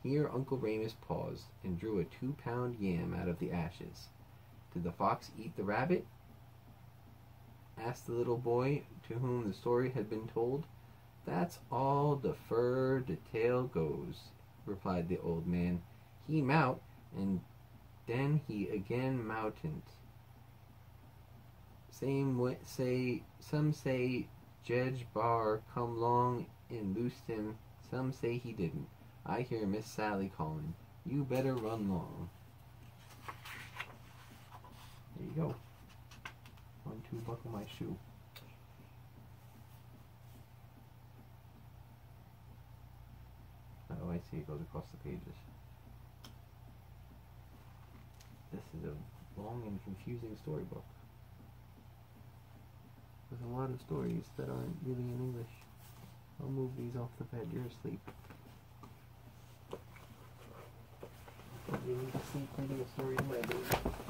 Here Uncle Remus paused, and drew a 2-pound yam out of the ashes. Did the fox eat the rabbit? Asked the little boy, to whom the story had been told. That's all the fur the tail goes, replied the old man. He mout, and then he again moutn't. Some say Jedge Bar come long and loosed him. Some say he didn't. I hear Miss Sally calling. You better run long. There you go. 1, 2, buckle my shoe. Oh, I see. It goes across the pages. This is a long and confusing storybook with a lot of stories that aren't really in English. I'll move these off the bed. You're asleep. You need to sleep reading a story to my baby.